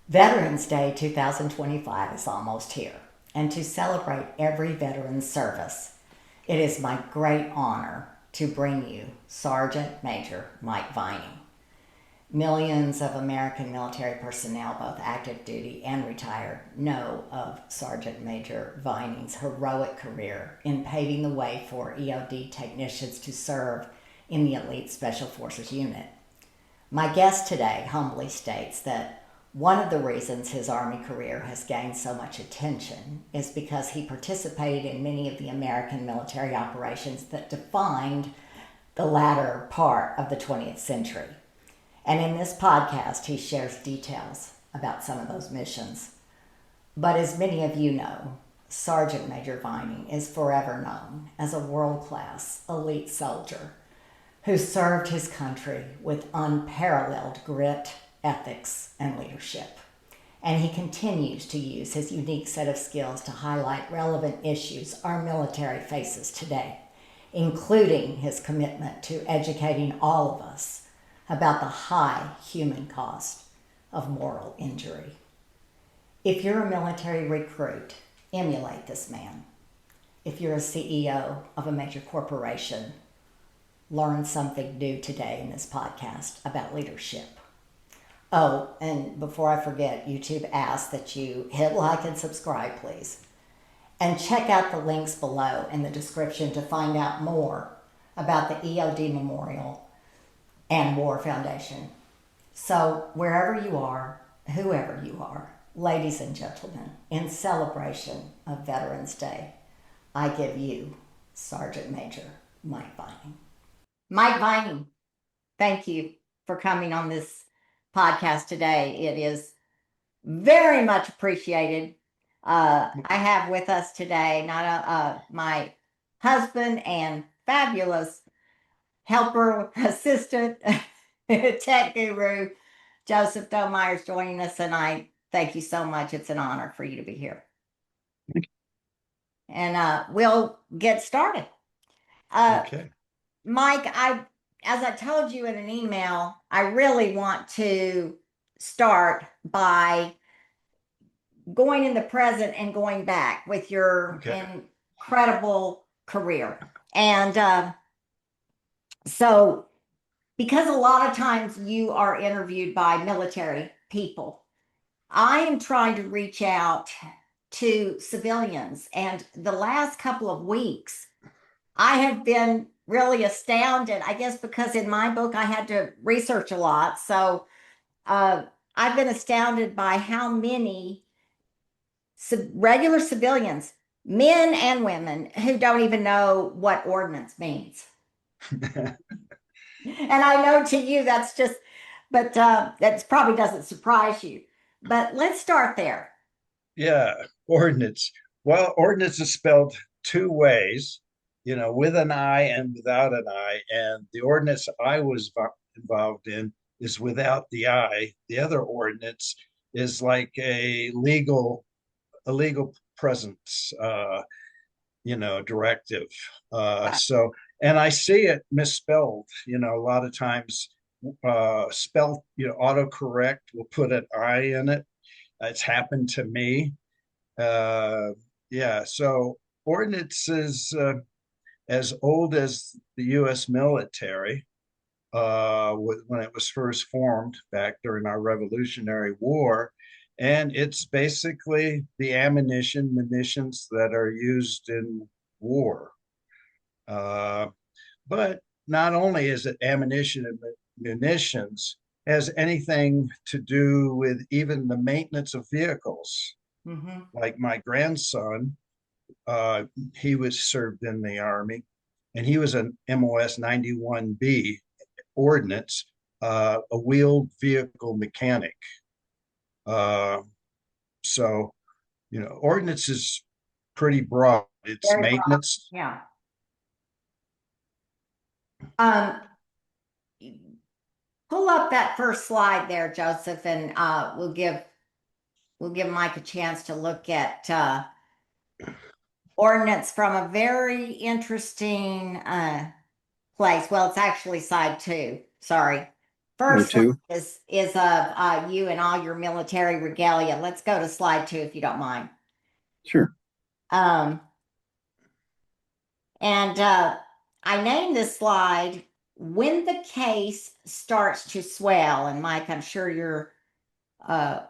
Veterans Day 2025 is almost here, and to celebrate every veteran's service, it is my great honor to bring you Sergeant Major Mike Vining. Millions of American military personnel, both active duty and retired, know of Sergeant Major Vining's heroic career in paving the way for EOD technicians to serve in the Elite Special Forces unit. My guest today humbly states that one of the reasons his Army career has gained so much attention is because he participated in many of the American military operations that defined the latter part of the 20th century. And in this podcast, he shares details about some of those missions. But as many of you know, Sergeant Major Vining is forever known as a world-class elite soldier who served his country with unparalleled grit, ethics, and leadership. And he continues to use his unique set of skills to highlight relevant issues our military faces today, including his commitment to educating all of us about the high human cost of moral injury. If you're a military recruit, emulate this man. If you're a CEO of a major corporation, learn something new today in this podcast about leadership. Oh, and before I forget, YouTube asks that you hit like and subscribe, please. And check out the links below in the description to find out more about the EOD Memorial and War Foundation. So wherever you are, whoever you are, ladies and gentlemen, in celebration of Veterans Day, I give you Sergeant Major Mike Vining. Mike Vining, thank you for coming on this podcast today. It is very much appreciated. I have with us today my husband and fabulous helper, assistant, tech guru, Joseph Domeyer, joining us, and I thank you so much. It's an honor for you to be here. And we'll get started. Okay. Mike, as I told you in an email, I really want to start by going in the present and going back with your incredible career. And so, because a lot of times you are interviewed by military people, I am trying to reach out to civilians. And the last couple of weeks, I have been really astounded, I guess, because in my book, I had to research a lot. So I've been astounded by how many regular civilians, men and women, who don't even know what ordnance means. And I know to you that's just, but that probably doesn't surprise you. But let's start there. Yeah, ordnance. Well, ordnance is spelled two ways, with an I and without an I. And the ordnance I was involved in is without the I. The other ordnance is like a legal presence, directive. So, and I see it misspelled, a lot of times, spelled, autocorrect will put an I in it. It's happened to me. Yeah, so ordnance is as old as the U.S. military, when it was first formed back during our Revolutionary War. And it's basically the munitions that are used in war. But not only is it ammunition and munitions, has anything to do with even the maintenance of vehicles. Mm-hmm. Like my grandson, he was served in the Army, and he was an MOS 91B ordnance, a wheeled vehicle mechanic. So, ordnance is pretty broad. It's Very maintenance. broad. Yeah. Pull up that first slide there, Joseph, and we'll give Mike a chance to look at ordnance from a very interesting place. Well, it's actually side two. Sorry. or First slide two. is of you and all your military regalia. Let's go to slide 2 if you don't mind. Sure. Um, and I named this slide "When the Case Starts to Swell." And Mike, I'm sure you're uh,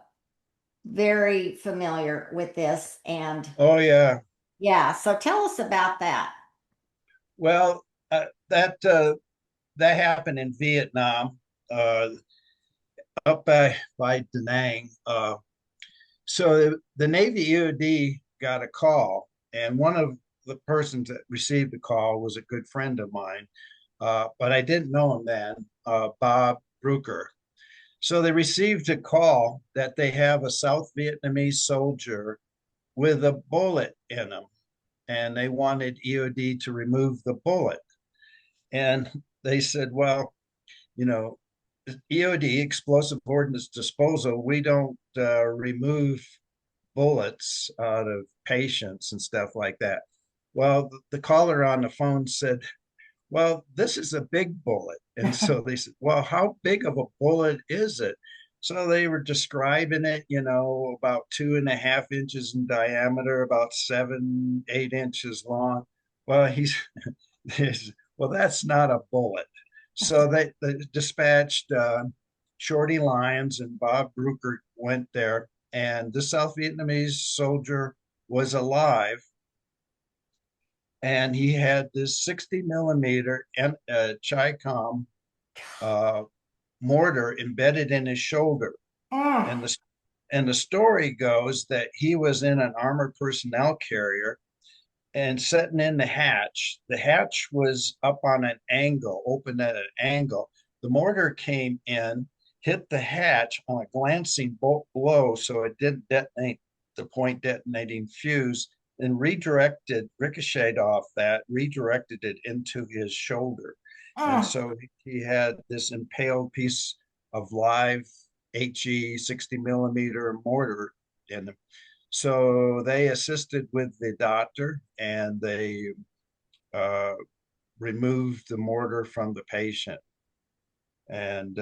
very familiar with this. And Oh yeah. yeah, so tell us about that. Well, that happened in Vietnam, uh, up by Da Nang. So the Navy EOD got a call, and one of the persons that received the call was a good friend of mine, but I didn't know him then, Bob Bruker. So they received a call that they have a South Vietnamese soldier with a bullet in him, and they wanted EOD to remove the bullet. And they said, well, you know, EOD, explosive ordnance disposal, we don't remove bullets out of patients and stuff like that. Well, the caller on the phone said, well, this is a big bullet. And so they said, well, how big of a bullet is it? So they were describing it, about 2.5 inches in diameter, about 7, 8 inches long. Well, well, that's not a bullet. So they dispatched Shorty Lyons, and Bob Bruker went there, and the South Vietnamese soldier was alive, and he had this 60 millimeter Chi-Com uh, mortar embedded in his shoulder. Mm. And the story goes that he was in an armored personnel carrier and sitting in the hatch. The hatch was up on an angle, open at an angle. The mortar came in, hit the hatch on a glancing blow, so it didn't detonate the point detonating fuse, and ricocheted off that, redirected it into his shoulder. And Mm. so he had this impaled piece of live HE 60 millimeter mortar in him. So they assisted with the doctor, and they uh, removed the mortar from the patient. And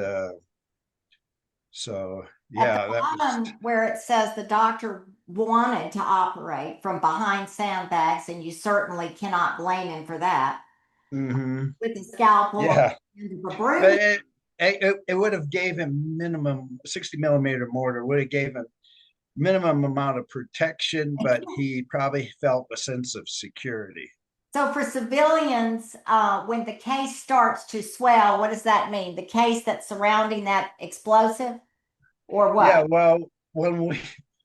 so, At the yeah, that was, bottom where it says the doctor wanted to operate from behind sandbags, and you certainly cannot blame him for that, mm-hmm, with the scalpel on yeah. the end of a broom. It would have gave him minimum 60 millimeter mortar, would have gave him minimum amount of protection, but he probably felt a sense of security. So for civilians, when the case starts to swell, what does that mean? The case that's surrounding that explosive, or Yeah, what? well, when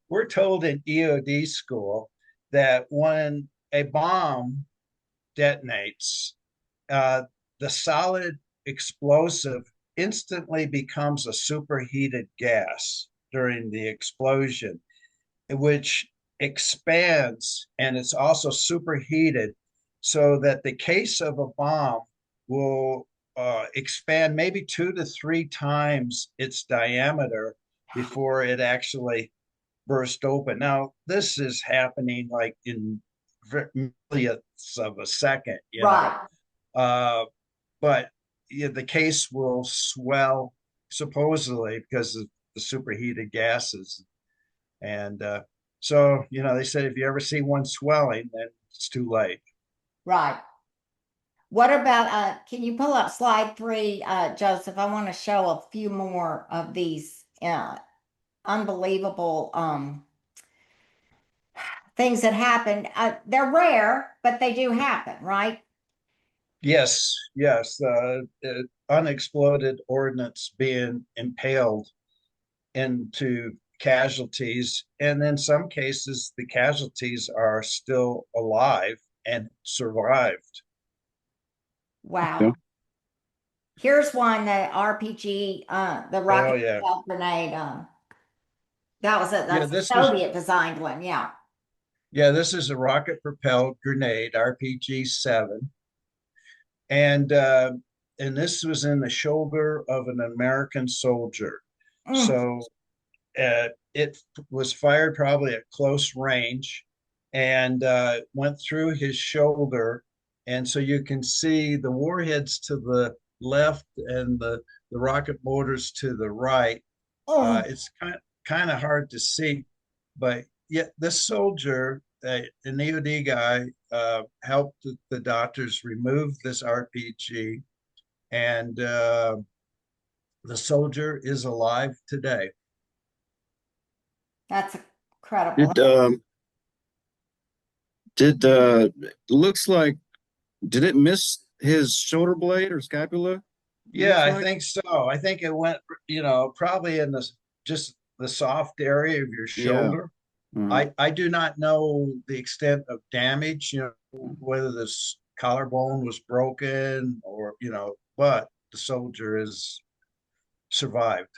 we're told in EOD school that when a bomb detonates, uh, the solid explosive instantly becomes a superheated gas during the explosion, which expands, and it's also superheated, so that the case of a bomb will expand maybe 2 to 3 times its diameter before it actually burst open. Now, this is happening like in millionths of a second, Right. uh, but yeah, the case will swell supposedly because of the superheated gases. And so, they said if you ever see one swelling, then it's too late. Right. What about, can you pull up slide 3, Joseph? I want to show a few more of these unbelievable things that happen. They're rare, but they do happen, right? Yes, yes. Unexploded ordnance being impaled into casualties. And in some cases, the casualties are still alive and survived. Yeah. Wow. Here's one, the RPG, the Oh, rocket yeah. propelled grenade. Yeah, That's a Soviet designed one. Yeah. this is a rocket propelled grenade, RPG-7. And this was in the shoulder of an American soldier. Mm. So it was fired probably at close range, and went through his shoulder. And so you can see the warheads to the left and the rocket motors to the right. Oh, It's kind of hard to see, but yet this soldier, an EOD guy, helped the doctors remove this RPG, and the soldier is alive today. that's incredible. Did looks like did it miss his shoulder blade or scapula? Yeah, Looks I like. think so. I think it went, probably in just the soft area of your Yeah. shoulder. Uh, I do not know the extent of damage, whether this collarbone was broken or, but the soldier is survived.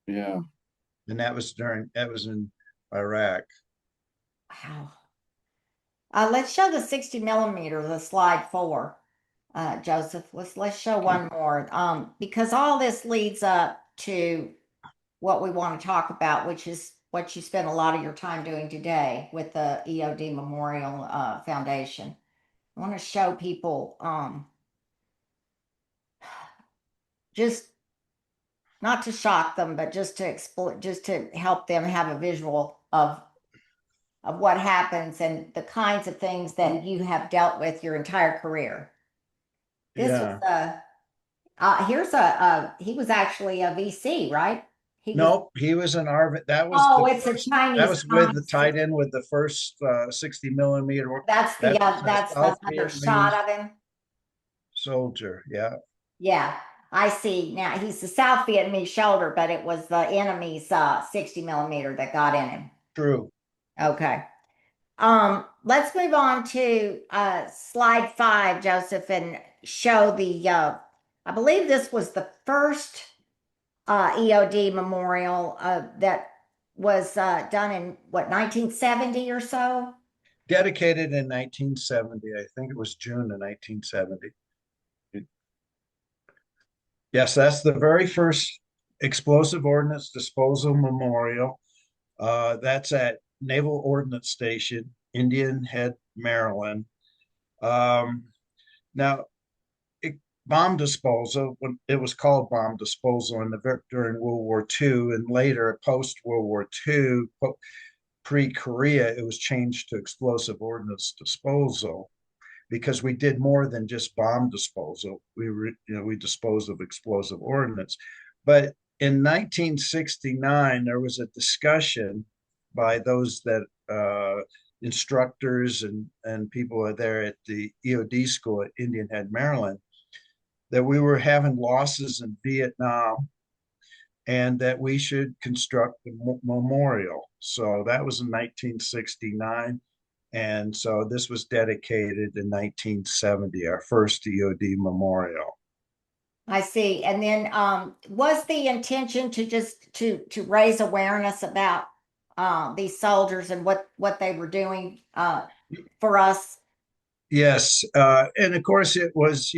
yeah. And that was in Iraq. Wow. Let's show the 60 millimeter, the slide 4, Joseph. Let's show Okay. one more, because all this leads up to what we want to talk about, which is what you spend a lot of your time doing today with the EOD Memorial Foundation. I want to show people, just not to shock them, but just to just to help them have a visual of what happens and the kinds of things that you have dealt with your entire career. This was Yeah. here's he was actually a VC, right? He was. Nope, he was an RV. Oh, it's a That Chinese was with the comic. tied in with the first 60 millimeter. That's That was a that's South another shot Vietnamese of him. soldier. Yeah, Yeah, I see. Now he's the South Vietnamese shoulder, but it was the enemy's 60 millimeter that got in him. true. Okay. Let's move on to slide 5, Joseph, and show the I believe this was the first EOD memorial that was done in what, 1970 or so? Dedicated in 1970. I think it was June of 1970. Yes, that's the very first explosive ordnance disposal memorial. That's at Naval Ordnance Station, Indian Head, Maryland. Um, now, it, bomb disposal, when it was called bomb disposal during World War II, and later post World War II, pre-Korea, it was changed to explosive ordnance disposal because we did more than just bomb disposal. We disposed of explosive ordnance. But in 1969, there was a discussion by those that instructors and people are there at the EOD school at Indian Head, Maryland, that we were having losses in Vietnam and that we should construct a memorial. So that was in 1969. And so this was dedicated in 1970, our first EOD memorial. I see. And then was the intention to just to raise awareness about these soldiers and what they were doing for us? Yes, and of course it was,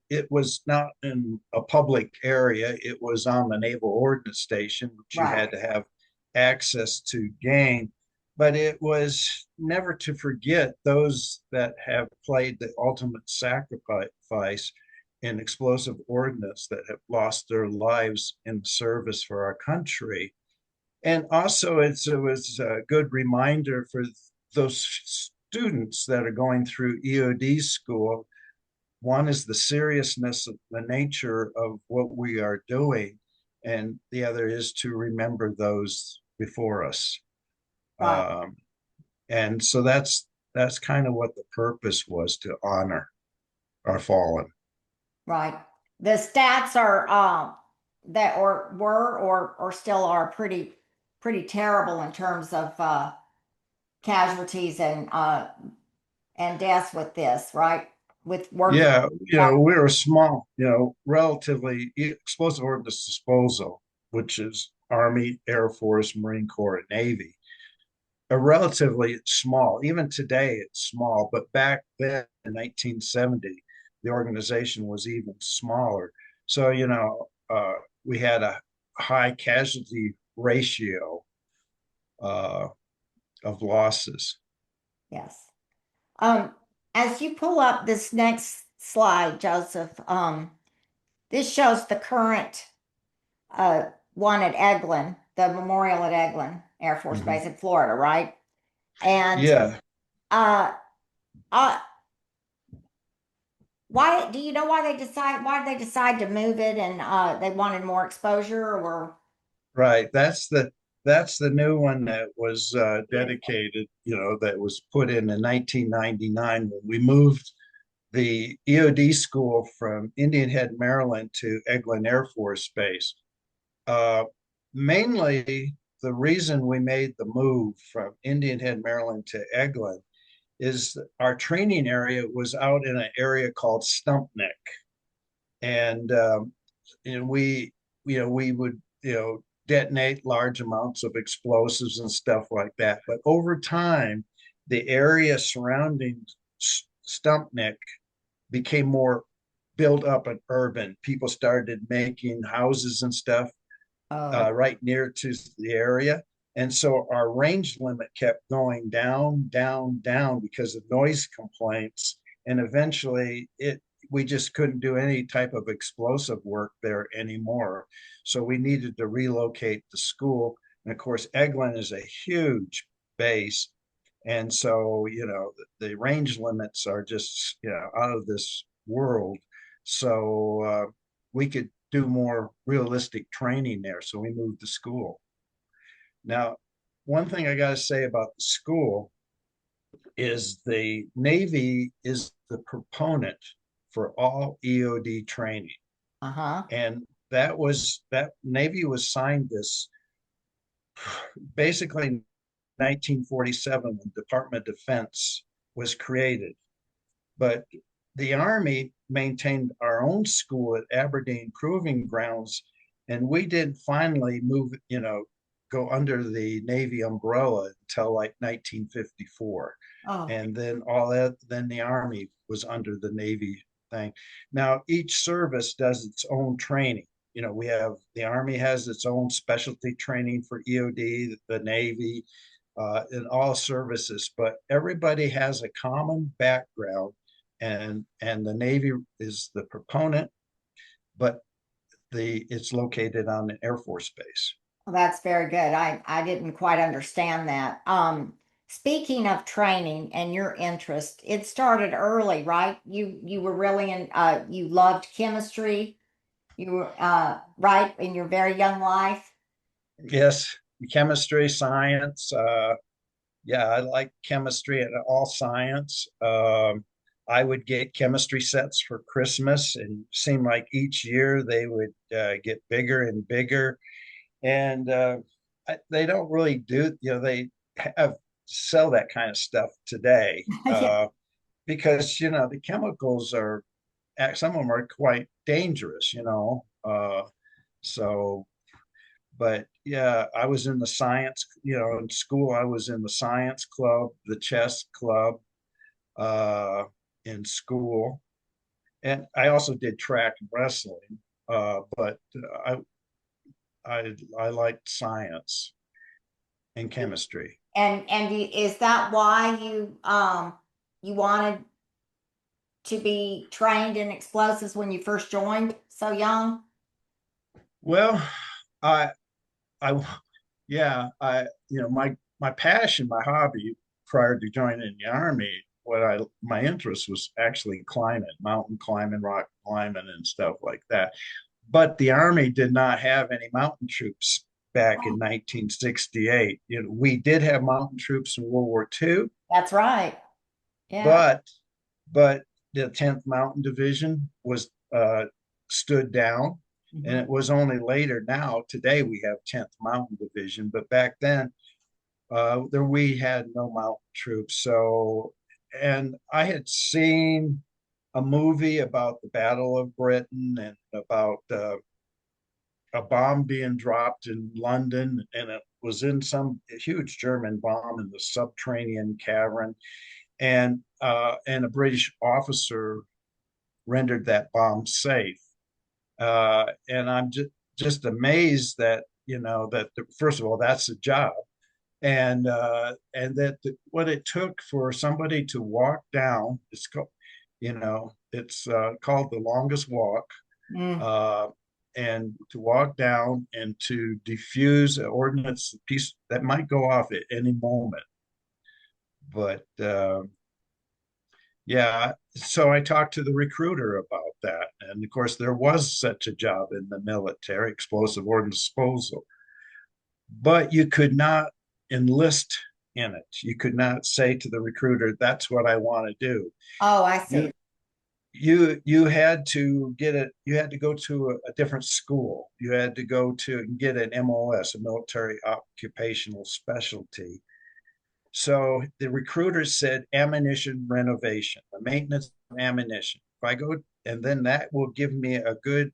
it was not in a public area. It was on the Naval Ordnance Station, which you Right, had to have access to gain. But it was never to forget those that have played the ultimate sacrifice in explosive ordnance that have lost their lives in service for our country. And also, it was a good reminder for those students that are going through EOD school. One is the seriousness of the nature of what we are doing, and the other is to remember those before us. right, Um, and so that's kind of what the purpose was, to honor our fallen. right. The stats are that or were or still are pretty terrible in terms of casualties and deaths with this, right? With working. Yeah, we were small, relatively explosive ordnance disposal, which is Army, Air Force, Marine Corps, and Navy, are relatively small. Even today, it's small, but back then in 1970, the organization was even smaller. So, we had a high casualty ratio uh, of losses. Yes. Um, as you pull up this next slide, Joseph, this shows the current one at Eglin, the memorial at Eglin Air Force Mhm. Base in Florida, right? And Yeah, uh, uh, why do you know why did they decide to move it and they wanted more exposure or right. That's the new one that was dedicated, that was put in 1999 when we moved the EOD school from Indian Head, Maryland to Eglin Air Force Base. Uh, Mainly, the reason we made the move from Indian Head, Maryland to Eglin is our training area was out in an area called Stump Neck, and we would detonate large amounts of explosives and stuff like that. But over time, the area surrounding Stump Neck became more built up and urban. People started making houses and stuff oh right near to the area. And so our range limit kept going down, down, down because of noise complaints. And eventually we just couldn't do any type of explosive work there anymore. So we needed to relocate the school. And of course, Eglin is a huge base. And so, the range limits are just, out of this world. So we could do more realistic training there. So we moved to school. Now, one thing I got to say about the school is the Navy is the proponent for all EOD training. uh-huh And that Navy was signed this basically 1947 when Department of Defense was created. But the Army maintained our own school at Aberdeen Proving Grounds, and we didn't finally move, go under the Navy umbrella until like 1954. oh And then the Army was under the Navy thing. Now, each service does its own training. We have the Army has its own specialty training for EOD, the Navy, in all services, but everybody has a common background, and the Navy is the proponent, but it's located on an Air Force base. well, that's very good. I didn't quite understand that. Speaking of training and your interest, it started early, right? You were really in you loved chemistry. You were right in your very young life. Yes, chemistry, science. Yeah, I like chemistry and all science. I would get chemistry sets for Christmas, and it seemed like each year they would get bigger and bigger. And they don't really do, they have sell that kind of stuff today Yeah. because the chemicals are some of them are quite dangerous. So but yeah, I was in the science, in school. I was in the science club, the chess club, uh, in school, and I also did track and wrestling. But I liked science and chemistry. Is that why you wanted to be trained in explosives when you first joined so young? Well, I I yeah, my passion, my hobby prior to joining the army, my interest was actually climbing, mountain climbing, rock climbing, and stuff like that. But the army did not have any mountain troops back in 1968. We did have mountain troops in World War II, That's right. Yeah. but but the 10th Mountain Division was stood down, and Mhm. it was only later. Now today we have 10th Mountain Division, but back then there we had no mountain troops. So, and I had seen a movie about the Battle of Britain and about a bomb being dropped in London, and it was in some huge German bomb in the subterranean cavern, and a British officer rendered that bomb safe. And I'm just amazed that first of all that's a job, and that what it took for somebody to walk down, it's called the longest walk, Mm. uh, and to walk down and to defuse an ordnance piece that might go off at any moment. But yeah, so I talked to the recruiter about that. And of course, there was such a job in the military, explosive ordnance disposal, but you could not enlist in it. You could not say to the recruiter, that's what I want to do. Oh, I You see. you had to get it, you had to go to a different school. You had to go to get an MOS, a military occupational specialty. So the recruiter said ammunition renovation, the maintenance of ammunition. If I go, and then that will give me a good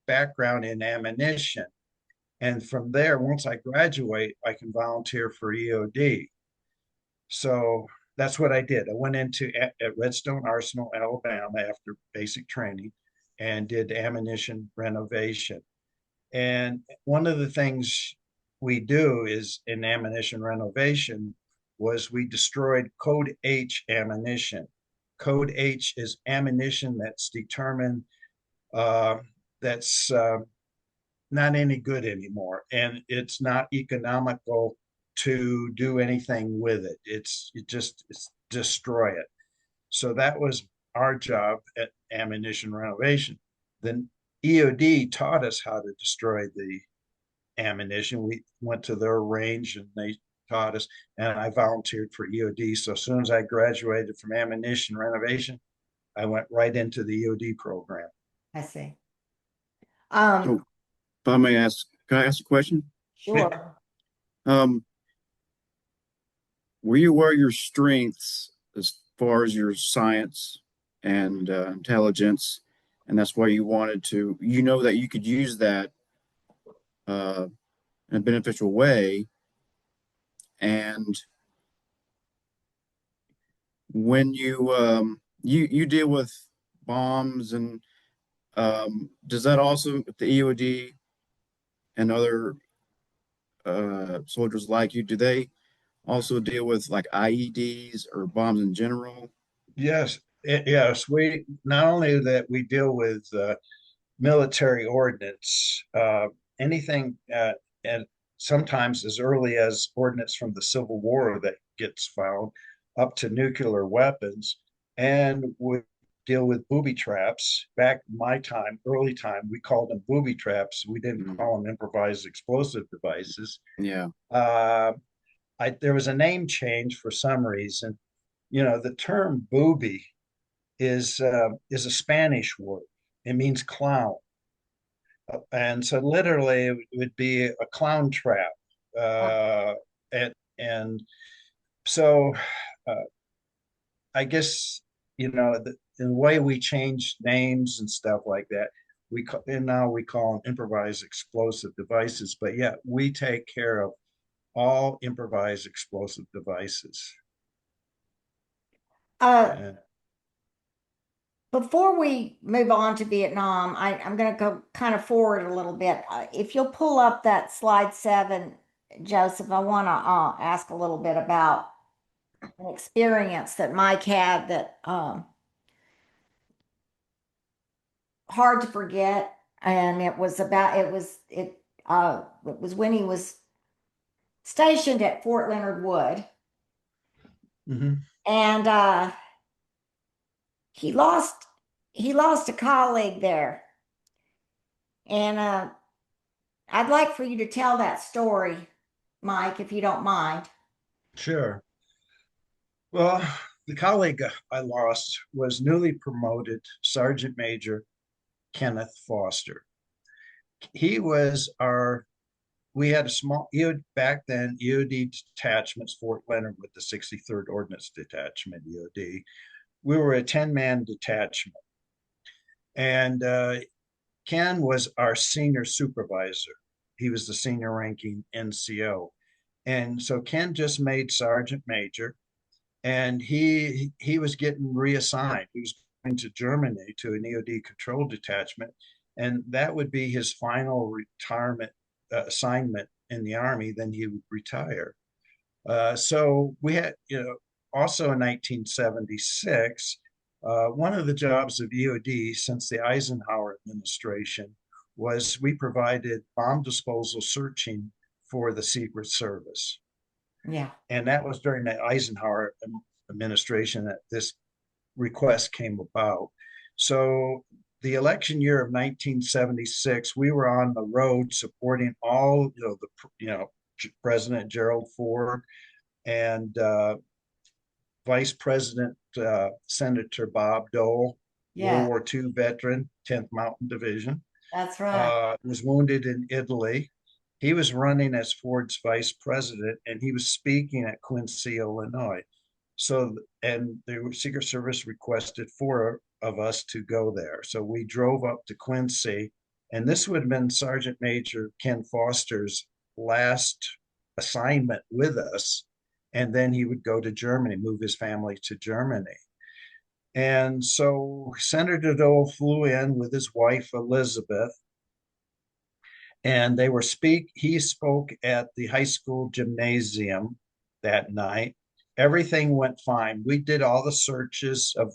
background in ammunition. And from there, once I graduate, I can volunteer for EOD. So that's what I did. I went into at Redstone Arsenal, Alabama after basic training and did ammunition renovation. And one of the things we do is in ammunition renovation was we destroyed Code H ammunition. Code H is ammunition that's determined that's not any good anymore, and it's not economical to do anything with it. It's destroy it. So that was our job at ammunition renovation. Then EOD taught us how to destroy the ammunition. We went to their range and they taught us, and I volunteered for EOD. So as soon as I graduated from ammunition renovation, I went right into the EOD program. I see. So, if I may ask, can I ask a question? Sure. Um, were you aware of your strengths as far as your science and intelligence, and that's why you wanted to, you know, that you could use that uh, in a beneficial way, and when you deal with bombs and does that also the EOD and other soldiers like you, do they also deal with like IEDs or bombs in general? Yes, yes. We not only that we deal with military ordnance, anything, and sometimes as early as ordnance from the Civil War that gets found, up to nuclear weapons, and we deal with booby traps. Back in my time, early time, we called them booby traps. We didn't Mm, call them improvised explosive devices. yeah. Uh, there was a name change for some reason. You know, the term booby is a Spanish word. It means clown, and so literally it would be a clown trap. Uh, and so uh, I guess you know the way we change names and stuff like that. And now we call them improvised explosive devices. But yeah, we take care of all improvised explosive devices. Uh, Uh, Before we move on to Vietnam, I'm going to go kind of forward a little bit. If you'll pull up that slide 7, Joseph, I want to ask a little bit about an experience that Mike had that hard to forget, and it was when he was stationed at Fort Leonard Wood, mhm. and he lost he lost a colleague there, and I'd like for you to tell that story, Mike, if you don't mind. Sure. Well, the colleague I lost was newly promoted Sergeant Major Kenneth Foster. He was our, we had a small, back then, EOD detachments, Fort Leonard with the 63rd Ordnance Detachment, EOD. We were a 10-man detachment. And Ken was our senior supervisor. He was the senior ranking NCO. And so Ken just made Sergeant Major, and he was getting reassigned. He was going to Germany to an EOD control detachment, and that would be his final retirement assignment in the Army. Then he would retire. So we had, you know, also in 1976, One of the jobs of EOD since the Eisenhower administration was we provided bomb disposal searching for the Secret Service. Yeah. And that was during the Eisenhower administration that this request came about. So the election year of 1976, we were on the road supporting all, President Gerald Ford and Vice President Senator Bob Dole, World Yeah. War II veteran, 10th Mountain Division, That's right. was wounded in Italy. He was running as Ford's vice president, and he was speaking at Quincy, Illinois. So, and the Secret Service requested 4 of us to go there. So we drove up to Quincy, and this would have been Sergeant Major Ken Foster's last assignment with us. And then he would go to Germany, move his family to Germany. And so Senator Dole flew in with his wife, Elizabeth, and he spoke at the high school gymnasium that night. Everything went fine. We did all the searches of,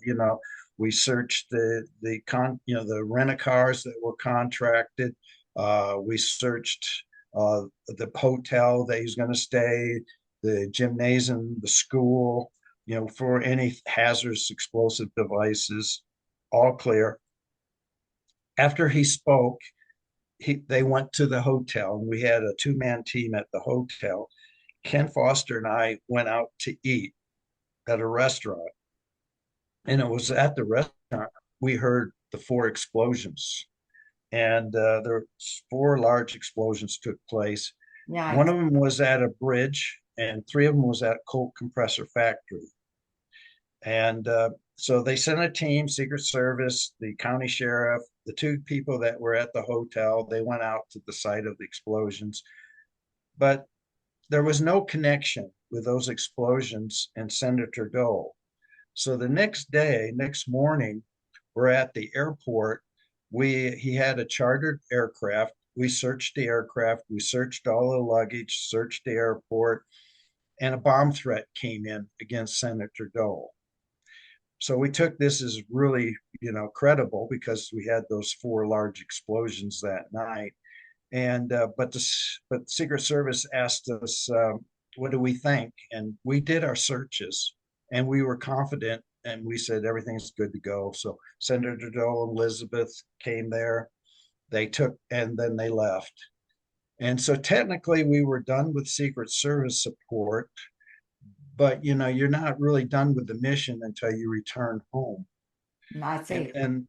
we searched the rent-a-cars that were contracted. We searched the hotel that he's going to stay, the gymnasium, the school, for any hazardous explosive devices, all clear. After he spoke, they went to the hotel, and we had a 2-man team at the hotel. Ken Foster and I went out to eat at a restaurant. And it was at the restaurant we heard the 4 explosions. And there were 4 large explosions took place. Yeah. One of them was at a bridge, and 3 of them was at a coal compressor factory. And so they sent a team, Secret Service, the county sheriff, the 2 people that were at the hotel. They went out to the site of the explosions. But there was no connection with those explosions and Senator Dole. So the next morning, we're at the airport. He had a chartered aircraft. We searched the aircraft. We searched all the luggage, searched the airport, and a bomb threat came in against Senator Dole. So we took this as really, credible, because we had those 4 large explosions that night. And but the Secret Service asked us, what do we think? And we did our searches, and we were confident, and we said everything's good to go. So Senator Dole and Elizabeth came there. They took, and then they left. And so technically we were done with Secret Service support, but you're not really done with the mission until you return home. I see. And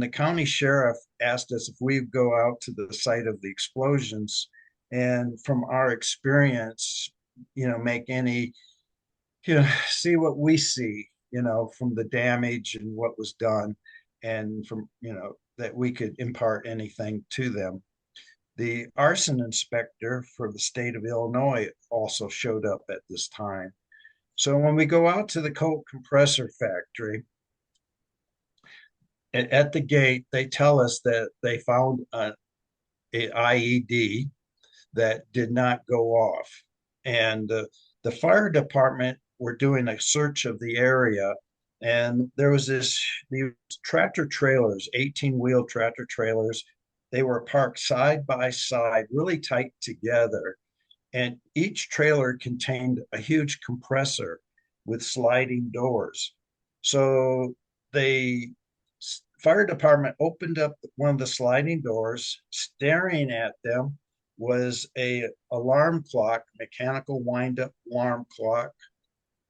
the county sheriff asked us if we'd go out to the site of the explosions, and from our experience, make any, see what we see, from the damage and what was done, and from, that we could impart anything to them. The arson inspector for the state of Illinois also showed up at this time. So when we go out to the coal compressor factory, at the gate, they tell us that they found a IED that did not go off. And the fire department were doing a search of the area, and there was these tractor trailers, 18-wheel tractor trailers. They were parked side by side, really tight together. And each trailer contained a huge compressor with sliding doors. So the fire department opened up one of the sliding doors. Staring at them was a alarm clock, mechanical wind-up alarm clock,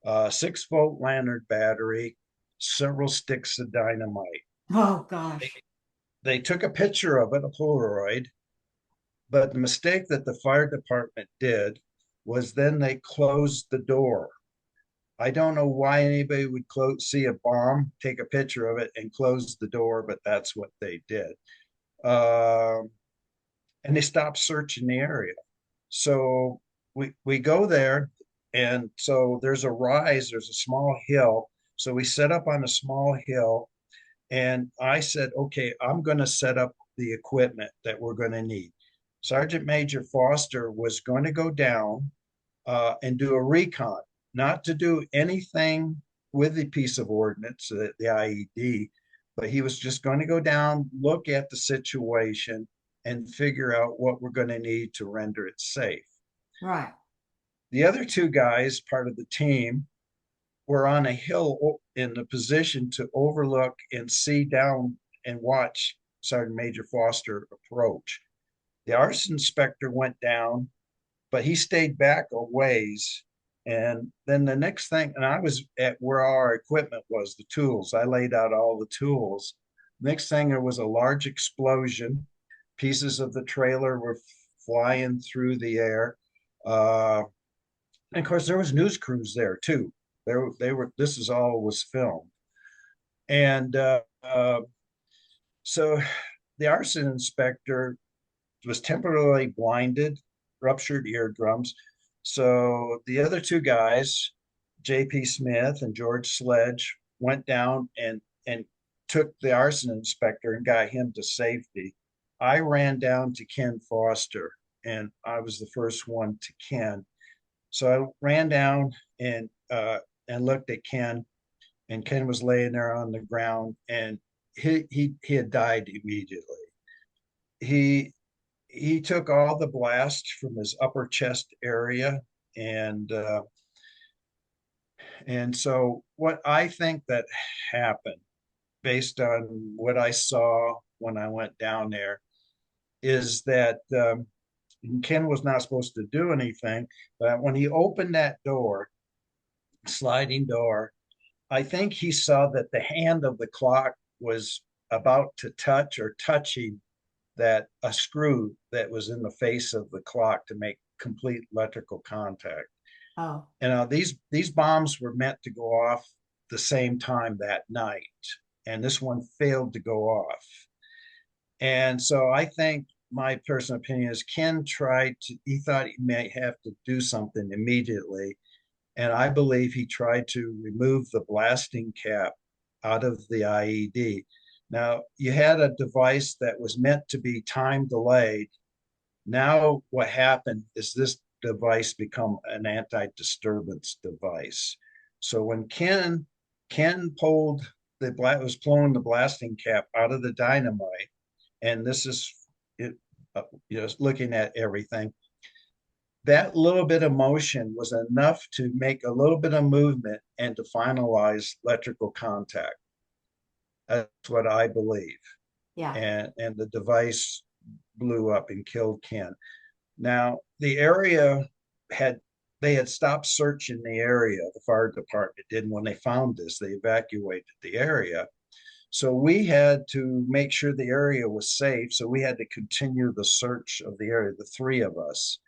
6-volt lantern battery, several sticks of dynamite. Oh, gosh. They took a picture of it, a Polaroid, but the mistake that the fire department did was then they closed the door. I don't know why anybody would see a bomb, take a picture of it, and close the door, but that's what they did. And they stopped searching the area. So we go there, and so there's a rise, there's a small hill. So we set up on a small hill, and I said, okay, I'm going to set up the equipment that we're going to need. Sergeant Major Foster was going to go down and do a recon, not to do anything with the piece of ordnance, the IED, but he was just going to go down, look at the situation, and figure out what we're going to need to render it safe. Right. The other two guys, part of the team, were on a hill in the position to overlook and see down and watch Sergeant Major Foster approach. The arson inspector went down, but he stayed back a ways. And then the next thing, and I was at where our equipment was, the tools. I laid out all the tools. Next thing, there was a large explosion. Pieces of the trailer were flying through the air. And of course, there was news crews there too. They were. This is all was filmed, and so the arson inspector was temporarily blinded, ruptured eardrums. So the other two guys, J.P. Smith and George Sledge, went down and took the arson inspector and got him to safety. I ran down to Ken Foster, and I was the first one to Ken. So I ran down and looked at Ken, and Ken was laying there on the ground, and he had died immediately. He he took all the blast from his upper chest area, and so what I think that happened, based on what I saw when I went down there, is that Ken was not supposed to do anything, but when he opened that door, sliding door, I think he saw that the hand of the clock was about to touch or touching that a screw that was in the face of the clock to make complete electrical contact. Oh. And these bombs were meant to go off the same time that night, and this one failed to go off. And so I think my personal opinion is Ken he thought he may have to do something immediately. And I believe he tried to remove the blasting cap out of the IED. Now, you had a device that was meant to be time delayed. Now, what happened is this device become an anti-disturbance device. So when Ken pulled was pulling the blasting cap out of the dynamite, and this is it, looking at everything, that little bit of motion was enough to make a little bit of movement and to finalize electrical contact. That's what I believe. Yeah. And the device blew up and killed Ken. Now, the area they had stopped searching the area. The fire department did. When they found this, they evacuated the area. So we had to make sure the area was safe. So we had to continue the search of the area, the three of us,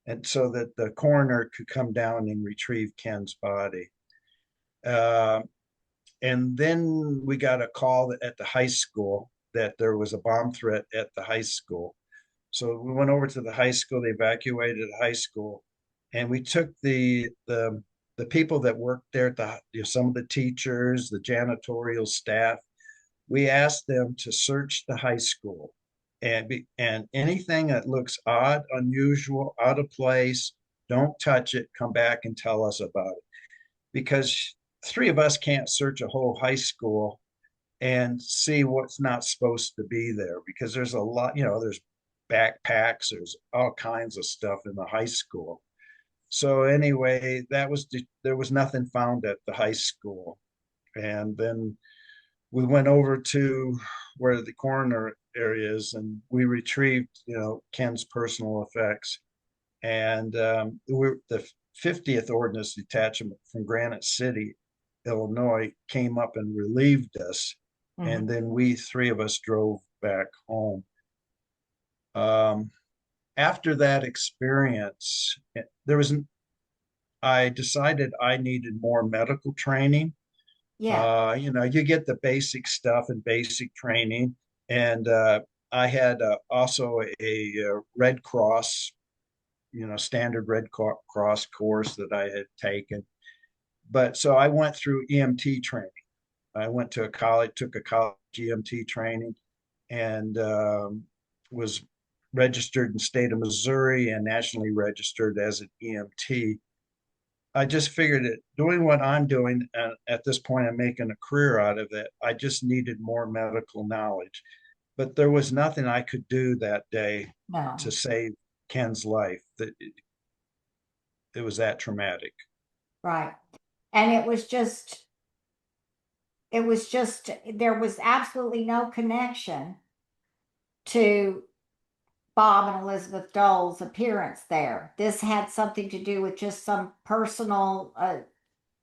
and so that the coroner could come down and retrieve Ken's body. And then we got a call at the high school that there was a bomb threat at the high school. So we went over to the high school, they evacuated the high school, and we took the people that worked there, some of the teachers, the janitorial staff, we asked them to search the high school, and anything that looks odd, unusual, out of place, don't touch it, come back and tell us about it. Because three of us can't search a whole high school and see what's not supposed to be there, because there's a lot, there's backpacks, there's all kinds of stuff in the high school. So anyway, there was nothing found at the high school. And then we went over to where the coroner area is, and we retrieved, Ken's personal effects. And the 50th Ordnance Detachment from Granite City, Illinois, came up and relieved us. Mm-hmm. And then we three of us drove back home. After that experience, I decided I needed more medical training. Yeah. You get the basic stuff and basic training. And I had also a Red Cross, standard Red Cross course that I had taken. But so I went through EMT training. I went to took a college EMT training, and was registered in the state of Missouri and nationally registered as an EMT. I just figured that doing what I'm doing, and at this point, I'm making a career out of it. I just needed more medical knowledge, but there was nothing I could do that day to No. save Ken's life. That it was that traumatic. Right. And there was absolutely no connection to Bob and Elizabeth Dole's appearance there. This had something to do with just some personal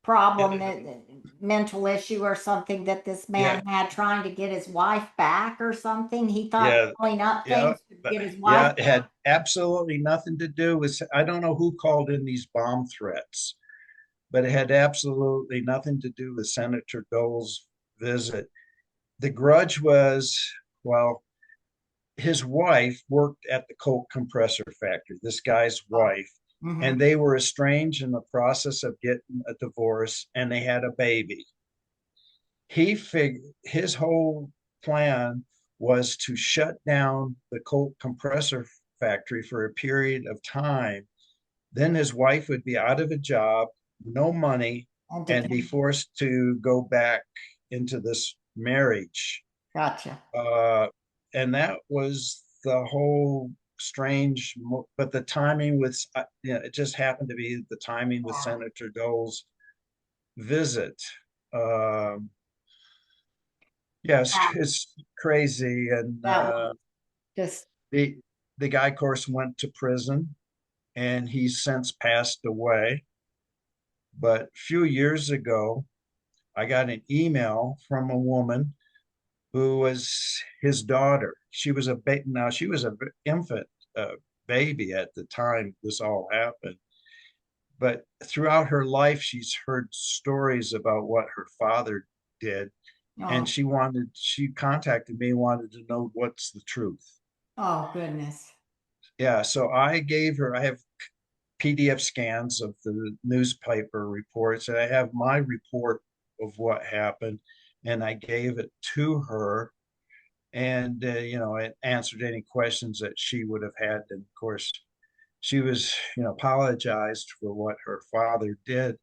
problem, It, that mental issue or something that this yeah, man had, trying to get his wife back or something. He thought yeah, blowing up yeah, things would get his yeah. wife It back. had absolutely nothing to do with. I don't know who called in these bomb threats, but it had absolutely nothing to do with Senator Dole's visit. The grudge was, well, his wife worked at the Colt compressor factory, this guy's Oh. wife, Hmm. and they were estranged in the process of getting a divorce, and they had a baby. He figured his whole plan was to shut down the Colt compressor factory for a period of time. Then his wife would be out of a job, no money, And and be depend. forced to go back into this marriage. Gotcha. Uh, and that was the whole strange, but the timing with, it just happened to be the timing with Wow. Senator Dole's visit. Um, yeah, Wow. it's crazy. And That was just, the the guy, of course, went to prison, and he's since passed away. But a few years ago, I got an email from a woman who was his daughter. She was a now she was a infant baby at the time this all happened. But throughout her life, she's heard stories about what her father did, and oh, she contacted me, wanted to know what's the truth. oh goodness. Yeah, so I have PDF scans of the newspaper reports, and I have my report of what happened, and I gave it to her, and it answered any questions that she would have had. And of course, she was, apologized for what her father did,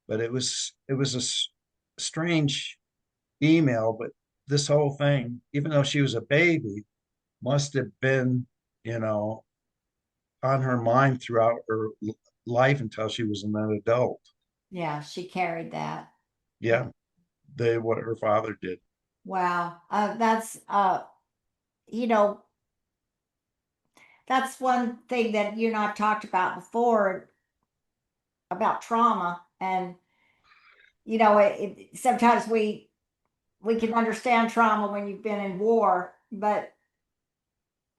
but it was a strange email. But this whole thing, even though she was a baby, must have been, you know, on her mind throughout her life until she was an adult. Yeah, she carried that. Yeah. Yeah, what her father did. Wow. That's you know, that's one thing that you and I've talked about before, about trauma. And sometimes we can understand trauma when you've been in war, but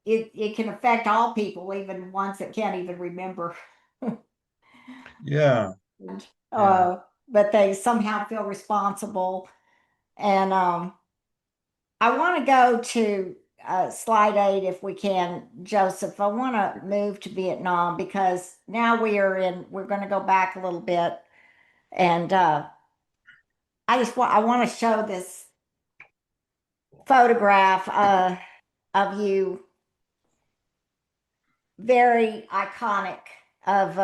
it can affect all people, even ones that can't even remember. Yeah, And, yeah. but they somehow feel responsible. And I want to go to slide 8 if we can, Joseph. I want to move to Vietnam because now we're going to go back a little bit. And I want to show this photograph of you, very iconic, of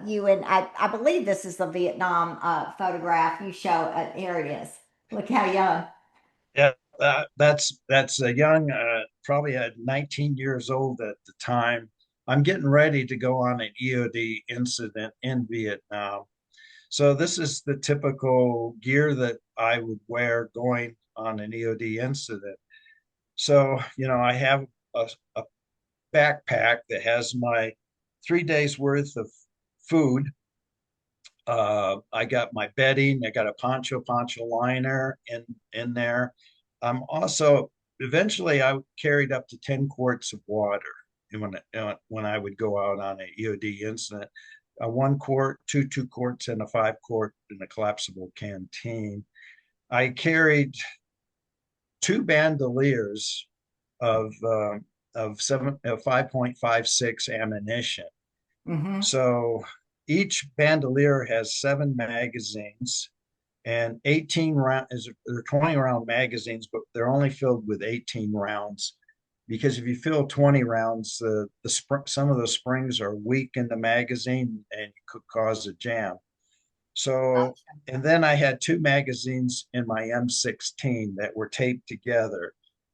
you. And I believe this is the Vietnam photograph you show. Here it is. Look how young. Yeah, that's a young, probably at 19 years old at the time. I'm getting ready to go on an EOD incident in Vietnam. So this is the typical gear that I would wear going on an EOD incident. So, I have a backpack that has my 3 days worth of food. I got my bedding. I got a poncho liner in there. I'm also eventually I carried up to 10 quarts of water when I would go out on an EOD incident. A 1 quart, two quarts, and a 5 quart in a collapsible canteen. I carried two bandoliers of of 5.56 ammunition. Hmm. So each bandolier has 7 magazines and 18 rounds, or 20 round magazines, but they're only filled with 18 rounds. because if you fill 20 rounds, some of the springs are weak in the magazine and could cause a jam. So, and then I had two magazines in my M16 that were taped together.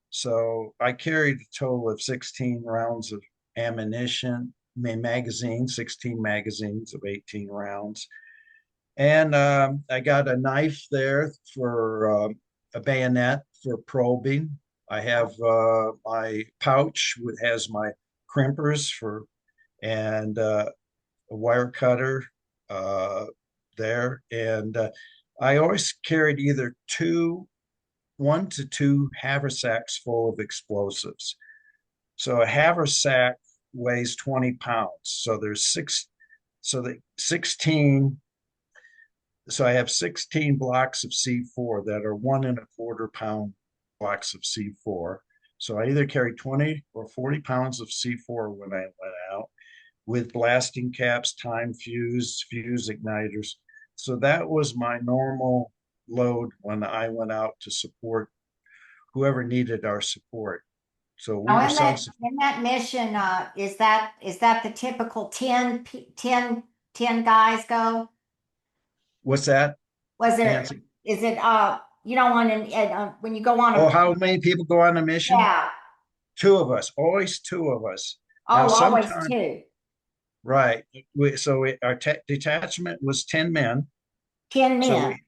So I carried a total of 16 rounds of ammunition, magazine, 16 magazines of 18 rounds. And I got a knife there for a bayonet for probing. I have my pouch that has my crimpers for, and a wire cutter uh, there. And I always carried either one to two haversacks full of explosives. So a haversack weighs 20 pounds. So there's so the 16, so I have 16 blocks of C4 that are 1.25 pound blocks of C4. So I either carry 20 or 40 pounds of C4 when I went out, with blasting caps, time fuse igniters. So that was my normal load when I went out to support whoever needed our support. So we Now, were self-sufficient. in that mission, is that the typical 10 guys go? What's that, Was there, Nancy? is it, you know, when you go on Oh, a, how many people go on a mission? yeah, Two of us, always two of us. Now, oh, always sometimes, two, right. Our detachment was 10 men. 10 So men.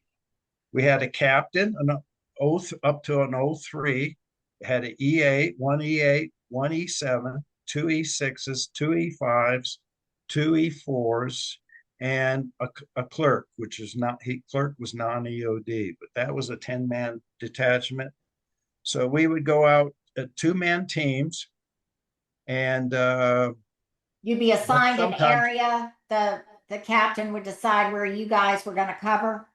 we had a captain, an oath up to an O3, had an E8, one E8, one E7, two E6s, two E5s, two E4s, and a clerk, which is not, clerk was non-EOD, but that was a 10-man detachment. So we would go out at two-man teams, and You'd be then assigned an sometimes, area, the captain would decide where you guys were gonna cover.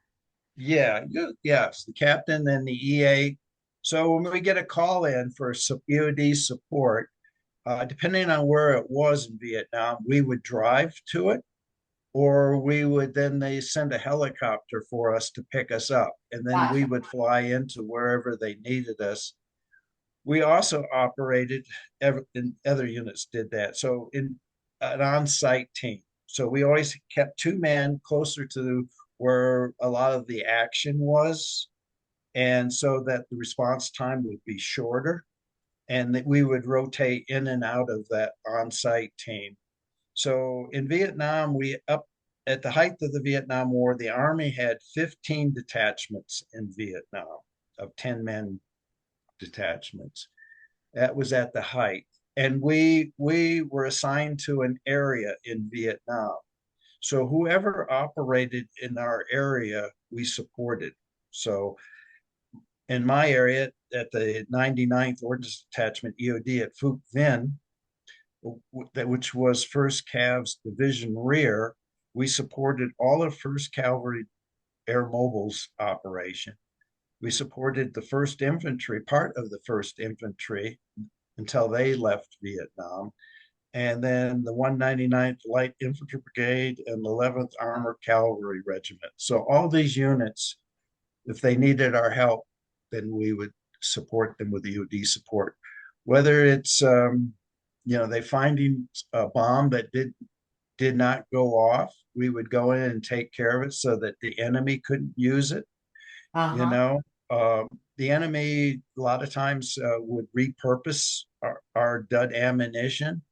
yeah, yes, the captain and the EA. So when we get a call in for EOD support, depending on where it was in Vietnam, we would drive to it, or they send a helicopter for us to pick us up, and then we Gotcha. would fly into wherever they needed us. We also operated, in other units did that. So in an on-site team. So we always kept two men closer to where a lot of the action was, and so that the response time would be shorter, and that we would rotate in and out of that on-site team. So in Vietnam, we up at the height of the Vietnam War, the Army had 15 detachments in Vietnam of 10 men detachments. That was at the height. And we were assigned to an area in Vietnam. So whoever operated in our area, we supported. So in my area at the 99th Ordnance Detachment EOD at Phuc Vinh, which was 1st Cav's Division Rear, we supported all of 1st Cavalry Air Mobile's operation. We supported the 1st Infantry, part of the 1st Infantry, until they left Vietnam. And then the 199th Light Infantry Brigade and the 11th Armored Cavalry Regiment. So all these units, if they needed our help, then we would support them with EOD support. Whether it's they finding a bomb that did not go off, we would go in and take care of it so that the enemy couldn't use it. You Uh-huh. know, the enemy a lot of times would repurpose our dud ammunition.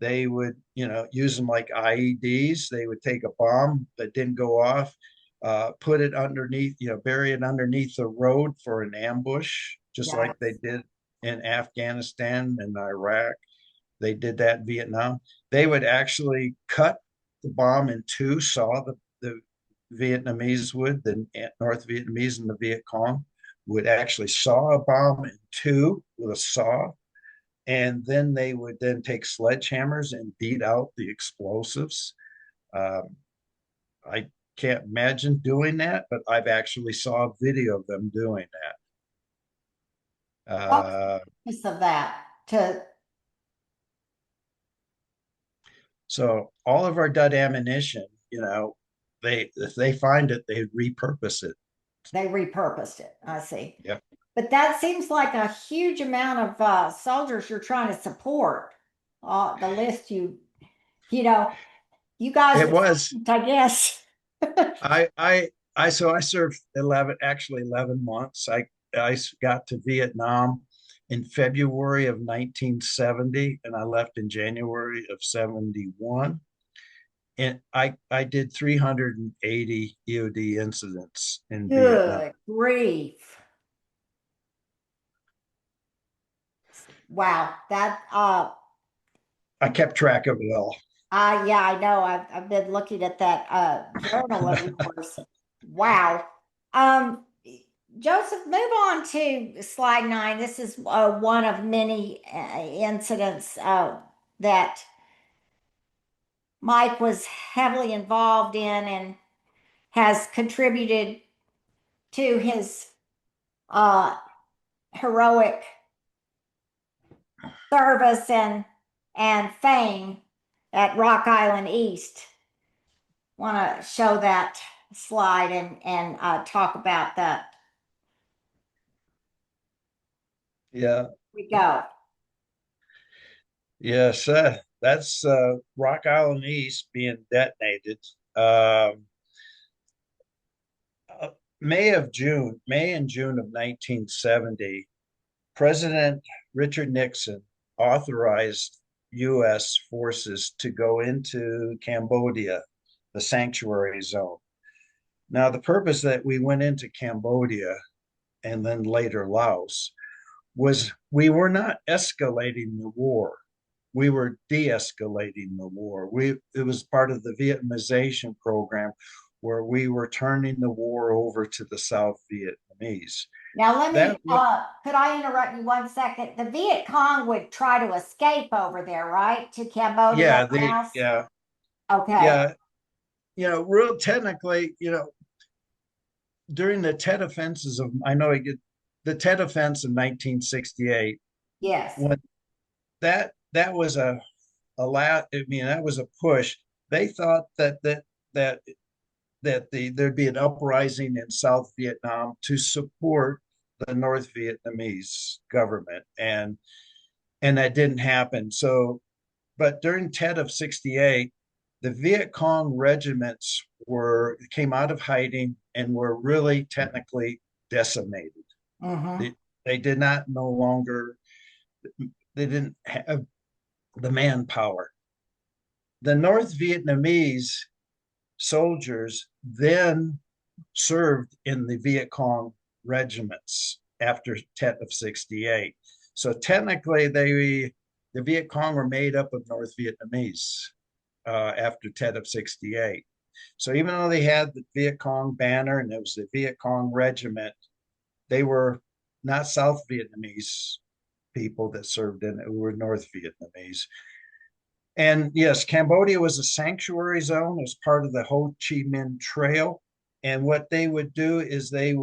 They would, use them like IEDs. They would take a bomb that didn't go off, put it underneath, bury it underneath the road for an ambush, just Yeah. like they did in Afghanistan and Iraq. They did that in Vietnam. They would actually cut the bomb in two, saw the Vietnamese would, the North Vietnamese and the Viet Cong would actually saw a bomb in two with a saw, and then they would then take sledgehammers and beat out the explosives. Um, I can't imagine doing that, but I've actually saw a video of them doing that. What was the purpose of that? To So all of our dud ammunition, if they find it, they repurpose it. They repurposed it. I see. Yep. But that seems like a huge amount of soldiers you're trying to support. The list you know, you guys It were, was. I guess. So I served 11 months. I got to Vietnam in February of 1970, and I left in January of 71. And I did 380 EOD incidents in Vietnam. Good grief. Wow. I kept track of it all. Yeah, I know. I've been looking at that journal of yours. Wow. Um, Joseph, move on to slide 9. This is one of many incidents that Mike was heavily involved in and has contributed to his uh, heroic service and fame at Rock Island East. Want to show that slide and talk about that. Yeah. We go. Yes, that's Rock Island East being detonated. Um, uh, May and June of 1970, President Richard Nixon authorized U.S. forces to go into Cambodia, the sanctuary zone. Now, the purpose that we went into Cambodia and then later Laos was we were not escalating the war. We were de-escalating the war. It was part of the Vietnamization program where we were turning the war over to the South Vietnamese. Now let me, That was, could I interrupt you 1 second? The Viet Cong would try to escape over there, right? To Cambodia, yeah, Laos? yeah, Okay. yeah, real technically, during the Tet offenses of, I know I get the Tet offense of 1968, Yes. when that was a lot. I mean, that was a push. They thought that there'd be an uprising in South Vietnam to support the North Vietnamese government, and that didn't happen. So, but during Tet of '68, the Viet Cong regiments were came out of hiding and were really technically decimated. Mm-hmm. They, they did not no longer they didn't have the manpower. The North Vietnamese soldiers then served in the Viet Cong regiments after Tet of '68. So technically, the Viet Cong were made up of North Vietnamese after Tet of '68. So even though they had the Viet Cong banner and it was the Viet Cong regiment, they were not South Vietnamese people that served in it, who were North Vietnamese. And yes, Cambodia was a sanctuary zone as part of the Ho Chi Minh Trail. And what they would do is they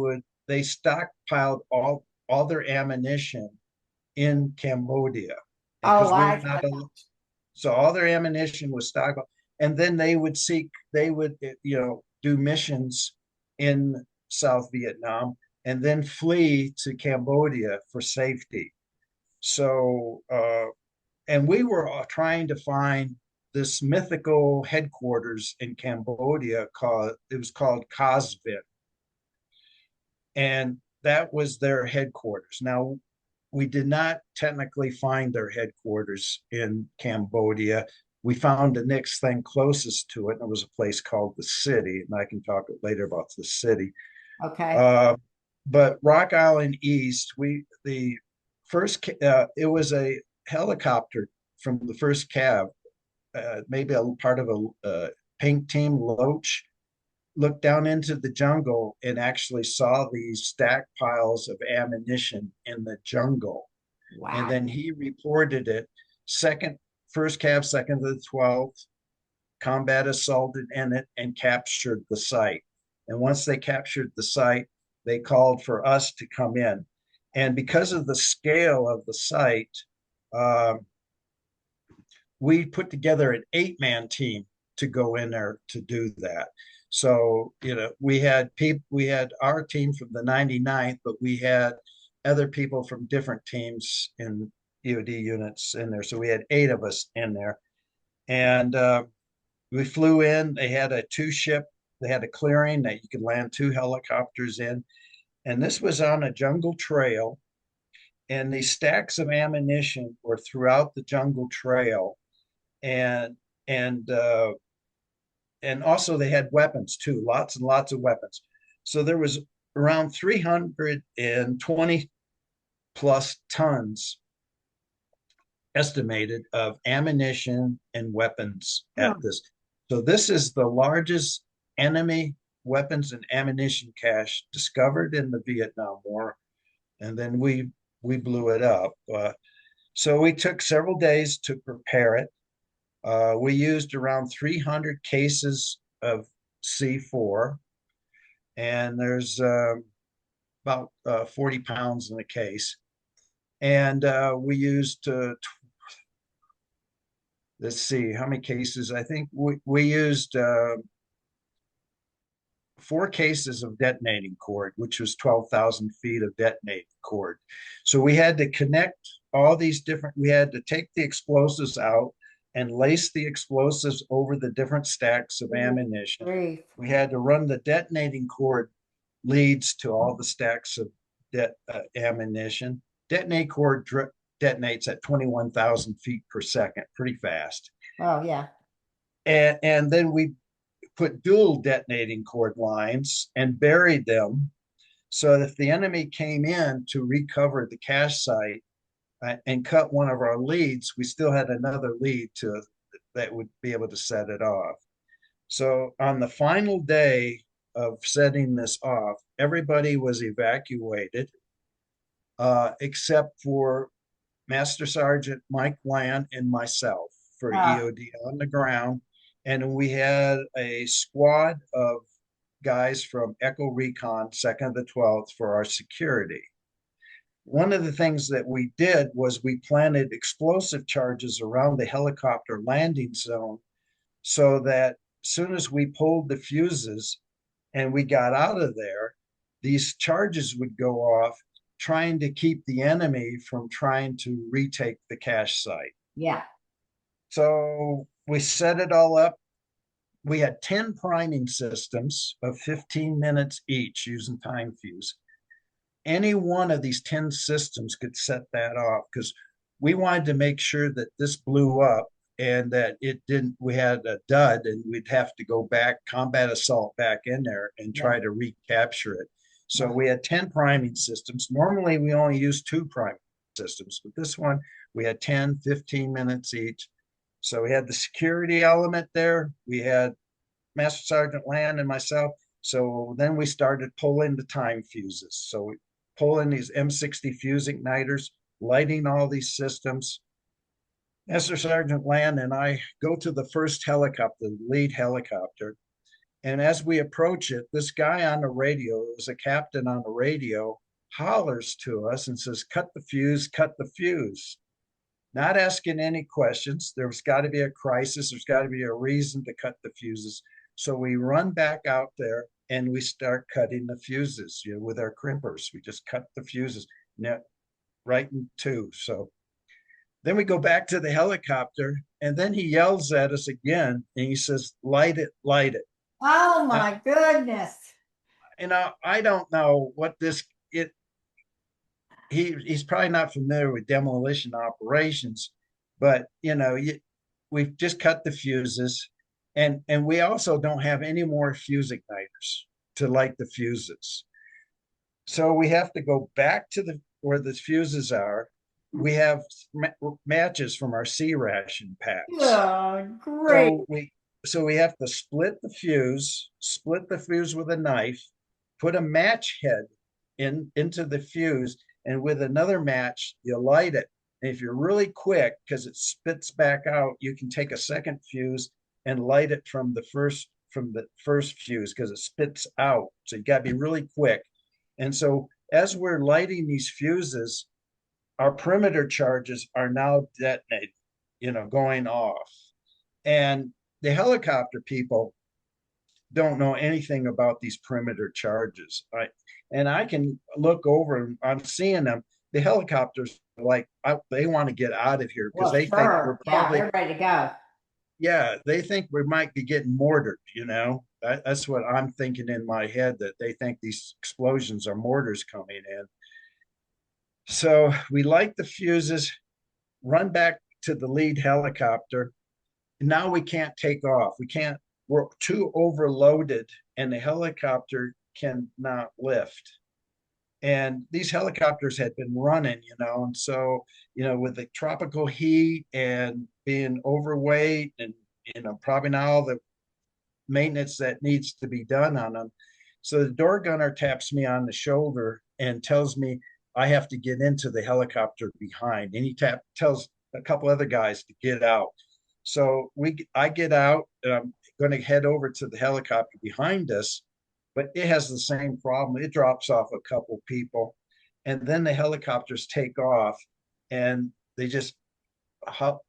stockpiled all their ammunition in Cambodia Oh, because we were not so all their ammunition was stockpiled. And then they would do missions in South Vietnam and then flee to Cambodia for safety. So and we were trying to find this mythical headquarters in Cambodia called Cosvin, and that was their headquarters. Now, we did not technically find their headquarters in Cambodia. We found the next thing closest to it, and it was a place called the City, and I can talk later about the City. okay. But Rock Island East, the first it was a helicopter from the first Cav, maybe a part of a paint team, Loach, looked down into the jungle and actually saw these stacked piles of ammunition in the jungle. And Wow. then he reported it. First Cav, second to the 12th, combat assaulted in it and captured the site. And once they captured the site, they called for us to come in. And because of the scale of the site, um, we put together an 8-man team to go in there to do that. So, we had our team from the 99th, but we had other people from different teams in EOD units in there. So we had 8 of us in there. And we flew in. They had a 2-ship. They had a clearing that you could land 2 helicopters in. And this was on a jungle trail. And these stacks of ammunition were throughout the jungle trail. And and uh, and also they had weapons too, lots and lots of weapons. So there was around 320 plus tons estimated of ammunition and weapons at this. So this is the largest enemy weapons and ammunition cache discovered in the Vietnam War, and then we blew it up. So we took several days to prepare it. We used around 300 cases of C4, and there's about 40 pounds in a case. And we used, let's see, how many cases? I think we used 4 cases of detonating cord, which was 12,000 feet of detonating cord. So we had to connect all these different, we had to take the explosives out and lace the explosives over the different stacks of ammunition. Grief. We had to run the detonating cord leads to all the stacks of ammunition. Detonating cord detonates at 21,000 feet per second, pretty fast. Oh, yeah. And then we put dual detonating cord lines and buried them so that if the enemy came in to recover the cache site and cut one of our leads, we still had another lead that would be able to set it off. So on the final day of setting this off, everybody was evacuated except for Master Sergeant Mike Land and myself for EOD on the ground. And we had a squad of guys from Echo Recon, 2nd to 12th, for our security. One of the things that we did was we planted explosive charges around the helicopter landing zone so that as soon as we pulled the fuses and we got out of there, these charges would go off, trying to keep the enemy from trying to retake the cache site. Yeah. So we set it all up. We had 10 priming systems of 15 minutes each using time fuse. Any one of these 10 systems could set that off because we wanted to make sure that this blew up and that it didn't, we had a dud and we'd have to go back, combat assault back in there and try to recapture it. So we had 10 priming systems. Normally we only use 2 priming systems, but this one we had 10, 15 minutes each. So we had the security element there. We had Master Sergeant Land and myself. So then we started pulling the time fuses. So we pull in these M60 fuse igniters, lighting all these systems. Master Sergeant Land and I go to the first helicopter, the lead helicopter. And as we approach it, this guy on the radio, it was a captain on the radio, hollers to us and says, "Cut the fuse, cut the fuse." Not asking any questions. There's got to be a crisis. There's got to be a reason to cut the fuses. So we run back out there and we start cutting the fuses, with our crimpers. We just cut the fuses right in 2. So then we go back to the helicopter and then he yells at us again and he says, "Light it, light it." Oh my goodness. I don't know what he's probably not familiar with demolition operations, but we've just cut the fuses and we also don't have any more fuse igniters to light the fuses. So we have to go back to where the fuses are. We have matches from our C ration packs. Oh, great. So we have to split the fuse with a knife, put a match head into the fuse, and with another match, you light it. And if you're really quick, because it spits back out, you can take a second fuse and light it from the first fuse because it spits out. So you got to be really quick. And so as we're lighting these fuses, our perimeter charges are now detonating, going off. And the helicopter people, don't know anything about these perimeter charges. And I can look over and I'm seeing them. The helicopters, like, they want to get out of here because Well, they think we're sure. Yeah, probably, they're ready to go. yeah, they think we might be getting mortared, That's what I'm thinking in my head, that they think these explosions are mortars coming in. So we light the fuses, run back to the lead helicopter. Now we can't take off. We're too overloaded and the helicopter cannot lift. And these helicopters had been running, and so, with the tropical heat and being overweight and, probably not all the maintenance that needs to be done on them. So the door gunner taps me on the shoulder and tells me I have to get into the helicopter behind. And he tells a couple other guys to get out. So I get out, and I'm going to head over to the helicopter behind us, but it has the same problem. It drops off a couple people, and then the helicopters take off, and they just hop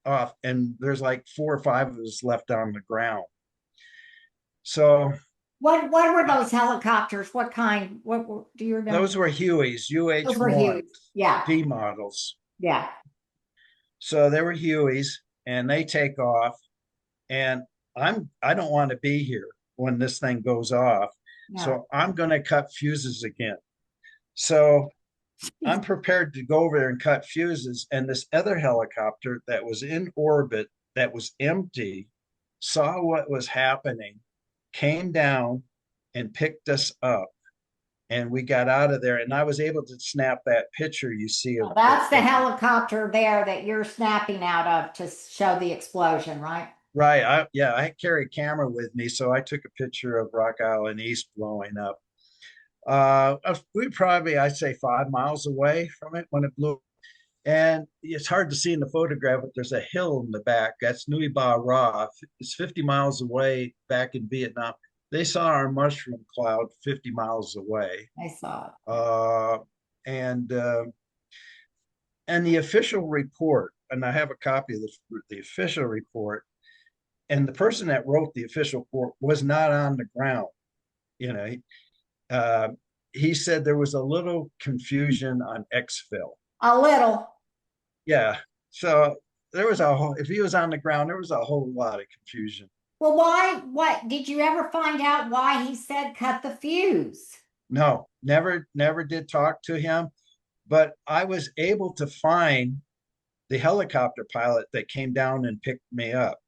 off, and there's like 4 or 5 of us left on the ground. So What were those helicopters? What kind? Do you remember? those were Hueys, Those were UH-1 huge. Yeah, D models. yeah. So they were Hueys, and they take off, and I don't want to be here when this thing goes off. No. So I'm going to cut fuses again. So I'm prepared to go over there and cut fuses. And this other helicopter that was in orbit, that was empty, saw what was happening, came down and picked us up. And we got out of there. And I was able to snap that picture you see of. That's the helicopter there that you're snapping out of to show the explosion, right? Right. I carry a camera with me, so I took a picture of Rock Island East blowing up. We probably, I'd say, 5 miles away from it when it blew. And it's hard to see in the photograph, but there's a hill in the back. That's Nui Ba Ra. It's 50 miles away back in Vietnam. They saw our mushroom cloud 50 miles away. I saw it. And the official report, and I have a copy of the official report, and the person that wrote the official report was not on the ground. He said there was a little confusion on exfil. A little. Yeah. So there was if he was on the ground, there was a whole lot of confusion. Well, why? What did you ever find out why he said cut the fuse? No, never did talk to him. But I was able to find the helicopter pilot that came down and picked me up.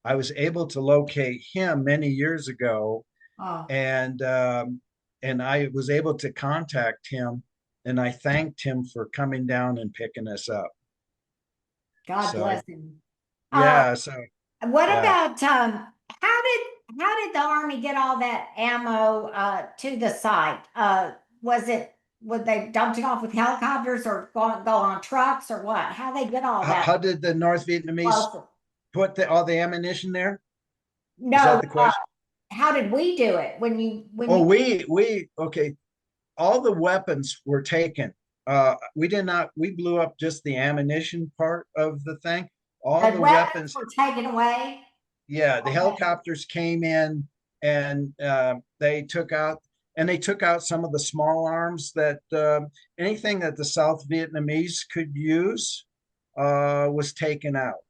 I was able to locate him many years ago, and I was able to contact him, and I thanked him for coming down and picking us up. God bless him. Yeah. What about how did the Army get all that ammo to the site? Would they dumped it off with helicopters or go on trucks or what? How they get all that? How did the North Vietnamese put all the ammunition there? No. Is that the question? How did we do it we okay. All the weapons were taken. We blew up just the ammunition part of the thing. All the weapons were taken away. Yeah, the helicopters came in, and they took out some of the small arms that anything that the South Vietnamese could use was taken out,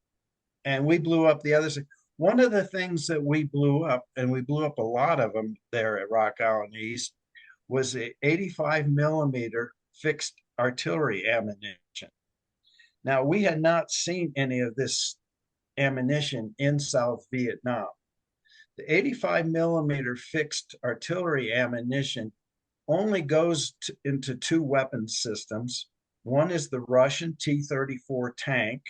and we blew up the others. One of the things that we blew up, and we blew up a lot of them there at Rock Island East, was the 85 millimeter fixed artillery ammunition. Now, we had not seen any of this ammunition in South Vietnam. The 85 millimeter fixed artillery ammunition only goes into 2 weapon systems. One is the Russian T-34 tank,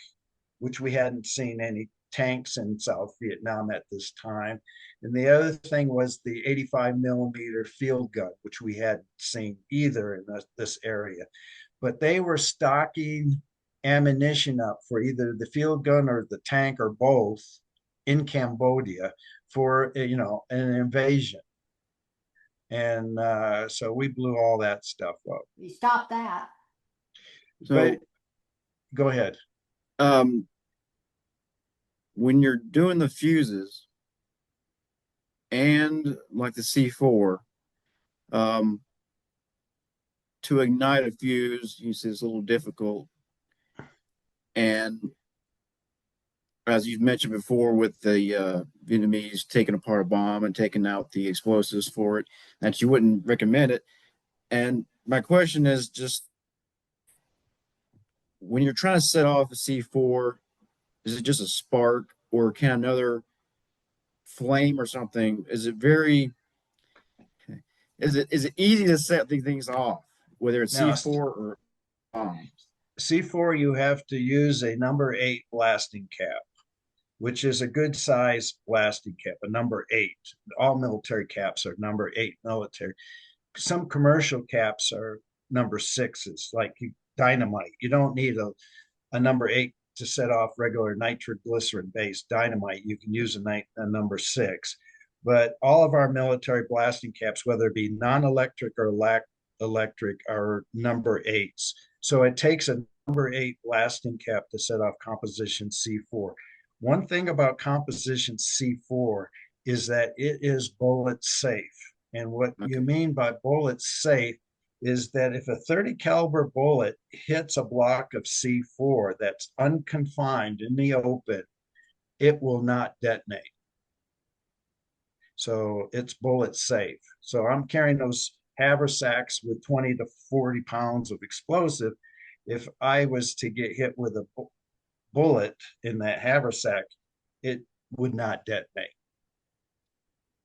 which we hadn't seen any tanks in South Vietnam at this time. And the other thing was the 85 millimeter field gun, which we hadn't seen either in this area. But they were stocking ammunition up for either the field gun or the tank or both in Cambodia for an invasion. And so we blew all that stuff up. You stopped that. So go ahead. When you're doing the fuses, and like the C4, um, to ignite a fuse, you see, it's a little difficult. And as you've mentioned before, with the Vietnamese taking apart a bomb and taking out the explosives for it, that you wouldn't recommend it. And my question is just when you're trying to set off a C4, is it just a spark or can another flame or something? Is it easy to set these things off, whether it's Now, C4 or bomb? C4, you have to use a number 8 blasting cap, which is a good size blasting cap, a number 8. All military caps are number 8 military. Some commercial caps are number 6s, like dynamite. You don't need a number 8 to set off regular nitroglycerin based dynamite. You can use a number 6. But all of our military blasting caps, whether it be non electric or electric, are number 8s. So it takes a number 8 blasting cap to set off composition C4. One thing about composition C4 is that it is bullet safe. And what you Okay. mean by bullet safe is that if a 30 caliber bullet hits a block of C4 that's unconfined in the open, it will not detonate. So it's bullet safe. So I'm carrying those haversacks with 20 to 40 pounds of explosive. If I was to get hit with a bullet in that haversack, it would not detonate.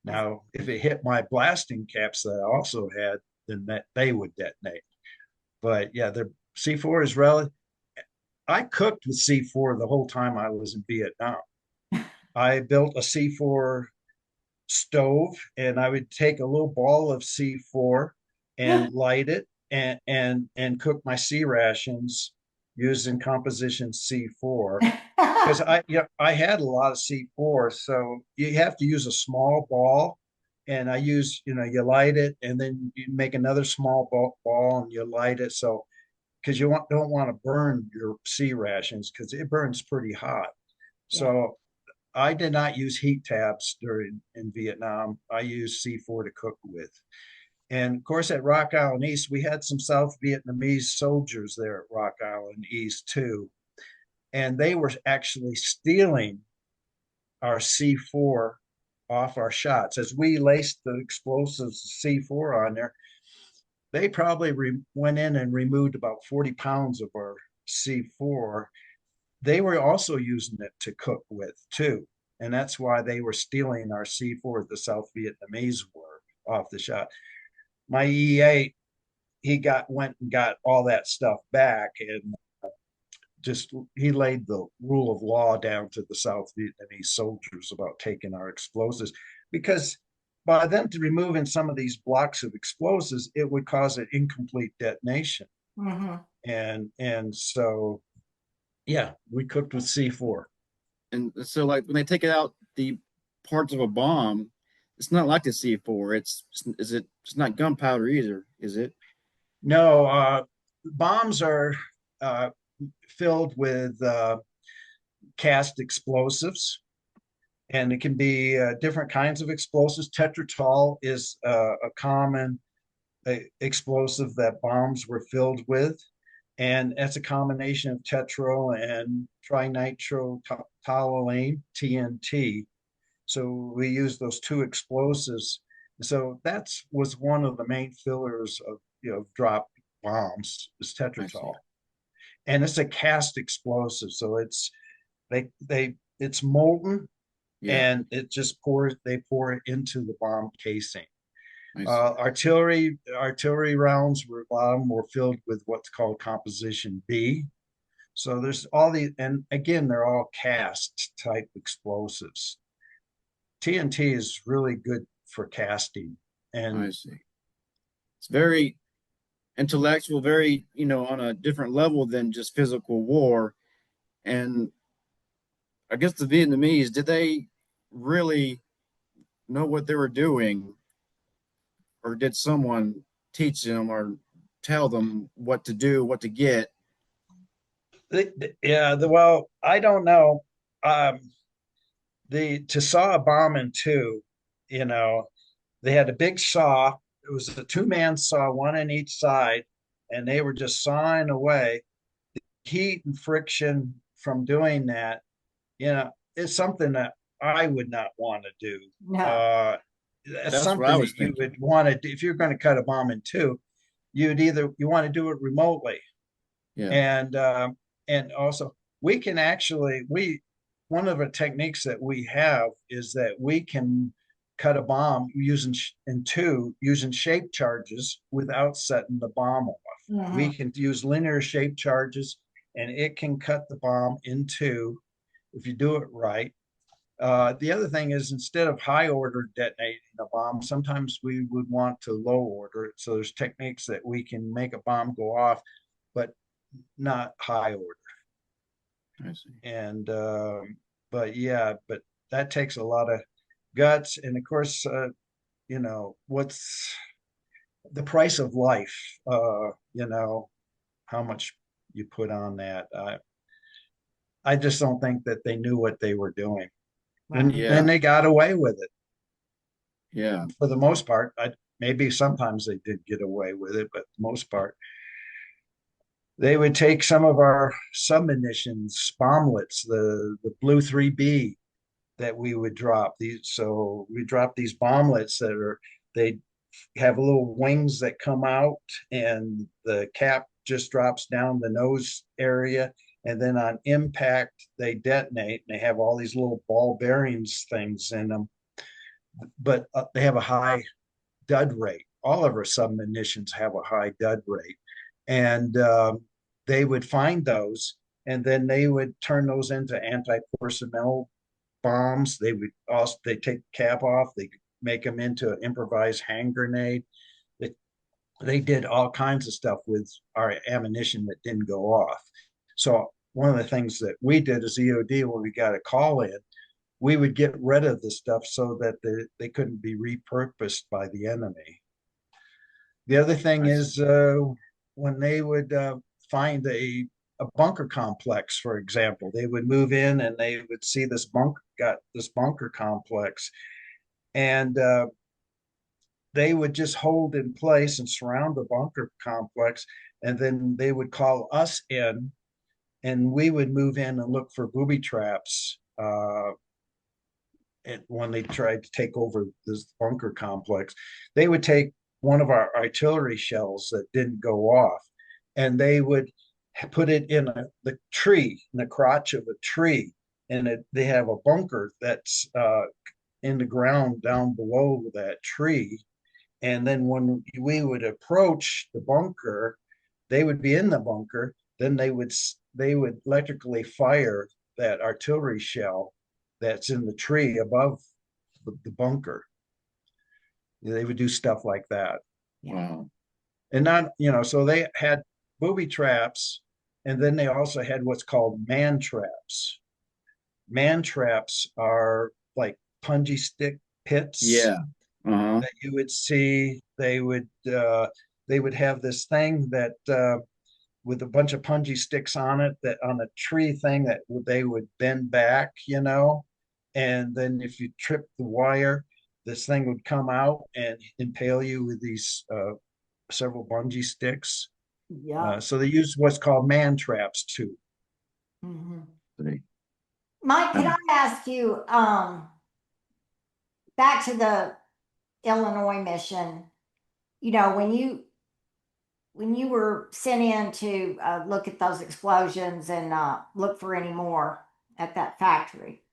Now, if it hit my blasting caps that I also had, then that they would detonate. But yeah, the C4 is relative. I cooked with C4 the whole time I was in Vietnam. I built a C4 stove, and I would take a little ball of C4 and light it and cook my C rations using composition C4 because I had a lot of C4, so you have to use a small ball, and I use you light it and then you make another small ball and you light it so because don't want to burn your C rations because it burns pretty hot. Yeah. So I did not use heat taps during in Vietnam. I used C4 to cook with. And of course, at Rock Island East, we had some South Vietnamese soldiers there at Rock Island East too. And they were actually stealing our C4 off our shots. As we laced the explosives C4 on there, they probably went in and removed about 40 pounds of our C4. They were also using it to cook with too. And that's why they were stealing our C4, the South Vietnamese were off the shot. My EA, he went and got all that stuff back and just he laid the rule of law down to the South Vietnamese soldiers about taking our explosives because by them to removing some of these blocks of explosives, it would cause an incomplete detonation. Mm-hmm. And so yeah, we cooked with C4. And so, like when they take it out, the parts of a bomb, it's not like the C4. It's not gunpowder either, is it? No, bombs are uh, filled with cast explosives, and it can be different kinds of explosives. Tetratol is a common explosive that bombs were filled with, and it's a combination of tetral and trinitrotoluene (TNT). So we use those two explosives. So that was one of the main fillers of drop bombs is I see. tetratol, and it's a cast explosive. So it's molten, Yeah, and it just they pour it into the bomb casing. I see. Artillery rounds were a lot of them were filled with what's called composition B. So there's all these, and again, they're all cast type explosives. TNT is really good for casting, I and see. It's very intellectual, very, on a different level than just physical war. And I guess the Vietnamese, did they really know what they were doing, or did someone teach them or tell them what to do, what to get? yeah, I don't know. The to saw a bomb in two you know, they had a big saw. It was a two-man saw, one on each side, and they were just sawing away. Heat and friction from doing that, is something that I would not want to do. No. Uh, that's That's what I something was that you thinking. would want to do if you're going to cut a bomb in two. You want to do it remotely, Yeah. and also we can actually we one of the techniques that we have is that we can cut a bomb using shape charges without setting the bomb off. Hmm. We can use linear shape charges, and it can cut the bomb in two if you do it right. The other thing is instead of high order detonating a bomb, sometimes we would want to low order it. So there's techniques that we can make a bomb go off, but not high order. I see. And but yeah, but that takes a lot of guts. And of course, what's the price of life? How much you put on that. I just don't think that they knew what they were doing, Right. and Yeah. they got away with it Yeah. for the most part. Maybe sometimes they did get away with it, but the most part, they would take some of our submunitions, bomblets, the Blue 3B that we would drop these. So we drop these bomblets they have little wings that come out, and the cap just drops down the nose area. And then on impact, they detonate, and they have all these little ball bearings things in them. But they have a high dud rate. All of our submunitions have a high dud rate. And they would find those, and then they would turn those into anti-personnel bombs. They take the cap off, they make them into an improvised hand grenade. They, they did all kinds of stuff with our ammunition that didn't go off. So one of the things that we did as EOD when we got a call in, we would get rid of the stuff so that they couldn't be repurposed by the enemy. The other thing I see. is when they would find a bunker complex, for example, they would move in and they would see got this bunker complex, and they would just hold in place and surround the bunker complex, and then they would call us in, and we would move in and look for booby traps. When they tried to take over this bunker complex, they would take one of our artillery shells that didn't go off, and they would put it in the tree, in the crotch of a tree, and they have a bunker that's in the ground down below that tree. And then when we would approach the bunker, they would be in the bunker. Then they would electrically fire that artillery shell that's in the tree above the bunker. They would do stuff like that. Yeah. Wow. And not, so they had booby traps, and then they also had what's called man traps. Man traps are like punji stick pits Yeah. Uh-huh. that you would see. They would have this thing that with a bunch of punji sticks on it, that on a tree thing that they would bend back, and then if you trip the wire, this thing would come out and impale you with these several bungee sticks. Yep. So they use what's called man traps too. Hmm. See. Mike, could Uh, I ask you, back to the Illinois mission, when you were sent in to look at those explosions and look for any more at that factory,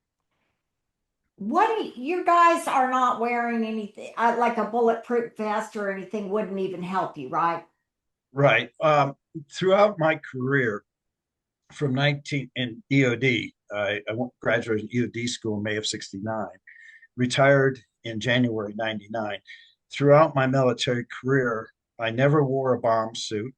you guys are not wearing anything like a bulletproof vest or anything wouldn't even help you, right? Right. Throughout my career, from 19 in EOD, I graduated EOD school in May of '69, retired in January '99. Throughout my military career, I never wore a bomb suit.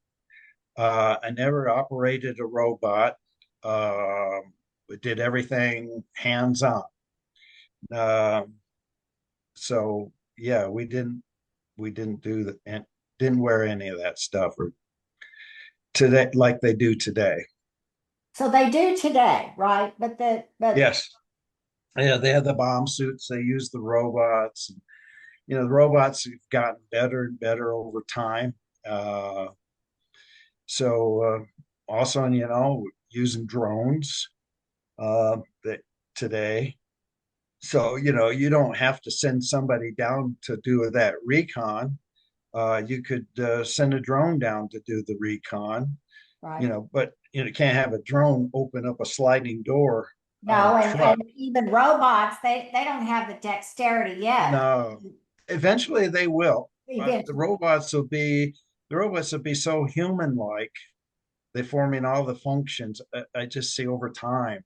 I never operated a robot. We did everything hands on. Um, so yeah, we didn't do that and didn't wear any of that stuff or today like they do today. So they do today, right? But Yes. Yeah, they had the bomb suits, they used the robots. the robots have gotten better and better over time. Uh, also, using drones that today. So, you don't have to send somebody down to do that recon. You could send a drone down to do the recon, Right. but you can't have a drone open up a sliding door on a No, truck. and even robots, they don't have the dexterity yet. No, eventually they will, but Eventually. the robots will be so human-like. They're forming all the functions. I just see over time.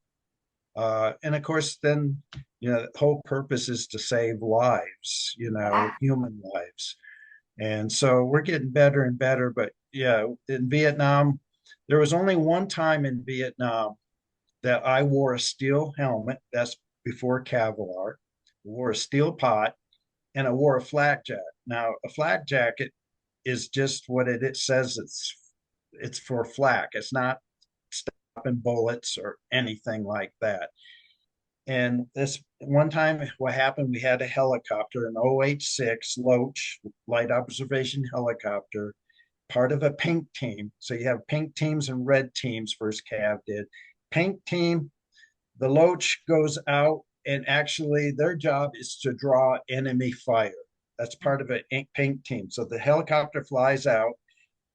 And of course, then, the whole purpose is to save lives, Yeah. human lives. And so we're getting better and better. But yeah, in Vietnam, there was only one time in Vietnam that I wore a steel helmet. That's before Kevlar. Wore a steel pot, and I wore a flak jacket. Now, a flak jacket is just what it says. It's for flak. It's not stopping bullets or anything like that. And this one time, what happened, we had a helicopter, an OH-6 Loach light observation helicopter, part of a pink team. So you have pink teams and red teams, first Cav did. Pink team, the Loach goes out, and actually their job is to draw enemy fire. That's part of a pink team. So the helicopter flies out,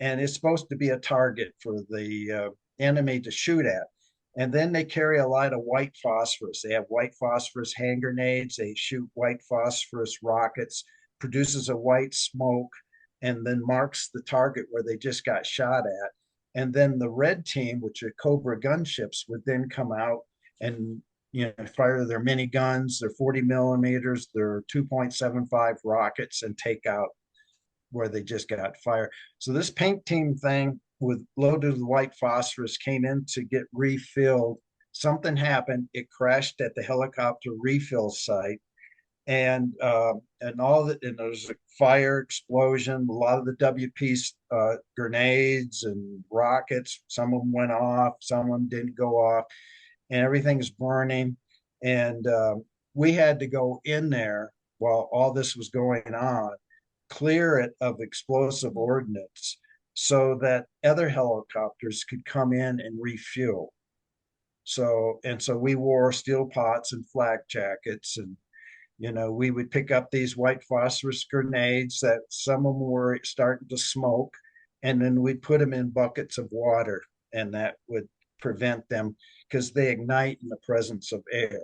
and it's supposed to be a target for the enemy to shoot at. And then they carry a lot of white phosphorus. They have white phosphorus hand grenades. They shoot white phosphorus rockets, produces a white smoke, and then marks the target where they just got shot at. And then the red team, which are Cobra gunships, would then come out and fire their mini guns, their 40 millimeters, their 2.75 rockets, and take out where they just got fired. So this pink team thing with loaded with white phosphorus came in to get refilled. Something happened. It crashed at the helicopter refill site, and all that. And there was a fire explosion. A lot of the WP grenades and rockets. Some of them went off. Some of them didn't go off, and everything's burning. And we had to go in there while all this was going on, clear it of explosive ordnance so that other helicopters could come in and refuel. So we wore steel pots and flak jackets, and we would pick up these white phosphorus grenades that some of them were starting to smoke, and then we'd put them in buckets of water, and that would prevent them because they ignite in the presence of air.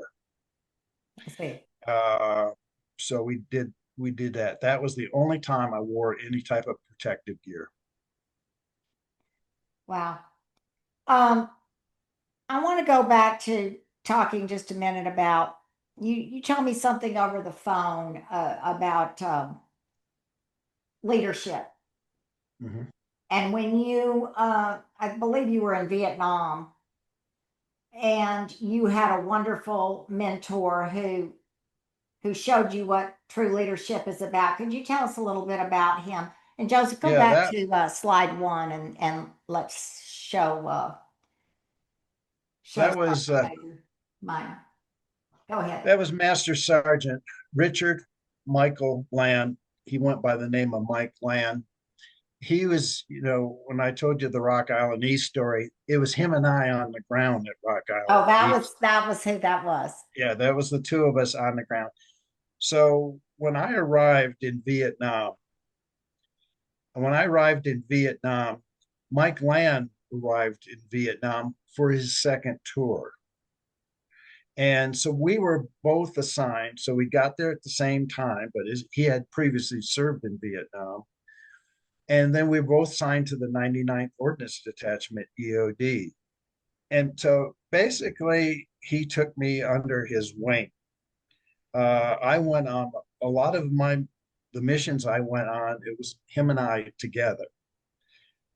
I see. Uh, so we did that. That was the only time I wore any type of protective gear. Wow. Um, I want to go back to talking just a minute about you told me something over the phone about leadership. Mm-hmm. And when I believe you were in Vietnam and you had a wonderful mentor who showed you what true leadership is about. Could you tell us a little bit about him? And Joseph, go Yeah, back that to slide one and let's show that was Sergeant Major Minor. Go ahead. that was Master Sergeant Richard Michael Land. He went by the name of Mike Land. He was, when I told you the Rock Island East story, it was him and I on the ground at Rock Oh, Island that East. was who that was. Yeah, that was the two of us on the ground. So when I arrived in Vietnam, Mike Land arrived in Vietnam for his second tour. And so we were both assigned. So we got there at the same time, but he had previously served in Vietnam. And then we were both signed to the 99th Ordnance Detachment, EOD. And so basically, he took me under his wing. I went on a lot of the missions I went on, it was him and I together.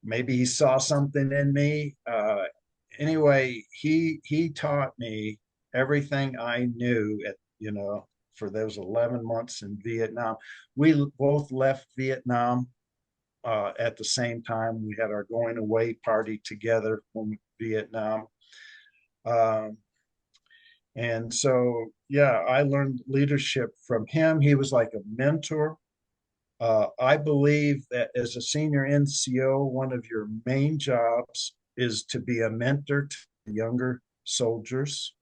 Maybe he saw something in me. Anyway, he taught me everything I knew for those 11 months in Vietnam. We both left Vietnam at the same time. We had our going away party together from Vietnam. Um, And so, yeah, I learned leadership from him. He was like a mentor. I believe that as a senior NCO, one of your main jobs is to be a mentor to younger soldiers,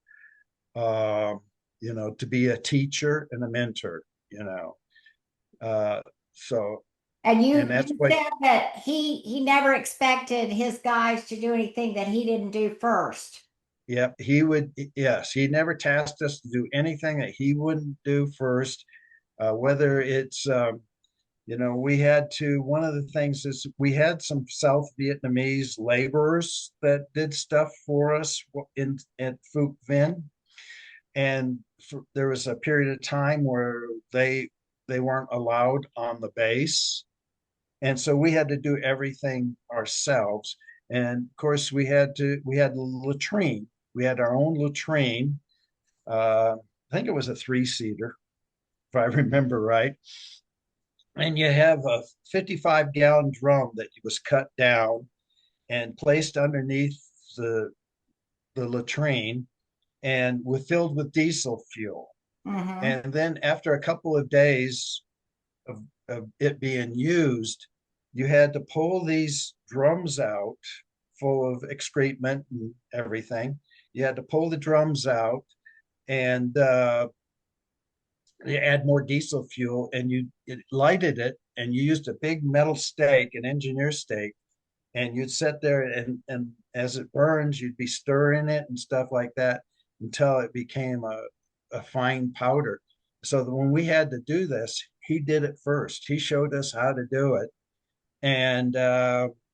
uh, to be a teacher and a mentor, you know. Uh, so, And and that's you what, said that he never expected his guys to do anything that he didn't do first. yeah, yes, he never tasked us to do anything that he wouldn't do first, whether it's, we had to, one of the things is we had some South Vietnamese laborers that did stuff for us in at Phuc Vinh. And there was a period of time where they weren't allowed on the base. And so we had to do everything ourselves. And of course, we had the latrine. We had our own latrine. I think it was a three-seater, if I remember right. And you have a 55-gallon drum that was cut down and placed underneath the the latrine and filled with diesel fuel. Mm-hmm. And then after a couple of days of it being used, you had to pull these drums out full of excrement and everything. You had to pull the drums out and you add more diesel fuel, and you lighted it, and you used a big metal stake, an engineer stake, and you'd sit there, and as it burns, you'd be stirring it and stuff like that until it became a fine powder. So that when we had to do this, he did it first. He showed us how to do it. And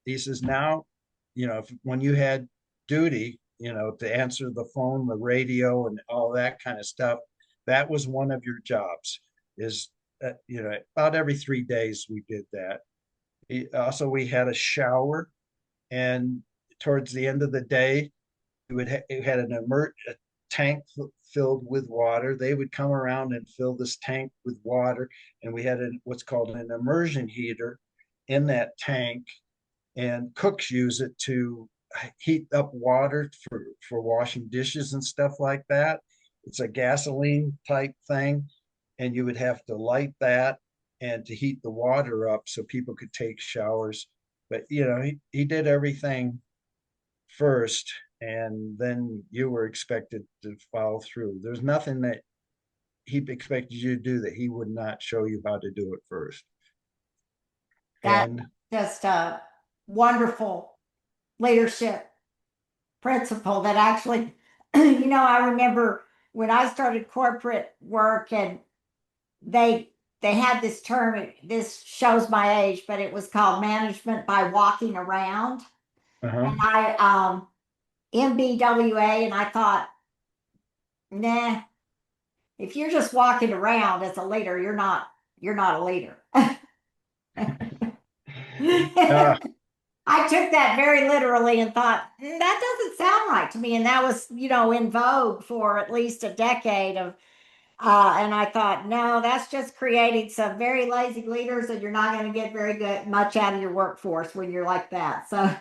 he says, now, when you had duty, to answer the phone, the radio, and all that kind of stuff, that was one of your jobs. Is about every 3 days we did that. Also, we had a shower, and towards the end of the day, it had a tank filled with water. They would come around and fill this tank with water, and we had what's called an immersion heater in that tank, and cooks use it to heat up water for washing dishes and stuff like that. It's a gasoline type thing, and you would have to light that and to heat the water up so people could take showers. But he did everything first, and then you were expected to follow through. There's nothing that he expected you to do that he would not show you how to do it first. That's And just a wonderful leadership principle that actually, I remember when I started corporate work and they had this term, this shows my age, but it was called management by walking around. uh-huh. And I MBWA, and I thought, nah, if you're just walking around as a leader, you're not a leader. uh, I took that very literally and thought, that doesn't sound right to me. And that was, in vogue for at least a decade of, and I thought, no, that's just creating some very lazy leaders, and you're not going to get very good much out of your workforce when you're like that. So,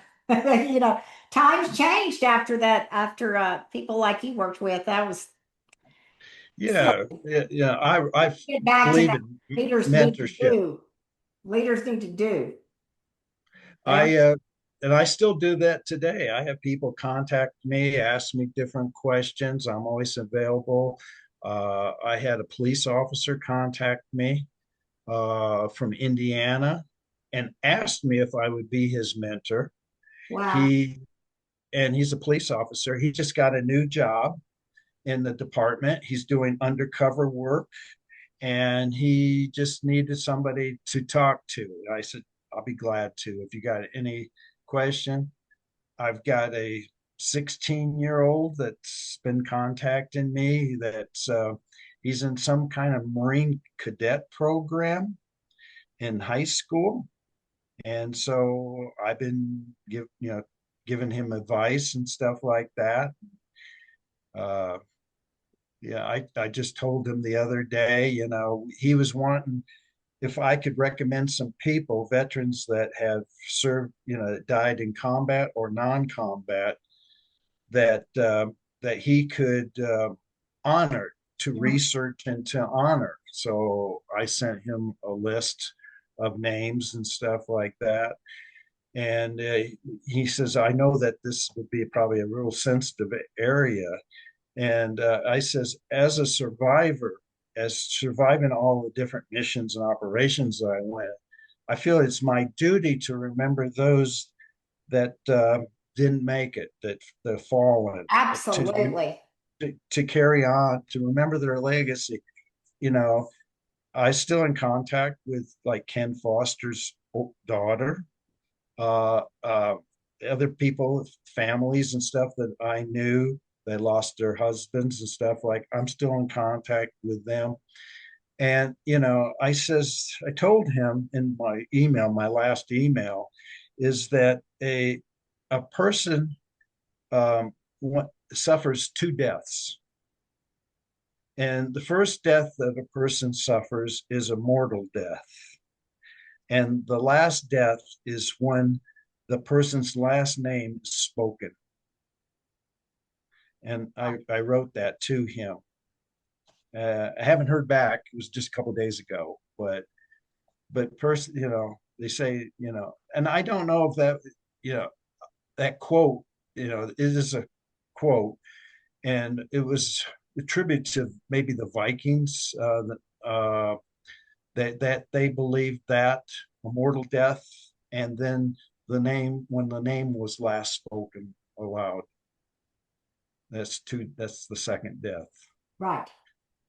times changed after that, after people like you worked with. That was so yeah, I get back to believe that. in Leaders need to mentorship. do. Leaders need to do. They don't, I and I still do that today. I have people contact me, ask me different questions. I'm always available. I had a police officer contact me from Indiana and asked me if I would be his mentor. wow. He and he's a police officer. He just got a new job in the department. He's doing undercover work, and he just needed somebody to talk to. I said, I'll be glad to. If you got any question, I've got a 16-year-old that's been contacting me that's he's in some kind of Marine cadet program in high school. And so I've been giving him advice and stuff like that. Uh, yeah, I just told him the other day, he was wanting if I could recommend some people, veterans that have served, that died in combat or non-combat, that that he could honor, to research and to honor. So I sent him a list of names and stuff like that. And he says, I know that this would be probably a real sensitive area. And I says, as a survivor, as surviving all the different missions and operations that I went, I feel it's my duty to remember those that didn't make it, that the fallen, Absolutely. to carry on, to remember their legacy. You know, I still in contact with like Ken Foster's daughter, uh, uh, other people, families and stuff that I knew that lost their husbands and stuff. Like I'm still in contact with them. And I told him in my email, my last email, is that a person um, suffers two deaths. And the first death that a person suffers is a mortal death. And the last death is when the person's last name is spoken. And I wrote that to him. I haven't heard back. It was just a couple of days ago, but person, they say, and I don't know if that, that quote, it is a quote, and it was attributed to maybe the Vikings, that they believed that a mortal death, and then when the name was last spoken aloud, that's the second death. Right.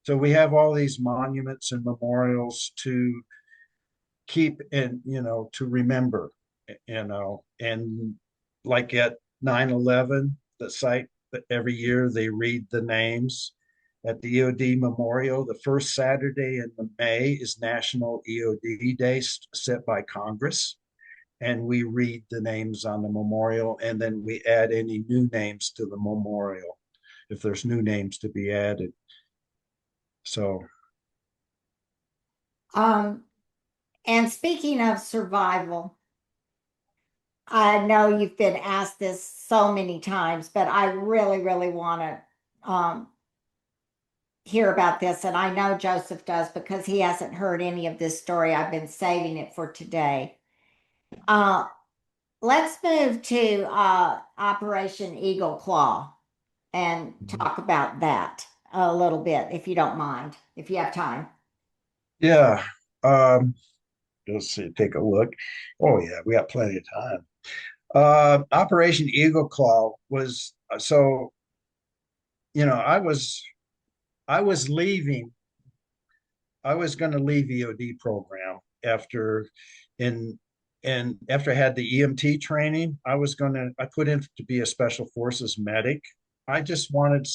So we have all these monuments and memorials to keep and to remember, and like at 9/11, the site that every year they read the names at the EOD Memorial. The first Saturday in the May is National EOD Day set by Congress. And we read the names on the memorial, and then we add any new names to the memorial if there's new names to be added. So, Um, and speaking of survival, I know you've been asked this so many times, but I really, really want to hear about this. And I know Joseph does because he hasn't heard any of this story. I've been saving it for today. Uh, let's move to Operation Eagle Claw and talk about that a little bit, if you don't mind, if you have time. yeah. Um, let's see, take a look. Oh, yeah, we got plenty of time. Operation Eagle Claw was so, I was leaving. I was going to leave EOD program after in and after I had the EMT training. I put in to be a special forces medic. I just wanted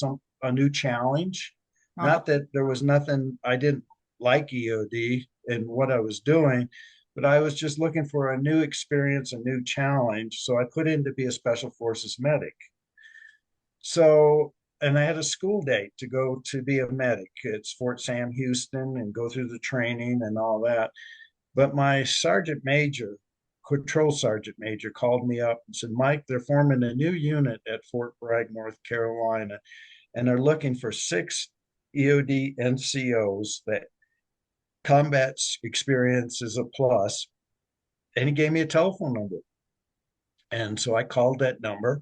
a new challenge. Uh-huh. Not that there was nothing I didn't like EOD and what I was doing, but I was just looking for a new experience, a new challenge. So I put in to be a special forces medic. So, and I had a school date to go to be a medic. It's Fort Sam Houston and go through the training and all that. But my sergeant major, patrol sergeant major, called me up and said, Mike, they're forming a new unit at Fort Bragg, North Carolina, and they're looking for 6 EOD NCOs that combat experience is a plus. And he gave me a telephone number. And so I called that number,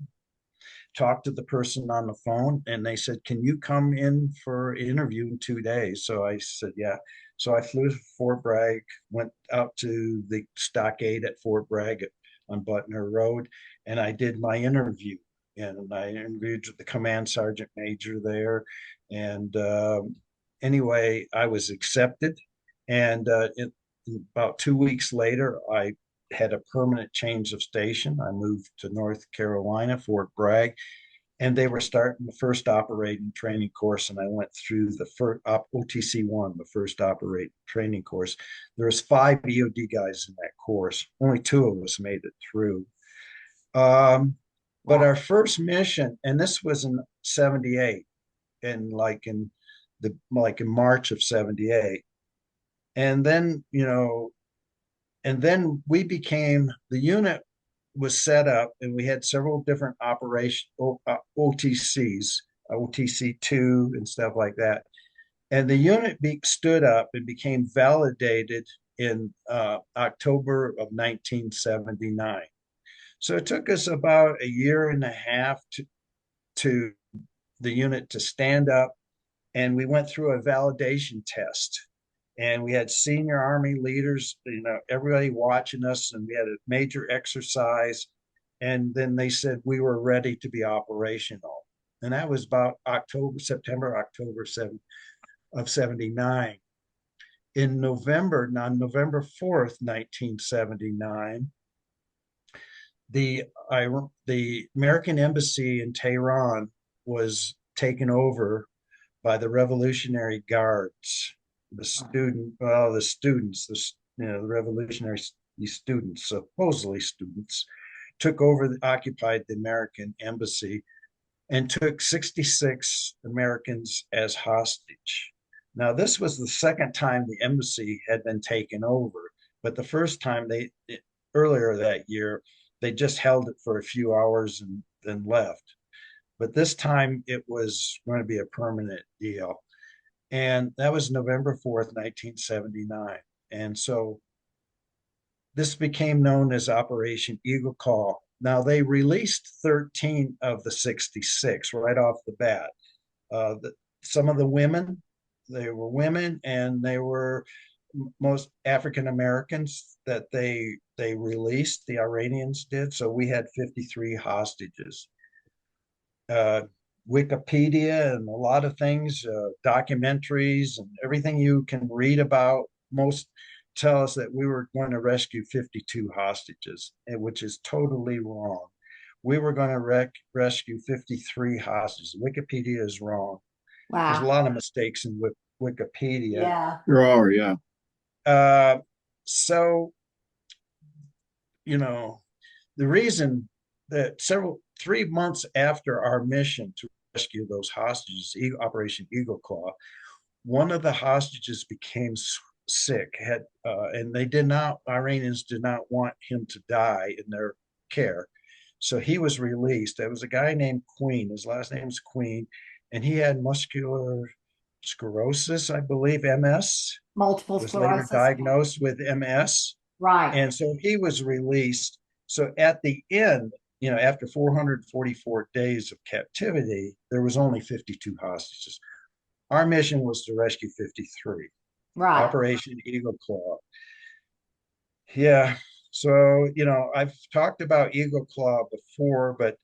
talked to the person on the phone, and they said, can you come in for an interview in 2 days? So I said, yeah. So I flew to Fort Bragg, went out to the stockade at Fort Bragg on Butner Road, and I did my interview. And I interviewed with the command sergeant major there. And anyway, I was accepted. And about 2 weeks later, I had a permanent change of station. I moved to North Carolina, Fort Bragg, and they were starting the first operating training course, and I went through the first OTC1, the first operating training course. There was 5 EOD guys in that course. Only 2 of us made it through. But our first mission, and this was in 78, and like in March of 78. And then, and then the unit was set up, and we had several different operation OTCs OTC-2 and stuff like that. And the unit stood up and became validated in October of 1979. So it took us about a year and a half to the unit to stand up, and we went through a validation test. And we had senior Army leaders, everybody watching us, and we had a major exercise. And then they said we were ready to be operational. And that was about October 7th of 79. On November 4th, 1979, the American embassy in Tehran was taken over by the Revolutionary Guards. The revolutionary students, supposedly students, occupied the American embassy and took 66 Americans as hostage. Now, this was the second time the embassy had been taken over, but the first time earlier that year, they just held it for a few hours and then left. But this time it was going to be a permanent deal. And that was November 4th, 1979. And so this became known as Operation Eagle Claw. Now, they released 13 of the 66 right off the bat. Some of the women, they were women, and they were most African Americans that they released, the Iranians did. So we had 53 hostages. Wikipedia and a lot of things, documentaries and everything you can read about, most tell us that we were going to rescue 52 hostages, which is totally wrong. We were going to rescue 53 hostages. Wikipedia is wrong. Wow. There's a lot of mistakes in Wikipedia. Yeah. There are, yeah. So, the reason that 3 months after our mission to rescue those hostages, Operation Eagle Claw, one of the hostages became sick, and Iranians did not want him to die in their care. So he was released. There was a guy named Queen. His last name is Queen, and he had muscular sclerosis, I believe, MS. Multiple was sclerosis. later diagnosed with MS. Right. And so he was released. So at the end, after 444 days of captivity, there was only 52 hostages. Our mission was to rescue 53. Right. Operation Eagle Claw. Yeah. So, I've talked about Eagle Claw before, but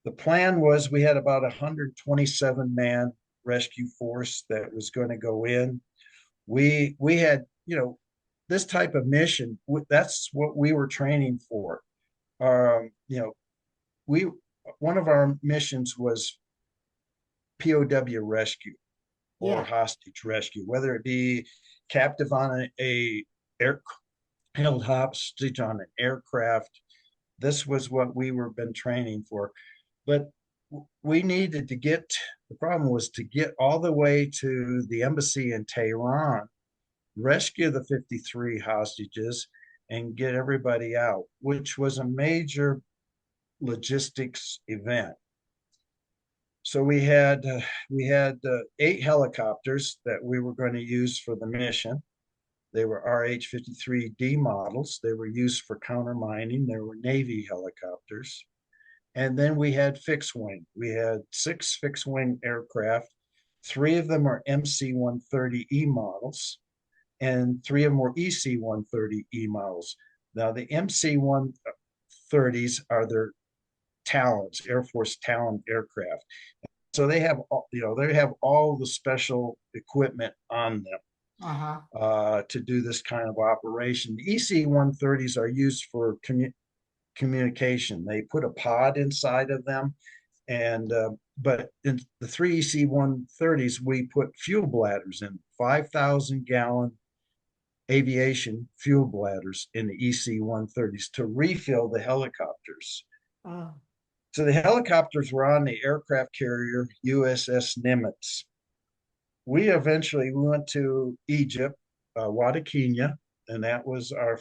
the plan was we had about 127-man rescue force that was going to go in. We had, this type of mission, that's what we were training for. One of our missions was POW rescue or hostage rescue, whether it be captive on held hostage on an aircraft. This was what we were been training for. But the problem was to get all the way to the embassy in Tehran, rescue the 53 hostages, and get everybody out, which was a major logistics event. So we had 8 helicopters that we were going to use for the mission. They were RH-53D models. They were used for counter mining. They were Navy helicopters. And then we had fixed wing. We had 6 fixed wing aircraft. 3 of them are MC-130E models, and 3 of them were EC-130E models. Now, the MC-130s are their Talons, Air Force Talon aircraft. So they have all the special equipment on them to do this kind of operation. The EC-130s are used for communication. They put a pod inside of them, and but in the 3 EC-130s, we put fuel bladders in, 5,000-gallon aviation fuel bladders in the EC-130s to refill the helicopters. Oh. So the helicopters were on the aircraft carrier USS Nimitz. We eventually went to Egypt, Wada, Kenya, and that was our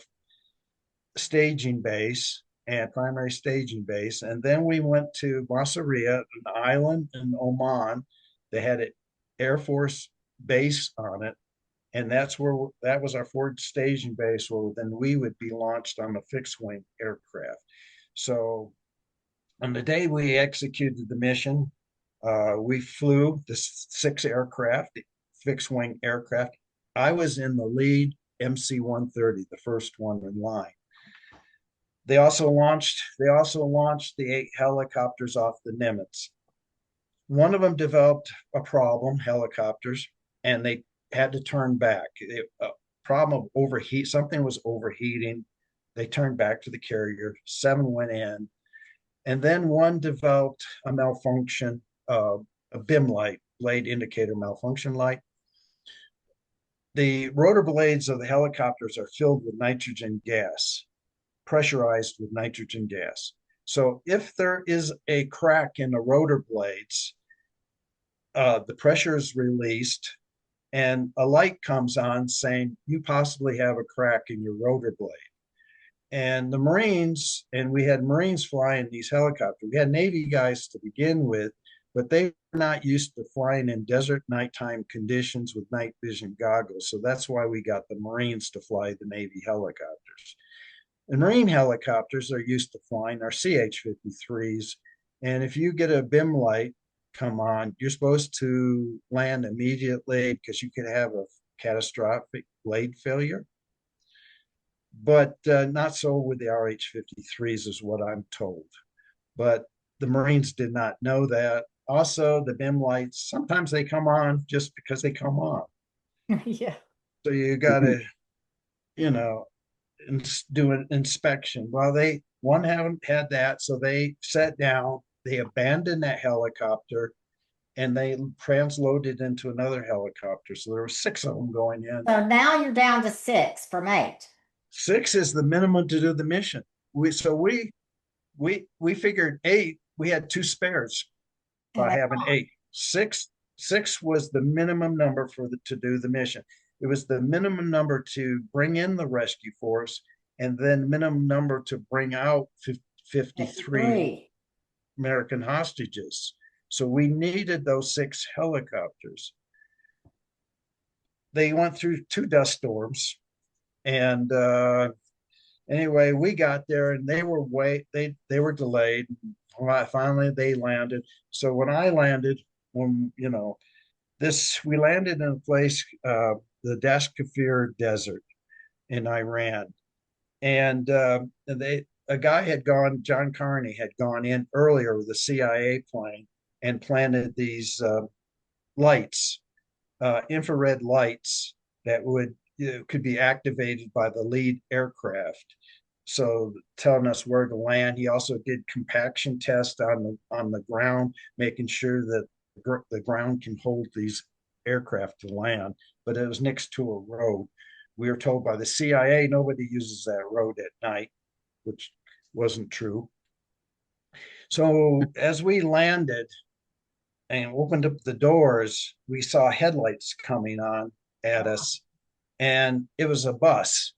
staging base. and primary staging base. And then we went to Masseria, an island in Oman. They had an Air Force base on it. And that was our forward staging base where then we would be launched on a fixed wing aircraft. So on the day we executed the mission, we flew the 6 aircraft, fixed wing aircraft. I was in the lead MC-130, the first one in line. They also launched the 8 helicopters off the Nimitz. One of them developed a problem, helicopters, and they had to turn back. A problem of overheat, something was overheating. They turned back to the carrier. 7 went in, and then one developed a malfunction, a BIM light, blade indicator malfunction light. The rotor blades of the helicopters are filled with nitrogen gas, pressurized with nitrogen gas. So if there is a crack in the rotor blades, the pressure is released and a light comes on saying you possibly have a crack in your rotor blade. And the Marines, and we had Marines flying these helicopters. We had Navy guys to begin with, but they were not used to flying in desert nighttime conditions with night vision goggles. So that's why we got the Marines to fly the Navy helicopters. The Marine helicopters are used to flying our CH-53s. And if you get a BIM light come on, you're supposed to land immediately because you could have a catastrophic blade failure. But not so with the RH-53s is what I'm told. But the Marines did not know that. Also, the BIM lights, sometimes they come on just because they come on. Yeah. So you got to, you know, do an inspection. Well, one haven't had that, so they sat down, they abandoned that helicopter, and they transloaded into another helicopter. So there were 6 of them going in. So now you're down to 6 from 8. 6 is the minimum to do the mission. We figured 8. We had 2 spares by having 8. Six was the minimum number to do the mission. It was the minimum number to bring in the rescue force, and then minimum number to bring out 53 American hostages. So we needed those 6 helicopters. They went through 2 dust storms, and anyway, we got there, and they were delayed. Finally, they landed. So when I landed, we landed in a place, the Dashkafir Desert in Iran, and a guy had gone, John Carney had gone in earlier with a CIA plane and planted these lights, infrared lights that could be activated by the lead aircraft. So telling us where to land. He also did compaction tests on the ground, making sure that the ground can hold these aircraft to land. But it was next to a road. We were told by the CIA nobody uses that road at night, which wasn't true. So as we landed and opened up the doors, we saw headlights coming on at us, and it was a bus.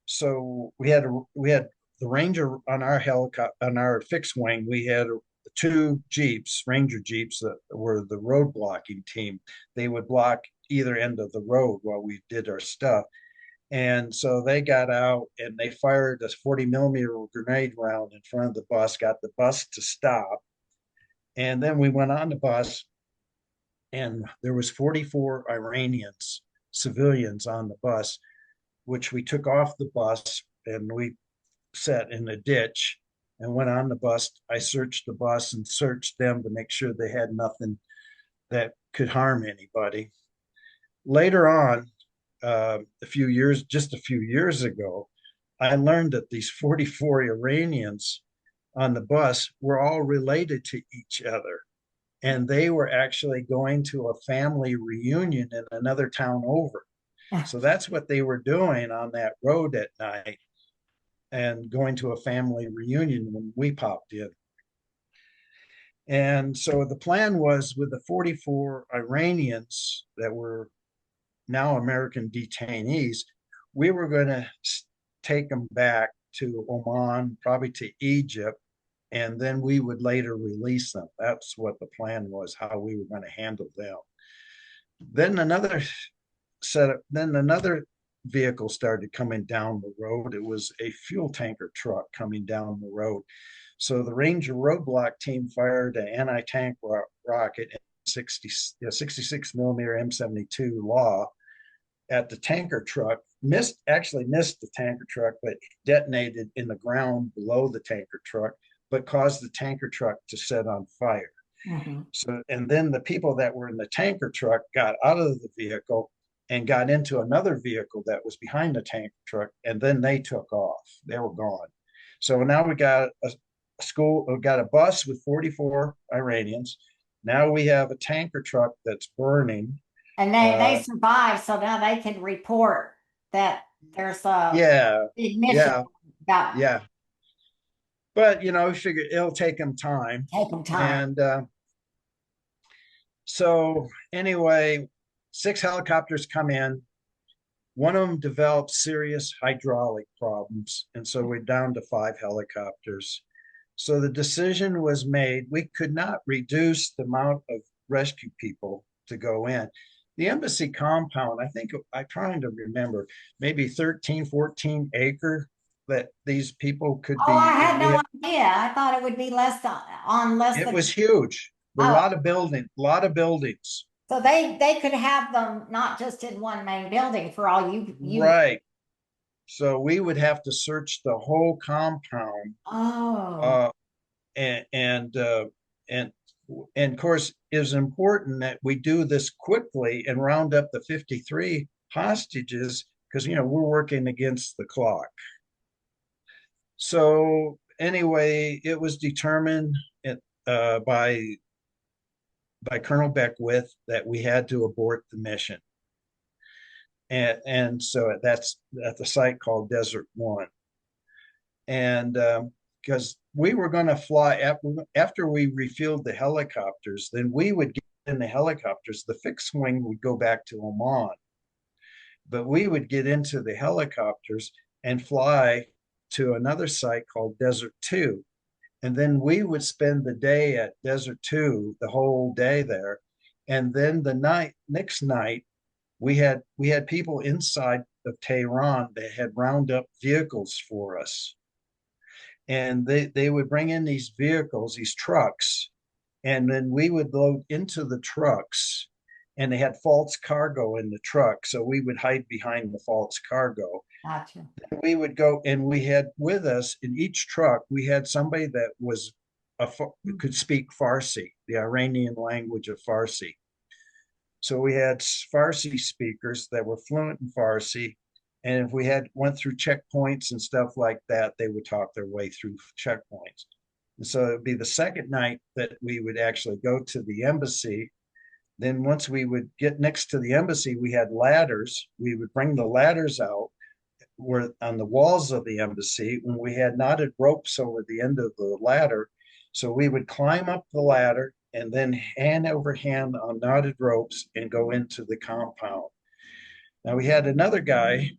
So we had the Ranger on our helicopter, on our fixed wing. We had 2 Jeeps, Ranger Jeeps, that were the road blocking team. They would block either end of the road while we did our stuff. And so they got out and they fired a 40-millimeter grenade round in front of the bus, got the bus to stop. And then we went on the bus, and there was 44 Iranians, civilians on the bus, which we took off the bus and we set in a ditch and went on the bus. I searched the bus and searched them to make sure they had nothing that could harm anybody. Later on, just a few years ago, I learned that these 44 Iranians on the bus were all related to each other. And they were actually going to a family reunion in another town over. So that's what they were doing on that road at night, and going to a family reunion when we popped in. And so the plan was, with the 44 Iranians that were now American detainees, we were going to take them back to Oman, probably to Egypt, and then we would later release them. That's what the plan was, how we were going to handle them. Then another vehicle started coming down the road. It was a fuel tanker truck coming down the road. So the Ranger roadblock team fired an anti-tank rocket, 66 millimeter M72 Law, at the tanker truck. Actually missed the tanker truck, but detonated in the ground below the tanker truck, but caused the tanker truck to set on fire. Mm-hmm. So, and then the people that were in the tanker truck got out of the vehicle and got into another vehicle that was behind the tanker truck, and then they took off. They were gone. So now we got we got a bus with 44 Iranians. Now we have a tanker truck that's burning. And they survived, so now they can report that there's a big mission. Yeah. But figure it'll take them time. And so anyway, 6 helicopters come in. One of them developed serious hydraulic problems, and so we're down to 5 helicopters. So the decision was made. We could not reduce the amount of rescue people to go in. The embassy compound, I think, I'm trying to remember, maybe 13, 14 acre that these people could be. Oh, I had no idea. I thought it would be less less. It was huge. A lot of buildings. So they could have them not just in one main building for all you. Right. So we would have to search the whole compound. Oh. And of course, it was important that we do this quickly and round up the 53 hostages because we're working against the clock. So anyway, it was determined by Colonel Beckwith that we had to abort the mission. And so that's at the site called Desert One. And because we were going to fly after we refueled the helicopters, then we would get in the helicopters. The fixed wing would go back to Oman, but we would get into the helicopters and fly to another site called Desert Two. And then we would spend the day at Desert Two, the whole day there. And then the next night, we had people inside of Tehran that had round up vehicles for us. And they would bring in these vehicles, these trucks, and then we would load into the trucks, and they had false cargo in the truck. So we would hide behind the false cargo. Gotcha. We would go, and we had with us in each truck, we had somebody that could speak Farsi, the Iranian language of Farsi. So we had Farsi speakers that were fluent in Farsi. And if we went through checkpoints and stuff like that, they would talk their way through checkpoints. And so it would be the second night that we would actually go to the embassy. Then once we would get next to the embassy, we had ladders. We would bring the ladders out were on the walls of the embassy when we had knotted ropes over the end of the ladder. So we would climb up the ladder and then hand over hand on knotted ropes and go into the compound. Now we had another guy,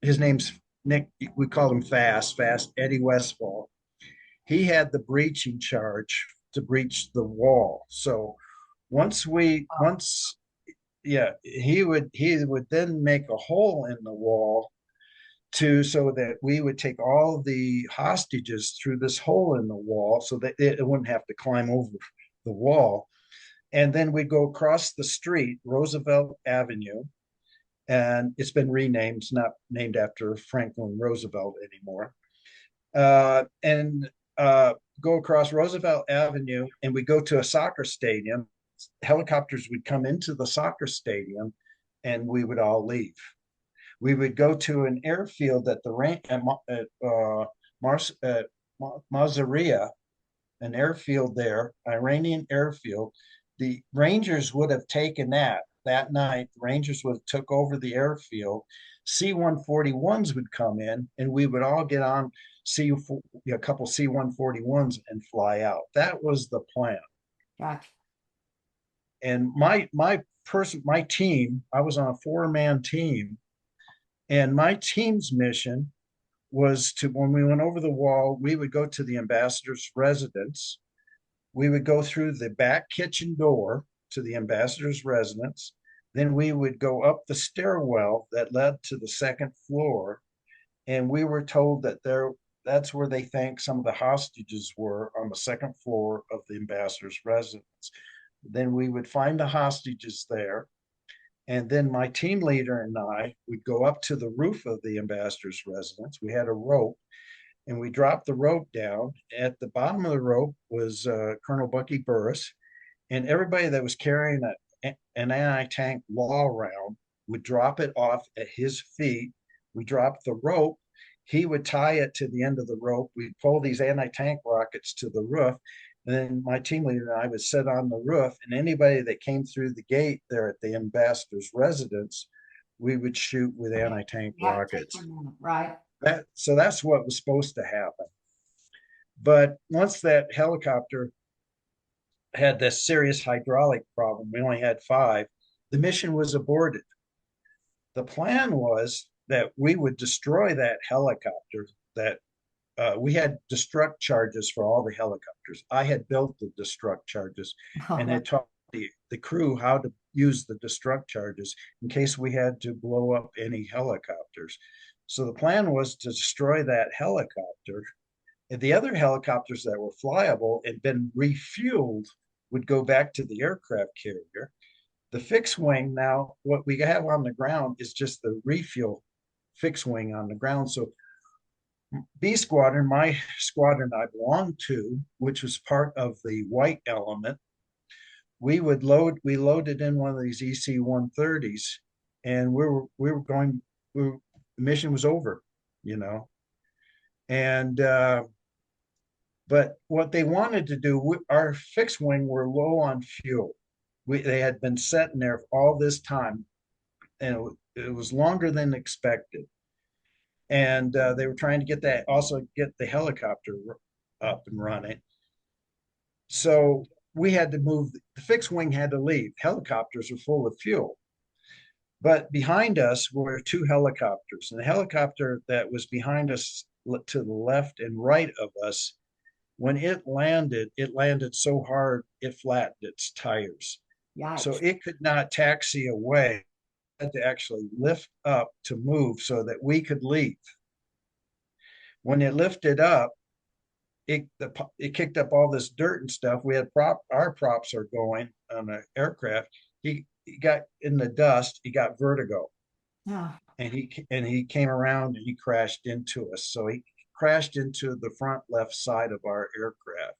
his name's Nick, we called him Fast Eddie Westfall. He had the breaching charge to breach the wall. So he would then make a hole in the wall so that we would take all the hostages through this hole in the wall so that it wouldn't have to climb over the wall. And then we'd go across the street, Roosevelt Avenue, and it's been renamed. It's not named after Franklin Roosevelt anymore. And go across Roosevelt Avenue, and we go to a soccer stadium. Helicopters would come into the soccer stadium, and we would all leave. We would go to an airfield at Mazaria, an airfield there, Iranian airfield. The Rangers would have taken that night. The Rangers would have took over the airfield. C-141s would come in, and we would all get on a couple C-141s and fly out. That was the plan. Gotcha. And my team, I was on a 4-man team, and my team's mission was to, when we went over the wall, we would go to the ambassador's residence. We would go through the back kitchen door to the ambassador's residence. Then we would go up the stairwell that led to the second floor. And we were told that that's where they think some of the hostages were, on the second floor of the ambassador's residence. Then we would find the hostages there. And then my team leader and I would go up to the roof of the ambassador's residence. We had a rope, and we dropped the rope down. At the bottom of the rope was Colonel Bucky Burris, and everybody that was carrying an anti-tank law round would drop it off at his feet. We dropped the rope. He would tie it to the end of the rope. We'd pull these anti-tank rockets to the roof. And then my team leader and I would sit on the roof, and anybody that came through the gate there at the ambassador's residence, we would shoot with anti-tank rockets. Right. So that's what was supposed to happen. But once that helicopter had this serious hydraulic problem, we only had 5, the mission was aborted. The plan was that we would destroy that helicopter, that we had destruct charges for all the helicopters. I had built the destruct charges and had taught the crew how to use the destruct charges in case we had to blow up any helicopters. So the plan was to destroy that helicopter. And the other helicopters that were flyable and been refueled would go back to the aircraft carrier. The fixed wing, now what we have on the ground is just the refuel fixed wing on the ground. So B Squadron, my squadron I belonged to, which was part of the white element, we loaded in one of these EC-130s, and the mission was over, and but what they wanted to do, our fixed wing were low on fuel. They had been sitting there all this time, and it was longer than expected. And they were trying to get the helicopter up and running. So we had to move. The fixed wing had to leave. Helicopters are full of fuel. But behind us were 2 helicopters. And the helicopter that was behind us to the left and right of us, when it landed so hard it flattened its tires. Yikes. So it could not taxi away. It had to actually lift up to move so that we could leave. When it lifted up, it kicked up all this dirt and stuff. We had our props are going on the aircraft. He got in the dust. He got vertigo, and he came around and he crashed into us. So he crashed into the front left side of our aircraft.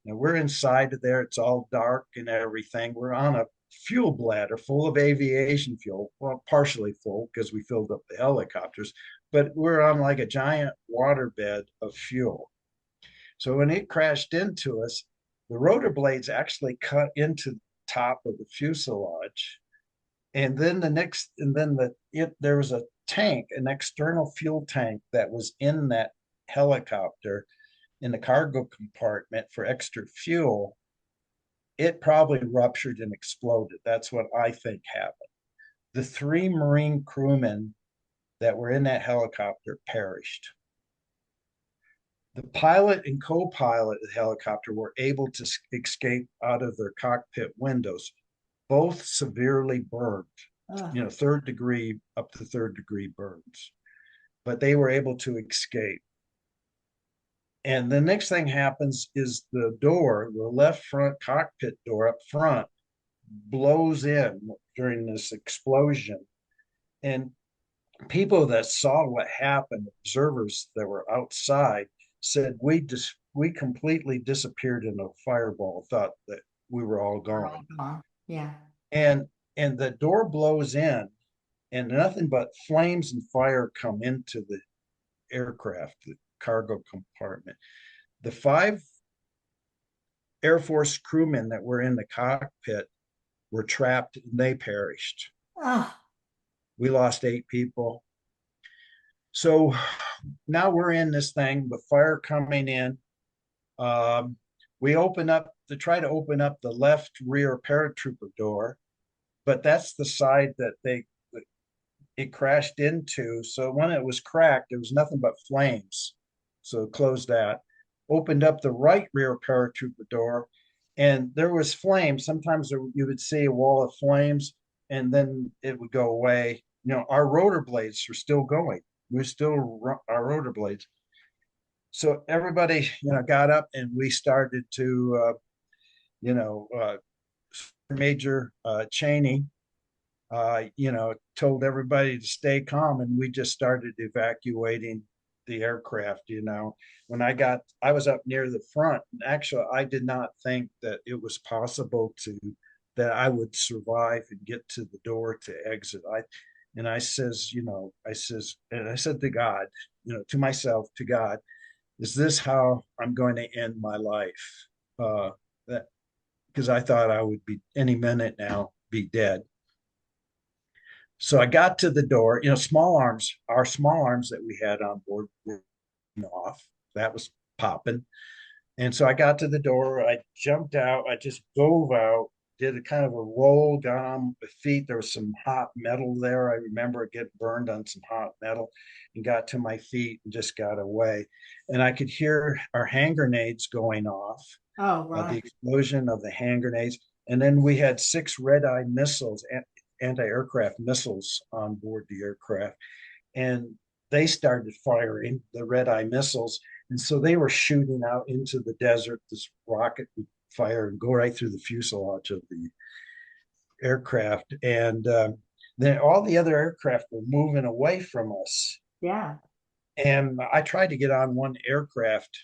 Now we're inside of there. It's all dark and everything. We're on a fuel bladder full of aviation fuel. Well, partially full because we filled up the helicopters, but we're on like a giant waterbed of fuel. So when it crashed into us, the rotor blades actually cut into the top of the fuselage. And then there was a tank, an external fuel tank that was in that helicopter in the cargo compartment for extra fuel. It probably ruptured and exploded. That's what I think happened. The 3 Marine crewmen that were in that helicopter perished. The pilot and co-pilot of the helicopter were able to escape out of their cockpit windows, both severely burned, 3rd degree up to 3rd degree burns, but they were able to escape. And the next thing happens is the left front cockpit door up front blows in during this explosion. And people that saw what happened, observers that were outside, said we completely disappeared in a fireball, thought that we were all gone. Yeah. And the door blows in, and nothing but flames and fire come into the aircraft, the cargo compartment. The 5 Air Force crewmen that were in the cockpit were trapped and they perished. We lost 8 people. So now we're in this thing with fire coming in. We try to open up the left rear paratrooper door, but that's the side that it crashed into. So when it was cracked, there was nothing but flames. So closed that, opened up the right rear paratrooper door, and there was flames. Sometimes you would see a wall of flames, and then it would go away. Our rotor blades are still going. We're still our rotor blades. So everybody, got up and we started to, you know, uh, Major Cheney, told everybody to stay calm, and we just started evacuating the aircraft. When I was up near the front. Actually, I did not think that it was possible that I would survive and get to the door to exit. I says, and I said to God, to myself, to God, is this how I'm going to end my life? That because I thought I would be any minute now be dead. So I got to the door. Our small arms that we had on board were off. That was popping. And so I got to the door. I jumped out. I just dove out, did a kind of a roll down on my feet. There was some hot metal there. I remember it get burned on some hot metal, and got to my feet and just got away. And I could hear our hand grenades going off, Oh, the right. explosion of the hand grenades. And then we had 6 red-eye missiles, anti-aircraft missiles on board the aircraft. And they started firing the red-eye missiles. And so they were shooting out into the desert. This rocket would fire and go right through the fuselage of the aircraft. And then all the other aircraft were moving away from us. Yeah. And I tried to get on one aircraft,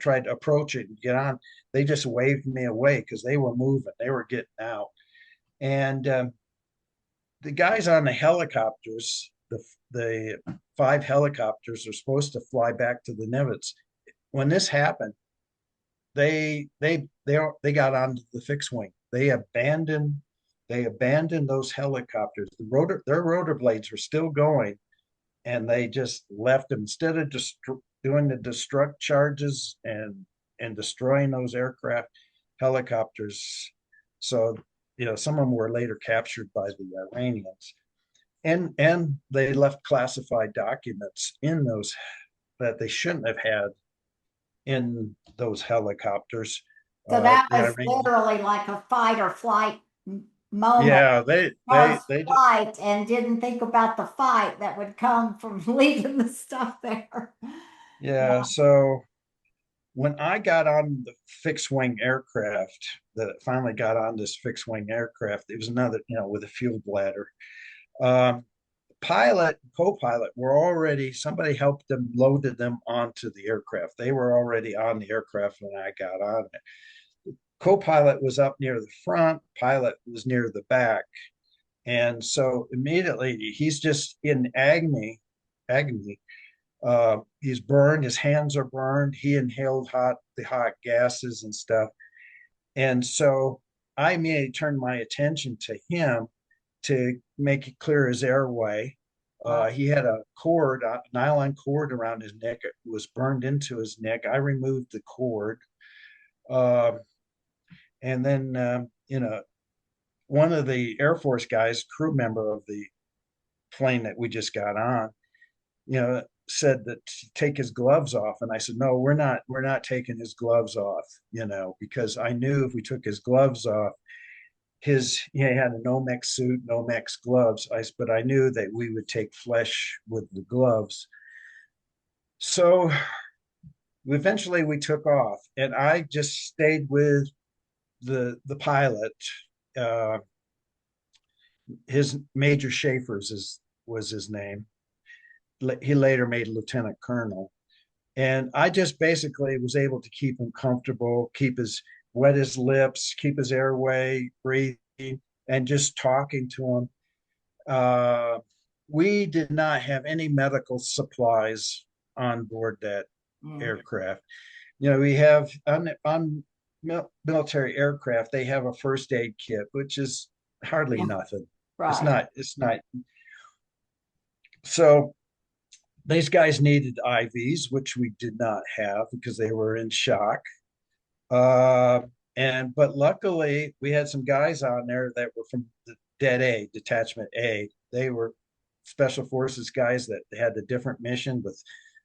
tried to approach it and get on. They just waved me away because they were moving. They were getting out. And the guys on the helicopters, the 5 helicopters are supposed to fly back to the Nimitz. When this happened, they got onto the fixed wing. They abandoned those helicopters. Their rotor blades were still going, and they just left them instead of just doing the destruct charges and destroying those aircraft helicopters. So some of them were later captured by the Iranians, and they left classified documents in those that they shouldn't have had in those helicopters. So that The was Iranian, literally like a fight or flight moment. yeah, Chose they just, flight and didn't think about the fight that would come from leaving the stuff there. yeah. So when I got on the fixed wing aircraft, that finally got on this fixed wing aircraft, it was another, with a fuel bladder. Um, Pilot, co-pilot were already, somebody helped them, loaded them onto the aircraft. They were already on the aircraft when I got on it. Co-pilot was up near the front, pilot was near the back. And so immediately he's just in agony. He's burned, his hands are burned. He inhaled the hot gases and stuff. And so I immediately turned my attention to him to make it clear his airway. Wow. He had a cord, a nylon cord around his neck. It was burned into his neck. I removed the cord. Uh, and then, one of the Air Force guys, crew member of the plane that we just got on, said that to take his gloves off. And I said, no, we're not taking his gloves off, because I knew if we took his gloves off, he had a Nomex suit, Nomex gloves. But I knew that we would take flesh with the gloves. So eventually we took off, and I just stayed with the pilot. Uh, his Major Schaefer's was his name. He later made lieutenant colonel, and I just basically was able to keep him comfortable, wet his lips, keep his airway, breathing, and just talking to him. We did not have any medical supplies on board that Mm. aircraft. We have on military aircraft, they have a first aid kit, which is hardly Yeah. nothing. It's Right. not, it's not. So these guys needed IVs, which we did not have because they were in shock. Uh, but luckily we had some guys on there that were from the Detachment A. They were special forces guys that had a different mission, but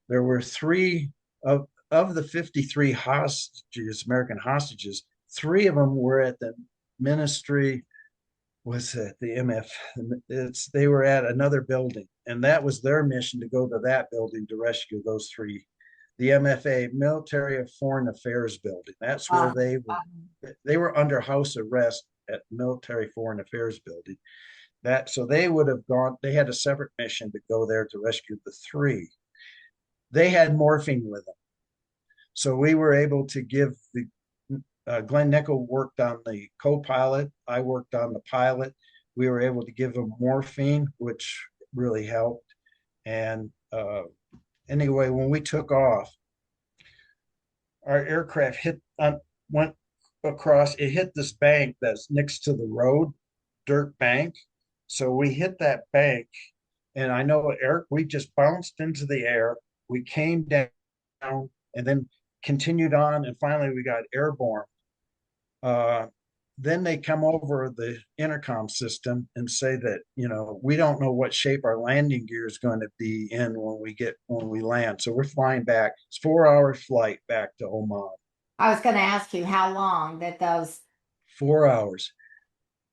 there were three of the 53 hostages, American hostages. Three of them were at the ministry. Was it the MF? They were at another building, and that was their mission, to go to that building to rescue those three. The MFA, Military Foreign Affairs Building. That's where Uh, they were under house arrest at Military Foreign Affairs Building. That so they would have gone. They had a separate mission to go there to rescue the three. They had morphine with them, so we were able to give the Glenn Nickel worked on the co-pilot. I worked on the pilot. We were able to give him morphine, which really helped. And anyway, when we took off, our aircraft went across. It hit this bank that's next to the road, dirt bank. So we hit that bank, and I know Eric. We just bounced into the air. We came down, and then continued on, and finally we got airborne. Then they come over the intercom system and say that, we don't know what shape our landing gear is going to be in when we land. So we're flying back. It's 4 hour flight back to Oman. I was going to ask you how long that those. 4 hours.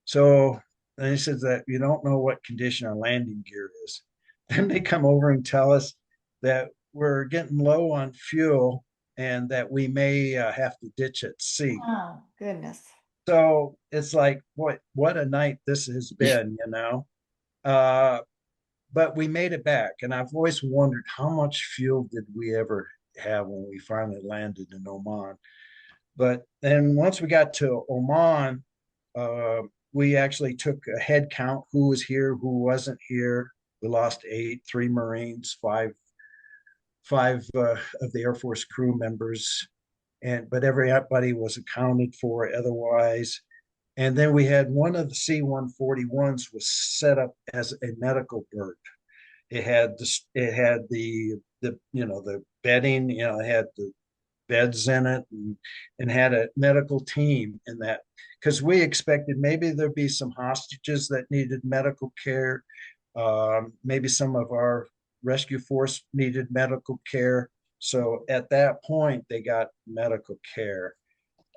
So then he says that you don't know what condition our landing gear is. Then they come over and tell us that we're getting low on fuel and that we may have to ditch at sea. Oh, goodness. So it's like, what a night this has been, but we made it back. And I've always wondered, how much fuel did we ever have when we finally landed in Oman? But then once we got to Oman, we actually took a head count, who was here, who wasn't here. We lost 8, 3 Marines, five of the Air Force crew members, but everybody was accounted for otherwise. And then we had one of the C-141s was set up as a medical bird. It had the bedding, it had the beds in it, and had a medical team in that, because we expected maybe there'd be some hostages that needed medical care. Maybe some of our rescue force needed medical care. So at that point, they got medical care.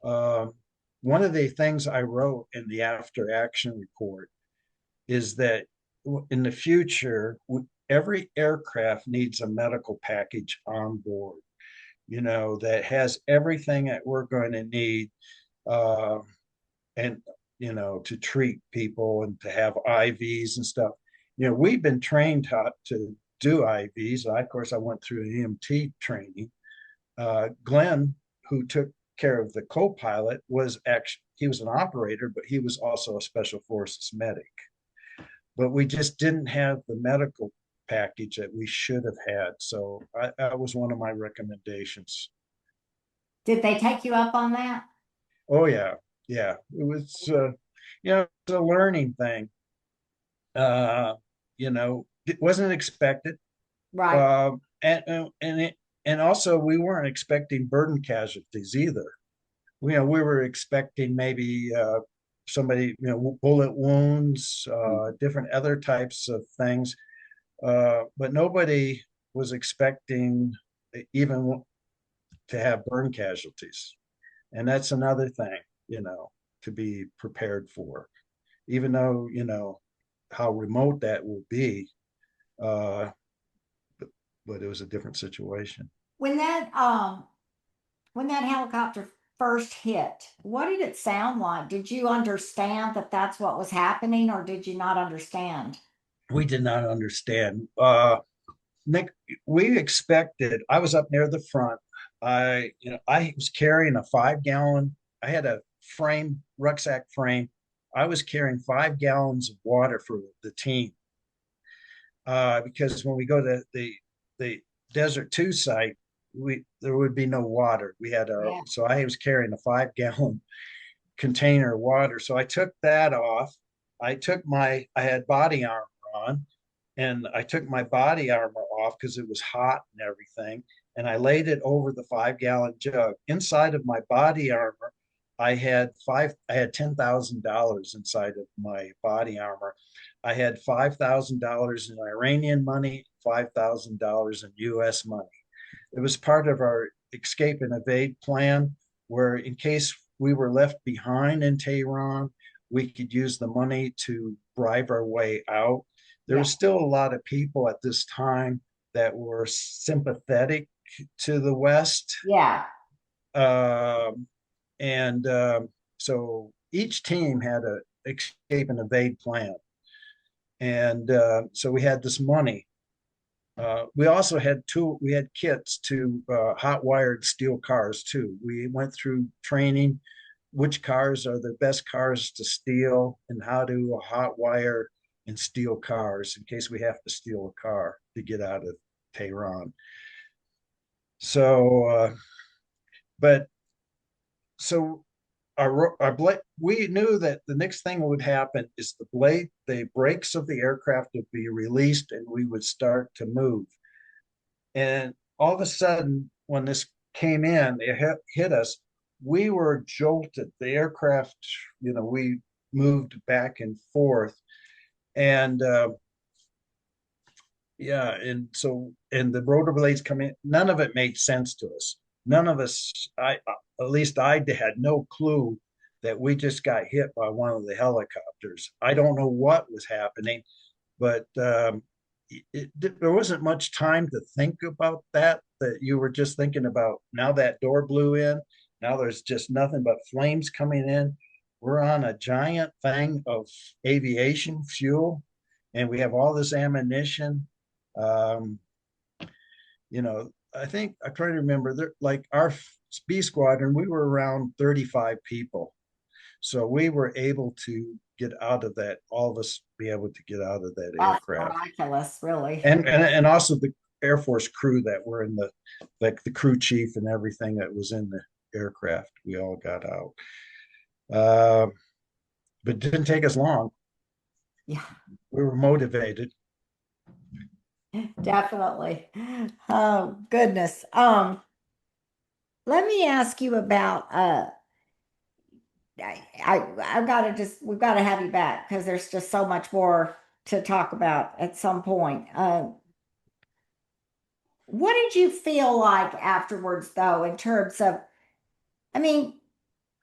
One of the things I wrote in the after action report is that in the future, every aircraft needs a medical package on board, that has everything that we're going to need, and, to treat people and to have IVs and stuff. We've been trained to do IVs. Of course, I went through EMT training. Glenn, who took care of the co-pilot, he was an operator, but he was also a special forces medic. But we just didn't have the medical package that we should have had. So that was one of my recommendations. Did they take you up on that? Oh yeah. It was, it's a learning thing. It wasn't expected. Right. And also we weren't expecting burden casualties either. We were expecting maybe somebody, bullet wounds, different other types of things. But nobody was expecting even to have burn casualties. And that's another thing, to be prepared for, even though, how remote that will be. But it was a different situation. When that helicopter first hit, what did it sound like? Did you understand that that's what was happening, or did you not understand? We did not understand. Nick, we expected. I was up near the front. I was carrying a 5-gallon. I had a rucksack frame. I was carrying 5 gallons of water for the team. Because when we go to the Desert 2 site, there would be no water. So I was carrying a 5-gallon container of water. So I took that off. I had body armor on, and I took my body armor off because it was hot and everything. And I laid it over the 5-gallon jug. Inside of my body armor, I had $10,000 inside of my body armor. I had $5,000 in Iranian money, $5,000 in US money. It was part of our escape and evade plan, where in case we were left behind in Tehran, we could use the money to bribe our way out. There Yeah. was still a lot of people at this time that were sympathetic to the West. Yeah. Um, and so each team had a escape and evade plan. And so we had this money. We also we had kits to hot wired steel cars too. We went through training which cars are the best cars to steal and how to hot wire and steal cars in case we have to steal a car to get out of Tehran. So, but so we knew that the next thing would happen is the brakes of the aircraft would be released and we would start to move. And all of a sudden, when this came in, it hit us. We were jolted. The aircraft, we moved back and forth, and yeah, and the rotor blades come in. None of it made sense to us. None of us, at least I had no clue that we just got hit by one of the helicopters. I don't know what was happening, but there wasn't much time to think about that you were just thinking about. Now that door blew in, now there's just nothing but flames coming in. We're on a giant thing of aviation fuel and we have all this ammunition. um, I think I try to remember there, like our B squadron, we were around 35 people, so we were able to get out of that, all of us be able to get out of that That's aircraft. miraculous, really. And also the Air Force crew that were in the crew chief and everything that was in the aircraft, we all got out. But it didn't take us long. Yeah, We were motivated. definitely. Oh, goodness. Let me ask you about I've got to we've got to have you back because there's just so much more to talk about at some point. What did you feel like afterwards, though, in terms of, I mean,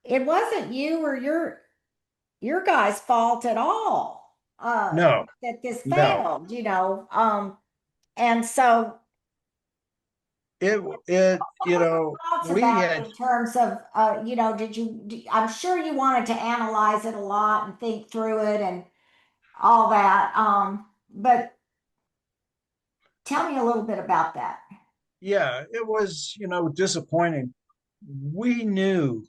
it wasn't you or your guys' fault at all No, that this no. failed, and so It thoughts we about it had, in terms of, I'm sure you wanted to analyze it a lot and think through it and all that. But tell me a little bit about that. yeah, it was, disappointing. We knew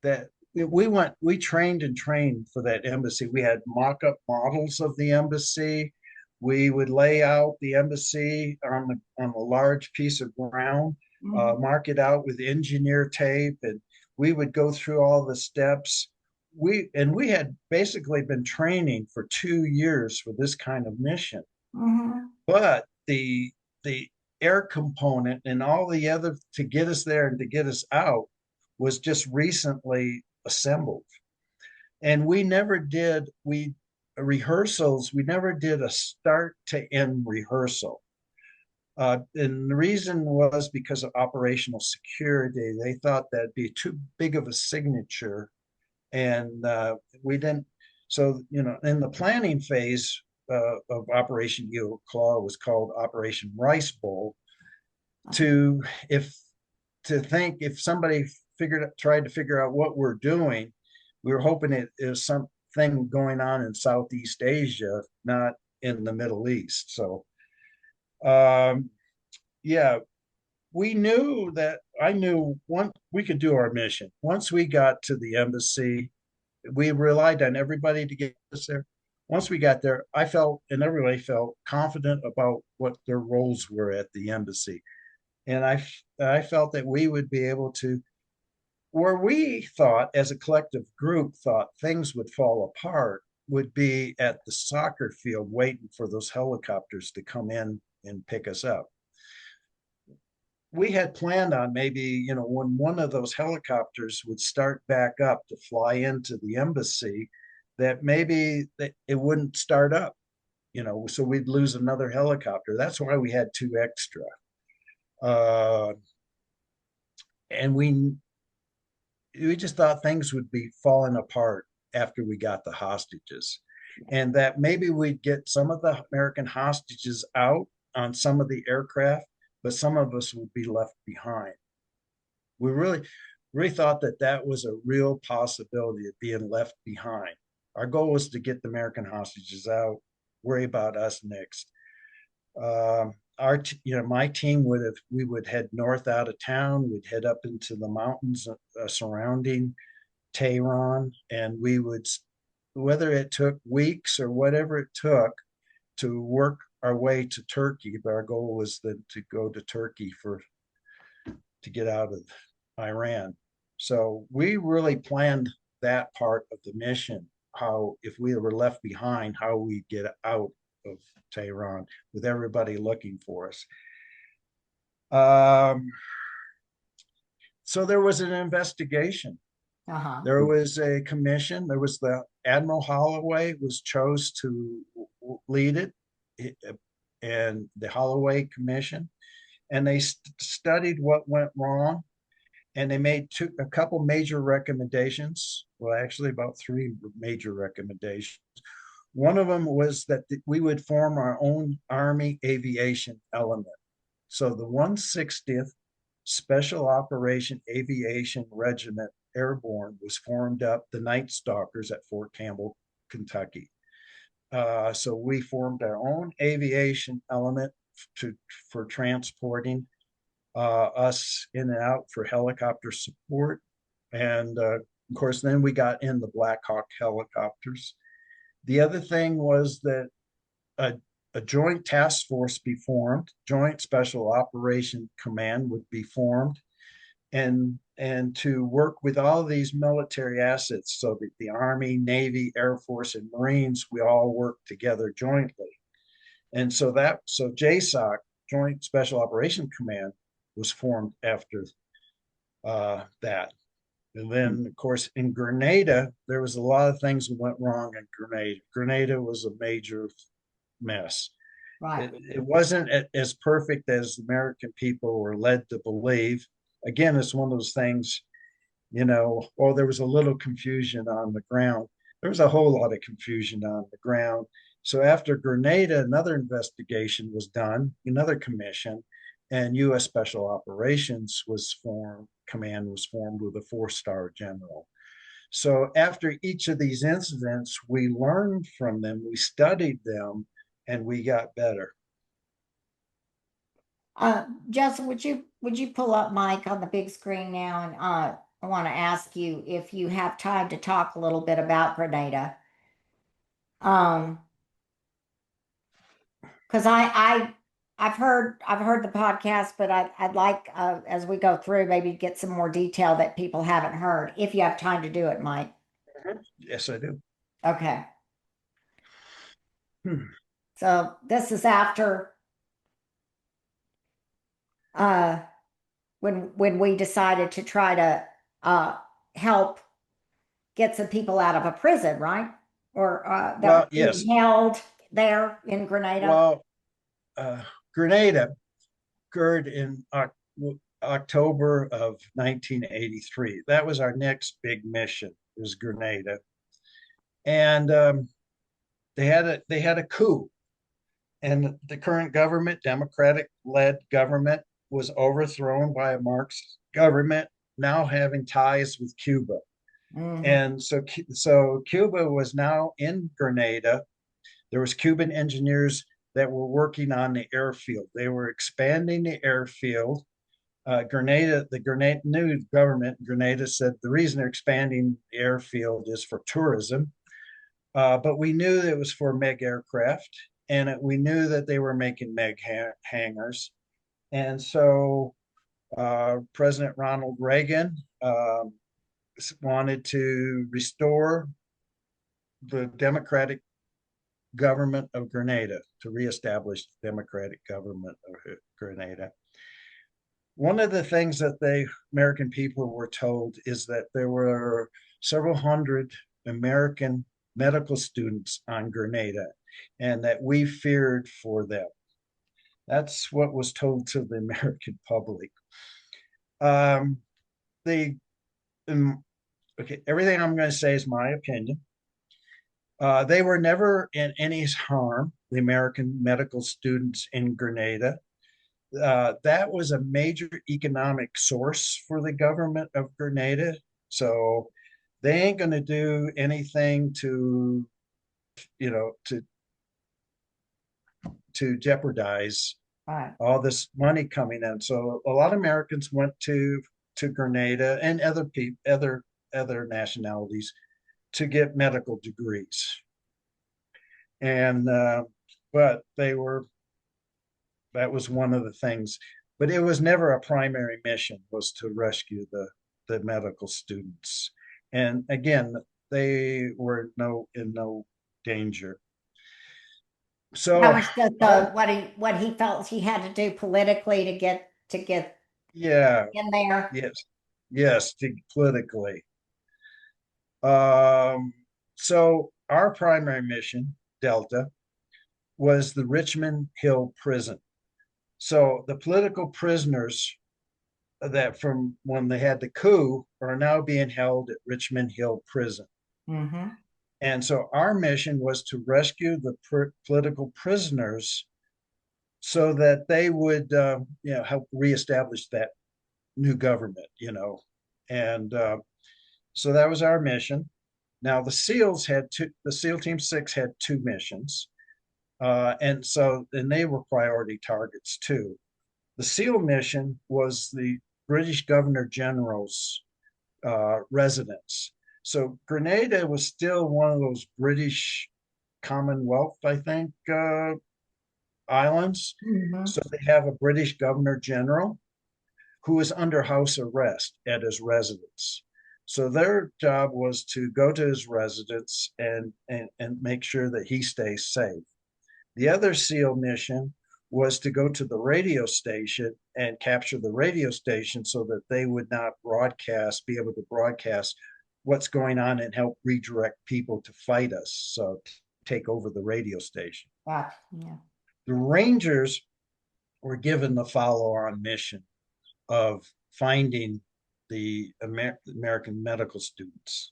that we trained and trained for that embassy. We had mock-up models of the embassy. We would lay out the embassy on a large piece of ground, Mhm. mark it out with engineer tape, and we would go through all the steps. We had basically been training for 2 years for this kind of mission, Mhm. but the air component and all the other to get us there and to get us out was just recently assembled. And we never did we rehearsals. We never did a start to end rehearsal. And the reason was because of operational security. They thought that'd be too big of a signature, and we didn't. So in the planning phase of Operation Eagle Claw was called Operation Rice Bowl. To if to think if somebody tried to figure out what we're doing, we were hoping it is something going on in Southeast Asia, not in the Middle East. So, um, yeah, we knew that I knew we could do our mission. Once we got to the embassy, we relied on everybody to get us there. Once we got there, I felt and everybody felt confident about what their roles were at the embassy. And I felt that we would be able to, where we thought as a collective group thought things would fall apart, would be at the soccer field waiting for those helicopters to come in and pick us up. we had planned on maybe, when one of those helicopters would start back up to fly into the embassy, that maybe it wouldn't start up, so we'd lose another helicopter. That's why we had two extra. And we just thought things would be falling apart after we got the hostages, and that maybe we'd get some of the American hostages out on some of the aircraft, but some of us would be left behind. We really thought that that was a real possibility of being left behind. Our goal was to get the American hostages out, worry about us next. My team we would head north out of town. We'd head up into the mountains surrounding Tehran, and we would, whether it took weeks or whatever it took, to work our way to Turkey. But our goal was then to go to Turkey to get out of Iran. So we really planned that part of the mission, how if we were left behind, how we get out of Tehran with everybody looking for us. So there was an investigation. There was a commission. There was Admiral Holloway was chose to lead it, and the Holloway Commission, and they studied what went wrong, and they made a couple major recommendations. Well, actually, about three major recommendations. One of them was that we would form our own Army aviation element. So the 160th Special Operation Aviation Regiment Airborne was formed up, the Night Stalkers, at Fort Campbell, Kentucky. So we formed our own aviation element for transporting us in and out for helicopter support. And of course, then we got in the Black Hawk helicopters. The other thing was that a joint task force be formed, Joint Special Operation Command would be formed, and to work with all these military assets, so that the Army, Navy, Air Force, and Marines, we all work together jointly. And so JSOC, Joint Special Operation Command, was formed after that. And then, of course, in Grenada, there was a lot of things that went wrong in Grenada. Grenada was a major mess. Right. It wasn't as perfect as the American people were led to believe. Again, it's one of those things, there was a little confusion on the ground. There was a whole lot of confusion on the ground. So after Grenada, another investigation was done, another commission, and U.S. Special Operations Command was formed with a 4-star general. So after each of these incidents, we learned from them, we studied them, and we got better. Justin, would you pull up Mike on the big screen now? And I want to ask you if you have time to talk a little bit about Grenada. Because I've heard the podcast, but I'd like as we go through maybe get some more detail that people haven't heard. If you have time to do it, Mike. Yes, I do. Okay. So this is after when we decided to try to help get some people out of a prison, right? Or that Well, were being yes. held there in Grenada. Well, Grenada occurred in October of 1983. That was our next big mission, was Grenada. And they had a coup, and the current government, Democratic-led government, was overthrown by a Marxist government, now having ties with Cuba. Mm-hmm. And so Cuba was now in Grenada. There was Cuban engineers that were working on the airfield. They were expanding the airfield. The new government in Grenada said the reason they're expanding the airfield is for tourism. But we knew that it was for MiG aircraft, and we knew that they were making MiG hangars. And so President Ronald Reagan wanted to restore the democratic government of Grenada, to reestablish the democratic government of Grenada. One of the things that the American people were told is that there were several hundred American medical students on Grenada and that we feared for them. That's what was told to the American public. Um, the okay, everything I'm going to say is my opinion. They were never in any harm, the American medical students in Grenada. That was a major economic source for the government of Grenada. So they ain't going to do anything to, you know, to jeopardize Right. all this money coming in. So a lot of Americans went to Grenada and other nationalities to get medical degrees. And but they were that was one of the things. But it was never a primary mission was to rescue the medical students. And again, they were in no danger. That So was just our what he felt he had to do politically to get yeah, in there. yes, yes, politically. Um, so our primary mission, Delta, was the Richmond Hill prison. So the political prisoners that from when they had the coup are now being held at Richmond Hill prison. Mm-hmm. And so our mission was to rescue the political prisoners so that they would, help reestablish that new government, And so that was our mission. Now the SEALs had the SEAL Team 6 had two missions. And they were priority targets too. The SEAL mission was the British Governor General's residence. So Grenada was still one of those British Commonwealth, I think, islands. Mm-hmm. So they have a British Governor General who is under house arrest at his residence. So their job was to go to his residence and make sure that he stays safe. The other SEAL mission was to go to the radio station and capture the radio station so that they would not be able to broadcast what's going on and help redirect people to fight us. So take over the radio station. Gotcha. Yeah. The Rangers were given the follow-on mission of finding the American medical students.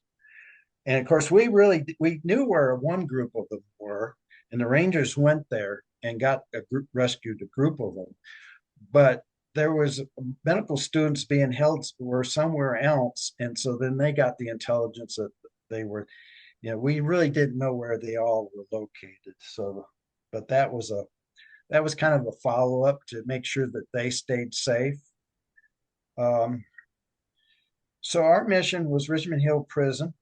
And of course, we knew where one group of them were, and the Rangers went there and rescued a group of them. But there was medical students being held were somewhere else, and so then they got the intelligence that they were. We really didn't know where they all were located. So, but that was kind of a follow up to make sure that they stayed safe. Um, so our mission was Richmond Hill Prison,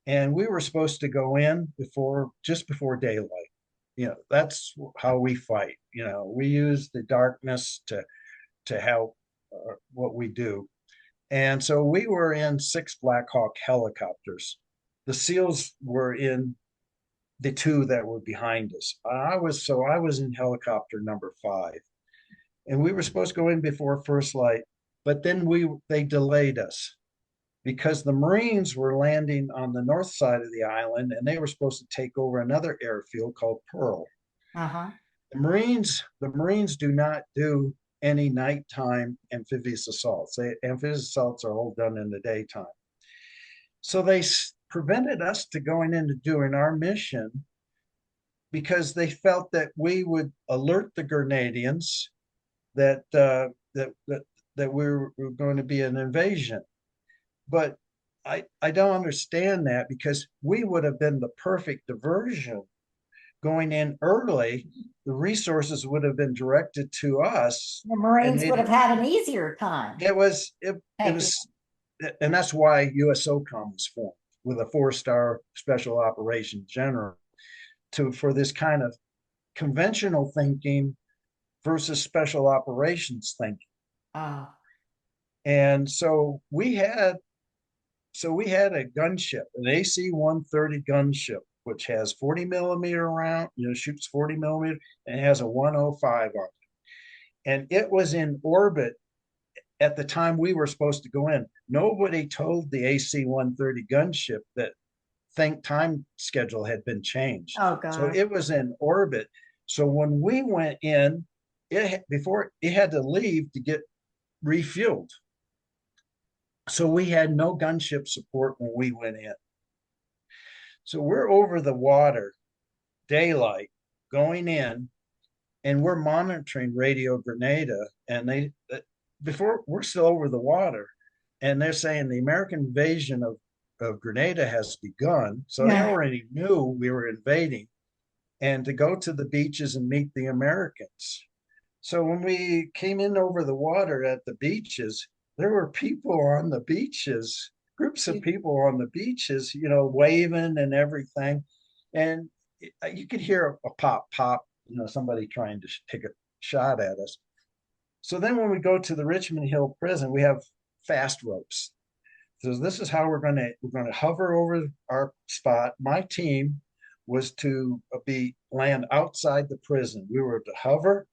and we were supposed to go in just before daylight. That's how we fight. We use the darkness to help what we do. And so we were in 6 Black Hawk helicopters. The SEALs were in the 2 that were behind us. I was in helicopter number 5, and we were supposed to go in before first light, but then they delayed us because the Marines were landing on the north side of the island, and they were supposed to take over another airfield called Pearl. Uh-huh. The Marines do not do any nighttime amphibious assaults. Amphibious assaults are all done in the daytime. So they prevented us to going into doing our mission because they felt that we would alert the Grenadians that we were going to be an invasion. But I don't understand that, because we would have been the perfect diversion. Going in early, the resources would have been directed to us, The and Marines would have had an easier time. it was, and that's why USOCOM was formed with a 4-star special operations general for this kind of conventional thinking versus special operations thinking. Oh. And so we had a gunship, an AC-130 gunship, which has 40 millimeter round, shoots 40 millimeter, and has a 105 on it. And it was in orbit at the time we were supposed to go in, nobody told the AC-130 gunship that think time schedule had been changed. Oh So God. it was in orbit. So when we went in, before it had to leave to get refueled. So we had no gunship support when we went in. So we're over the water, daylight, going in, and we're monitoring Radio Grenada. And before we're still over the water, and they're saying the American invasion of Grenada has begun. So they Yeah. already knew we were invading, and to go to the beaches and meet the Americans. So when we came in over the water at the beaches, there were people on the beaches, groups of people on the beaches, waving and everything. And you could hear a pop, pop, somebody trying to take a shot at us. So then when we go to the Richmond Hill prison, we have fast ropes. So this is how we're going to hover over our spot. My team was to be land outside the prison. We were to hover,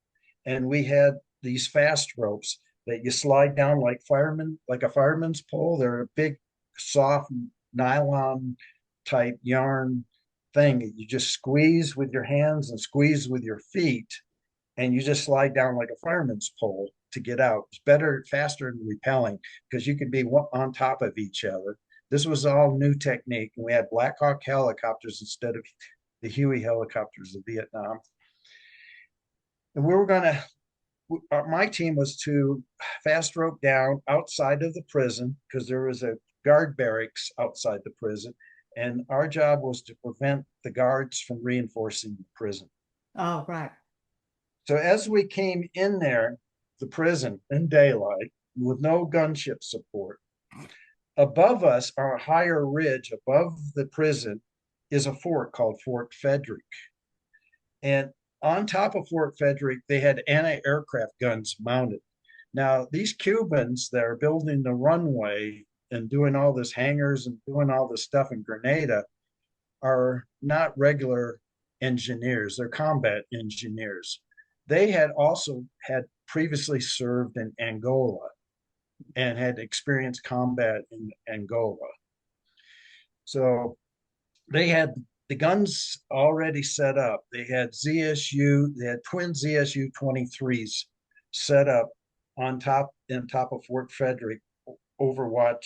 and we had these fast ropes that you slide down like a fireman's pole. They're a big, soft nylon type yarn thing that you just squeeze with your hands and squeeze with your feet, and you just slide down like a fireman's pole to get out. It's better, faster, and repelling because you can be on top of each other. This was all new technique, and we had Black Hawk helicopters instead of the Huey helicopters of Vietnam. And we were going to, my team was to fast rope down outside of the prison because there was a guard barracks outside the prison. And our job was to prevent the guards from reinforcing the prison. Oh, right. So as we came in there, the prison in daylight with no gunship support, above us on a higher ridge above the prison is a fort called Fort Frederick. And on top of Fort Frederick, they had anti-aircraft guns mounted. Now, these Cubans that are building the runway and doing all this hangars and doing all this stuff in Grenada are not regular engineers, they're combat engineers. They had also had previously served in Angola and had experienced combat in Angola. So they had the guns already set up. They had twin ZSU 23s set up on top of Fort Frederick, overwatch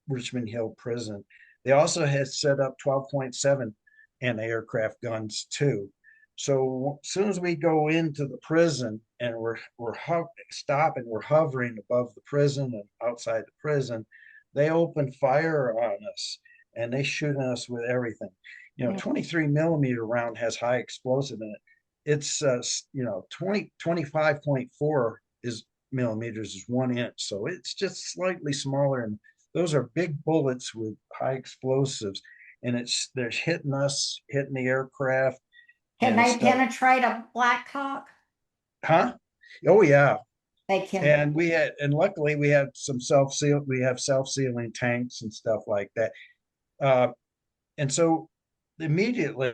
Richmond Hill Prison. They also had set up 12.7 anti-aircraft guns too. So as soon as we go into the prison and we're hovering above the prison and outside the prison, they open fire on us and they shoot us with everything. 23 millimeter round has high explosive in it. It's 25.4 millimeters is 1 inch, so it's just slightly smaller, and those are big bullets with high explosives, and they're hitting us, hitting the aircraft. Can they penetrate a Black Hawk? Huh? Oh yeah. They can. And luckily we have self-sealing tanks and stuff like that. And so immediately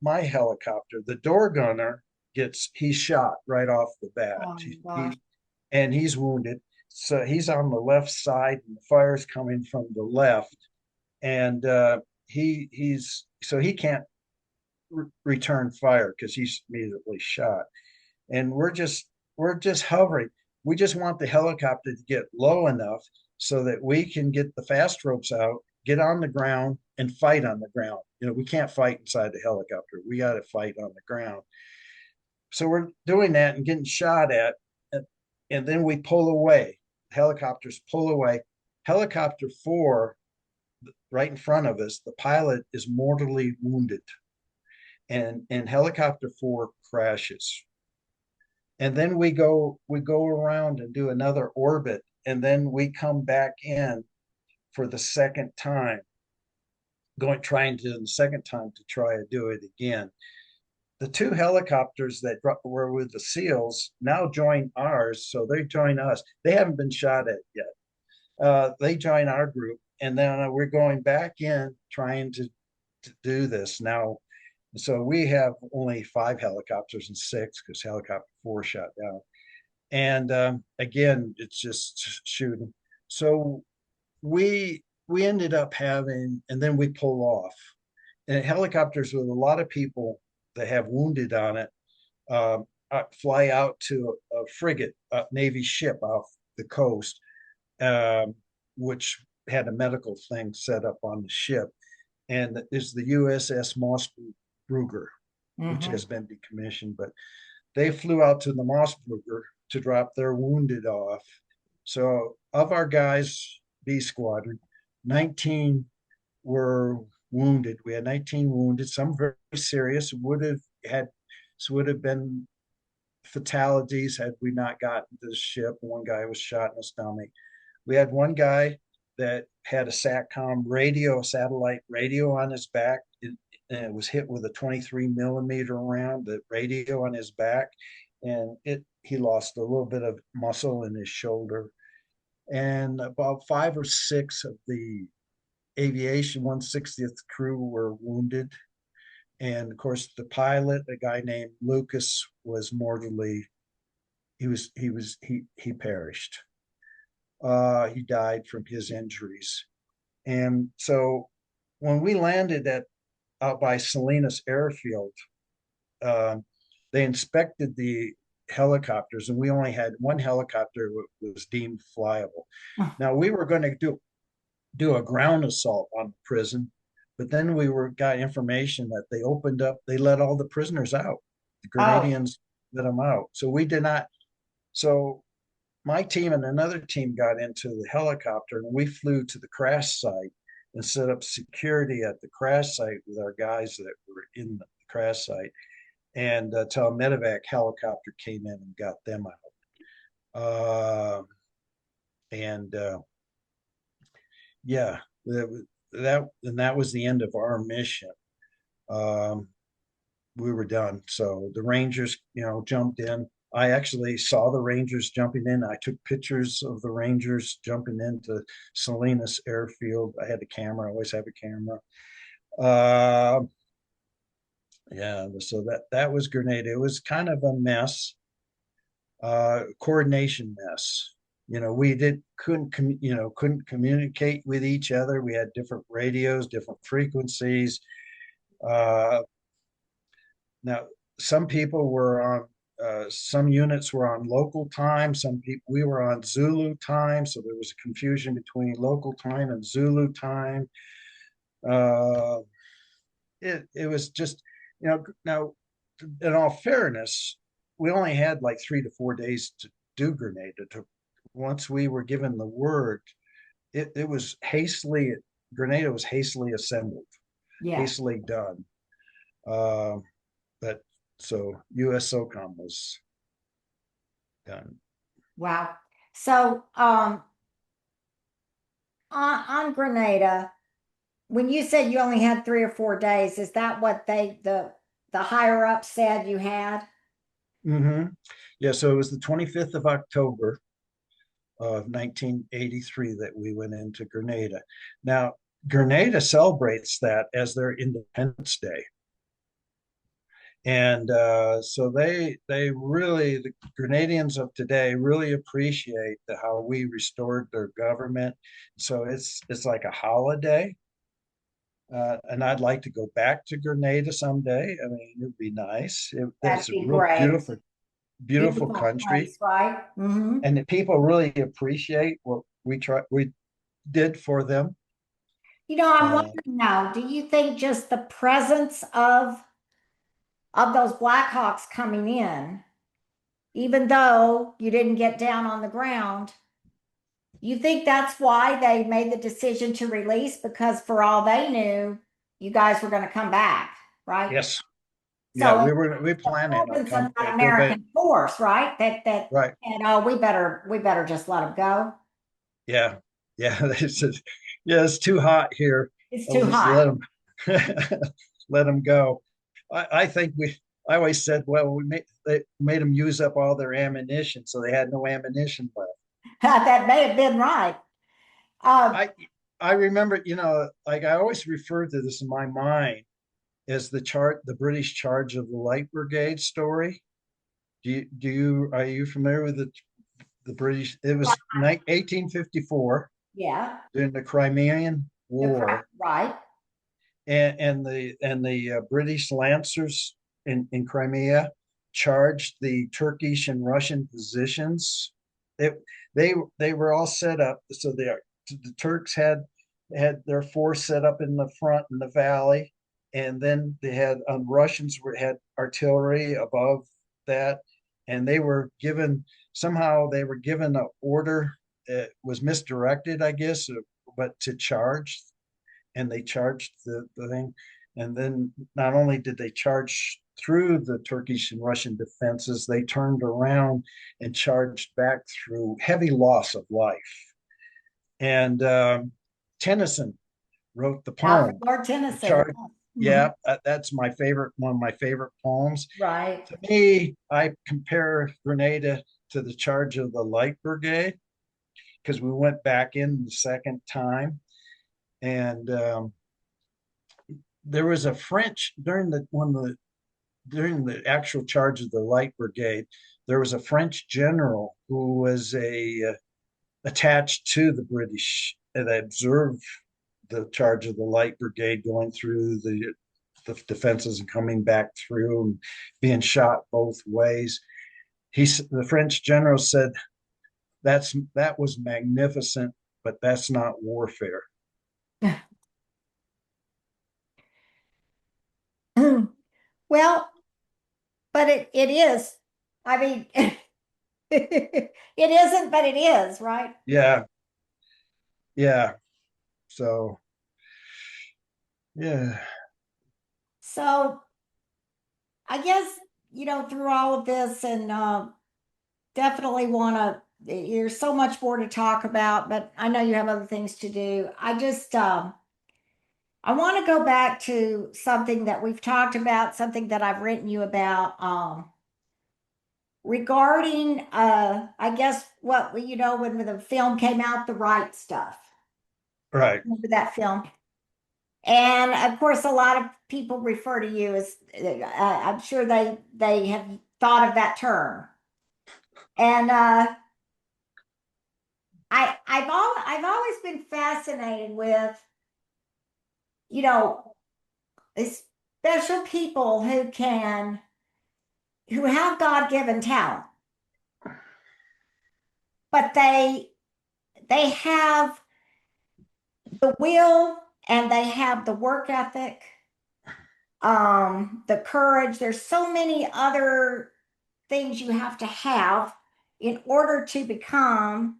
my helicopter, the door gunner he's shot right off the bat. And he's wounded. So he's on the left side and the fire's coming from the left. And he can't return fire because he's immediately shot. And we're just hovering. We just want the helicopter to get low enough so that we can get the fast ropes out, get on the ground, and fight on the ground. We can't fight inside the helicopter. We got to fight on the ground. So we're doing that and getting shot at, and then we pull away. Helicopters pull away. Helicopter 4, right in front of us, the pilot is mortally wounded, and helicopter 4 crashes. And then we go around and do another orbit, and then we come back in for the second time, trying to try to do it again. The 2 helicopters that were with the SEALs now join ours, so they join us. They haven't been shot at yet. They join our group, and then we're going back in trying to do this now. So we have only 5 helicopters and 6 because helicopter 4 shot down. And again, it's just shooting. So we ended up having, and then we pull off. And helicopters with a lot of people that have wounded on it um, fly out to a frigate, a Navy ship off the coast, um, which had a medical thing set up on the ship, and is the USS Mossbrugger, which Mm-hmm. has been decommissioned. But they flew out to the Mossbrugger to drop their wounded off. So of our guys, B squadron, 19 were wounded. We had 19 wounded, some very serious. Would have been fatalities had we not gotten to the ship. One guy was shot in the stomach. We had one guy that had a SATCOM radio, a satellite radio on his back. And it was hit with a 23 millimeter round, the radio on his back. And he lost a little bit of muscle in his shoulder. And about 5 or 6 of the aviation 160th crew were wounded. And of course, the pilot, a guy named Lucas, was mortally, he perished. He died from his injuries. And so when we landed at out by Salinas Airfield, um, they inspected the helicopters, and we only had one helicopter was deemed flyable. Now we were going to do a ground assault on the prison, but then got information that they let all the prisoners out. The Oh, Grenadians let them out. So we did not. So my team and another team got into the helicopter, and we flew to the crash site and set up security at the crash site with our guys that were in the crash site. And till a medevac helicopter came in and got them out. And yeah, that was the end of our mission. Um, we were done. So the Rangers, jumped in. I actually saw the Rangers jumping in. I took pictures of the Rangers jumping into Salinas Airfield. I had a camera. I always have a camera. Uh, yeah, so that was Grenada. It was kind of a mess, coordination mess. We couldn't communicate with each other. We had different radios, different frequencies. Uh, Now, some people were on, some units were on local time. We were on Zulu time. So there was a confusion between local time and Zulu time. Uh, it was just, now, in all fairness, we only had like 3 to 4 days to do Grenada. Once we were given the word, it was Grenada was hastily assembled, yeah. hastily done. Uh, but so US SOCOM was done. Wow. So, on Grenada, when you said you only had 3 or 4 days, is that what the higher up said you had? Mm-hmm. Yeah, so it was the 25th of October of 1983 that we went into Grenada. Now, Grenada celebrates that as their Independence Day. And so the Grenadians of today really appreciate how we restored their government. So it's like a holiday. And I'd like to go back to Grenada someday. I mean, it would be nice. That'd It's a be real great. beautiful Beautiful country, place, right? Mm-hmm. and the people really appreciate what we did for them. I'm Uh, wondering now, do you think just the presence of those Blackhawks coming in, even though you didn't get down on the ground, you think that's why they made the decision to release? Because for all they knew, you guys were going to come back, right? yes, yeah, So we the planning on presence of coming that back. Go back, American force, right? That right? and oh, we better just let them go. Yeah, yeah. They said, yeah, it's too hot here. It's I'll too just hot. let them go. I think I always said, well, they made them use up all their ammunition, so they had no ammunition left. That may have been right. Uh, I I remember, like I always refer to this in my mind as the British charge of the Light Brigade story. Are you familiar with the British? It was 1854 Yeah. during the Crimean War, Right. and the British Lancers in Crimea charged the Turkish and Russian positions. It, they were all set up, so the Turks had their force set up in the front in the valley, and then they had Russians had artillery above that, and they were given somehow they were given an order. It was misdirected, I guess, but to charge, and they charged the thing. And then not only did they charge through the Turkish and Russian defenses, they turned around and charged back through heavy loss of life. And Tennyson wrote the poem. Lord The Tennyson. charge, Mhm. yeah, that's my favorite, one of my favorite poems. Right. To me, I compare Grenada to the charge of the Light Brigade because we went back in the second time, and there was a French during the actual charge of the Light Brigade. There was a French general who was attached to the British and observed the charge of the Light Brigade going through the defenses and coming back through and being shot both ways. The French general said that was magnificent, but that's not warfare. Well, but it is. I mean, it isn't, but it is, right? Yeah, yeah. So yeah, So I guess, through all of this, and definitely want to, there's so much more to talk about, but I know you have other things to do. I want to go back to something that we've talked about, something that I've written you about, regarding, I guess what, when the film came out, The Right Stuff. right, Remember that film? And of course, a lot of people refer to you as, I'm sure they have thought of that term. And I've always been fascinated with, you know, special people who have God-given talent, but they have the will and they have the work ethic, the courage. There's so many other things you have to have in order to become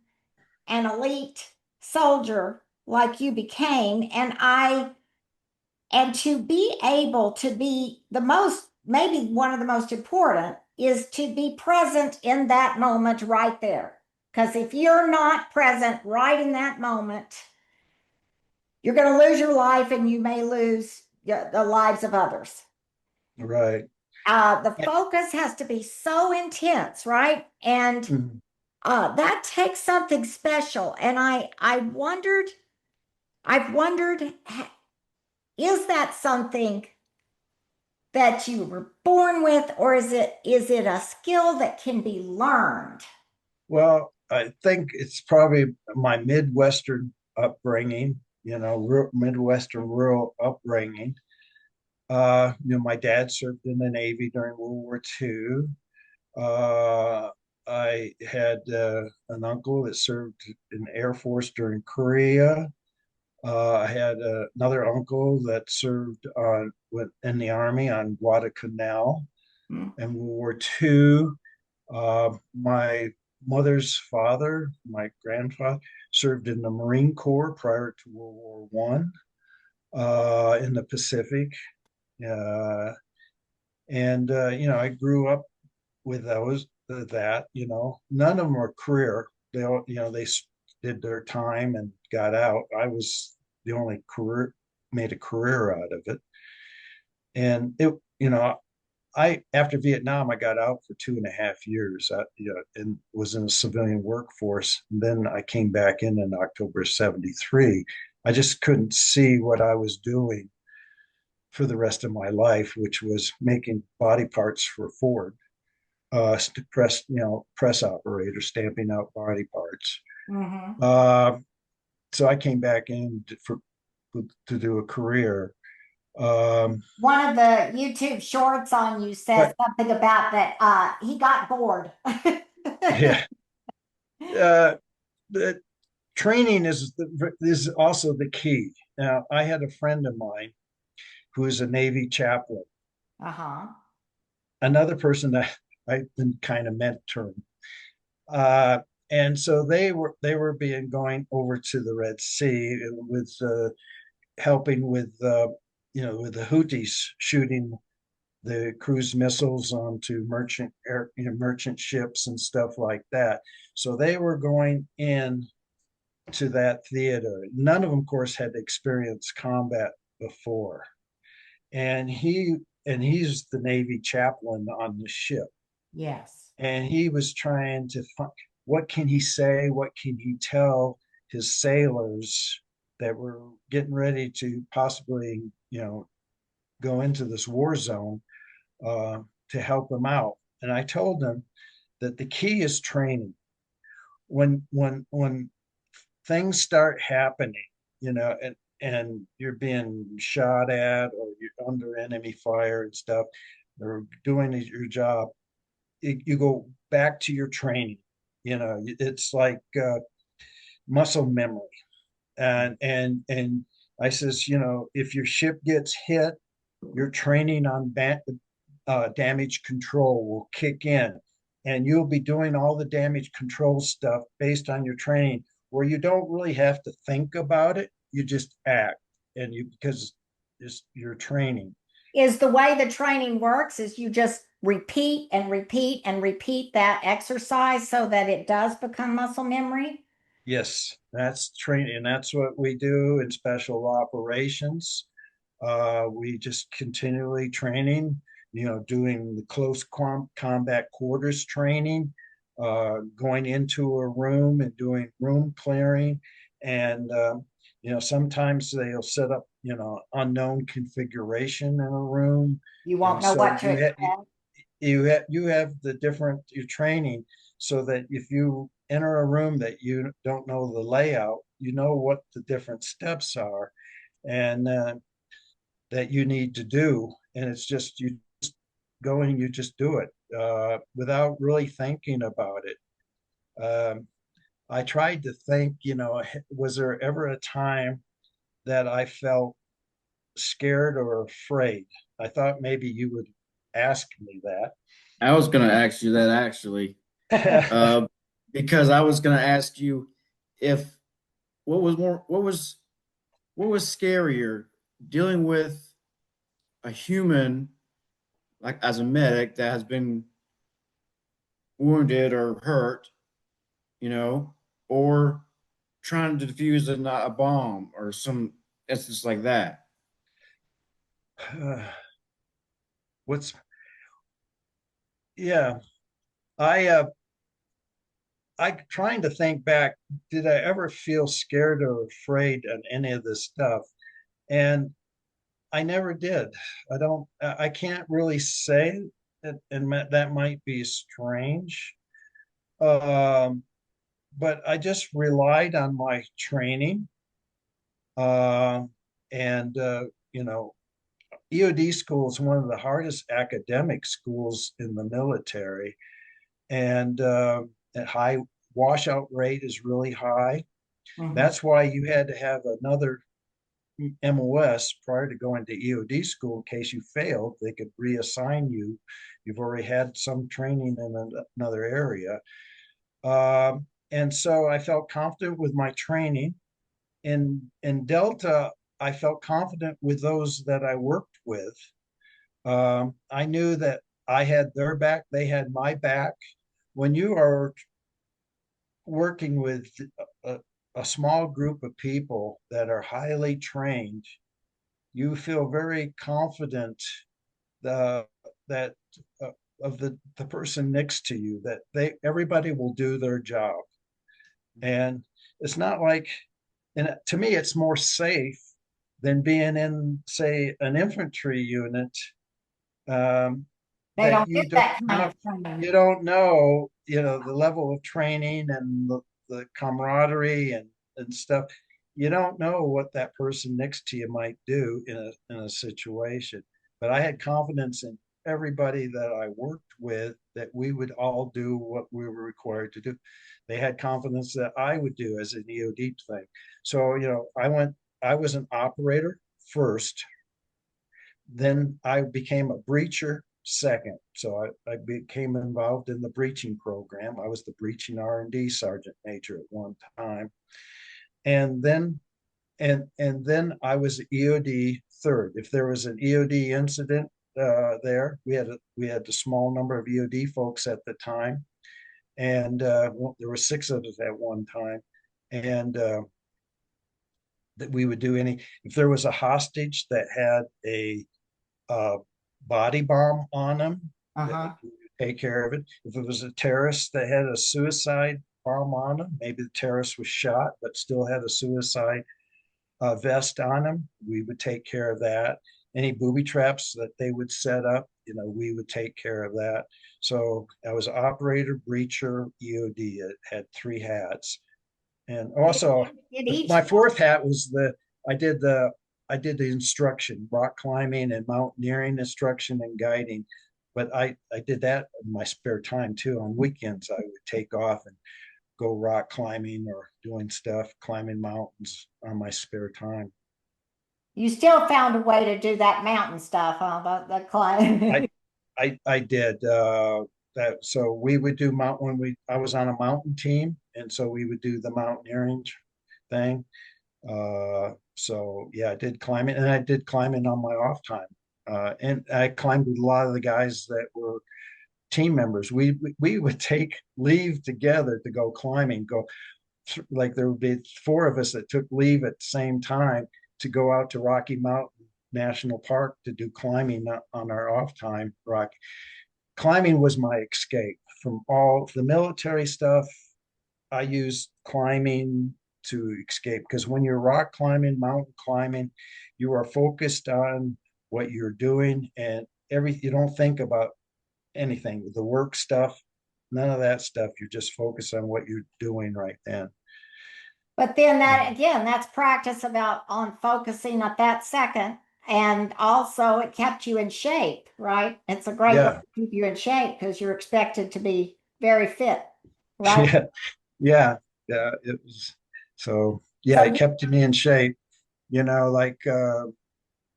an elite soldier like you became. And to be able to be the most, maybe one of the most important, is to be present in that moment right there. Because if you're not present right in that moment, you're going to lose your life and you may lose the lives of others. right. The focus has to be so intense, right? And Mhm. that takes something special. And I've wondered, is that something that you were born with, or is it a skill that can be learned? Well, I think it's probably my Midwestern upbringing, Midwestern rural upbringing. My dad served in the Navy during World War II. I had an uncle that served in the Air Force during Korea. I had another uncle that served in the Army on Guadalcanal Hmm. in World War II. My mother's father, my grandfather, served in the Marine Corps prior to World War One in the Pacific. Uh, and I grew up with that. None of them were career. They all, they did their time and got out. I was the only career made a career out of it. And I after Vietnam, I got out for 2.5 years, and was in the civilian workforce. And then I came back in October '73. I just couldn't see what I was doing for the rest of my life, which was making body parts for Ford. press operator, stamping out body parts. Mm-hmm. Uh, so I came back in to do a career. One of the YouTube shorts on you says But something about that he got bored. yeah, the training is also the key. Now, I had a friend of mine who is a Navy chaplain, Uh-huh. another person that I've been kind of mentoring. Uh, and so they were being going over to the Red Sea with helping with the Houthis shooting the cruise missiles onto merchant ships and stuff like that. So they were going in to that theater. None of them, of course, had experienced combat before, and he's the Navy chaplain on the ship, Yes. and he was trying to find what can he say, what can he tell his sailors that were getting ready to possibly, go into this war zone, uh, to help them out. And I told them that the key is training. When things start happening, and you're being shot at or you're under enemy fire and stuff, or doing your job, you go back to your training. It's like muscle memory. And I says, if your ship gets hit, your training on damage control will kick in, and you'll be doing all the damage control stuff based on your training, where you don't really have to think about it. You just act, and because it's your training. Is the way the training works is you just repeat and repeat and repeat that exercise so that it does become muscle memory? Yes, that's training, and that's what we do in special operations. We just continually training, doing the close combat quarters training, going into a room and doing room clearing. And, sometimes they'll set up, unknown configuration in a room. You won't And know so what to expect. you have the different your training, so that if you enter a room that you don't know the layout, you know what the different steps are, and that you need to do. And it's just you just go and you just do it, without really thinking about it. I tried to think, was there ever a time that I felt scared or afraid? I thought maybe you would ask me I was going to ask you that actually, that. uh, because I was going to ask you if what was scarier, dealing with a human like as a medic that has been wounded or hurt, you know, or trying to defuse a bomb or some instance like that. What's Yeah, I trying to think back, did I ever feel scared or afraid on any of this stuff? And I never did. I can't really say it, and that might be strange. Um, but I just relied on my training. Uh, and EOD school is one of the hardest academic schools in the military, and high washout rate is really high. Mhm. That's why you had to have another MOS prior to going to EOD school. In case you failed, they could reassign you. You've already had some training in another area. And so I felt confident with my training. In Delta, I felt confident with those that I worked with. I knew that I had their back, they had my back. When you are working with a, a small group of people that are highly trained, you feel very confident the, that of the person next to you, that everybody will do their job. And it's not like, and to me, it's more safe than being in, say, an infantry unit, um, They that don't you get don't that kind know, of training. you don't know, the level of training and the camaraderie and stuff. You don't know what that person next to you might do in a situation. But I had confidence in everybody that I worked with that we would all do what we were required to do. They had confidence that I would do as an EOD thing. So, I was an operator first, then I became a breacher second. So I became involved in the breaching program. I was the breaching R&D sergeant major at one time. And then I was EOD third. If there was an EOD incident there, we had a small number of EOD folks at the time, and there were six of us at one time, and that we would do any if there was a hostage that had a body bomb on them, Uh-huh. take care of it. If it was a terrorist that had a suicide bomb on them, maybe the terrorist was shot but still had a suicide vest on them, we would take care of that. Any booby traps that they would set up, we would take care of that. So I was operator, breacher, EOD. It had three hats. And also It each my fourth hat was I did the I did the instruction, rock climbing and mountaineering instruction and guiding. But I did that in my spare time too. On weekends, I would take off and go rock climbing or doing stuff, climbing mountains on my spare time. You still found a way to do that mountain stuff, huh? The I climb. I did that. So we would do I was on a mountain team, and so we would do the mountaineering thing. So yeah, I did climbing, and I did climbing on my off time. And I climbed with a lot of the guys that were team members. We would take leave together to go climbing. Like there would be four of us that took leave at the same time to go out to Rocky Mountain National Park to do climbing on our off time. Climbing was my escape from all the military stuff. I used climbing to escape because when you're rock climbing, mountain climbing, you are focused on what you're doing and you don't think about anything, the work stuff, none of that stuff. You're just focused on what you're doing right then. But then that And again, that's practice about on focusing at that second. And also it kept you in shape, right? It's a great way yeah, to keep you in shape because you're expected to be very fit, right? yeah, yeah, yeah. It was so yeah, it So, kept me in shape. Like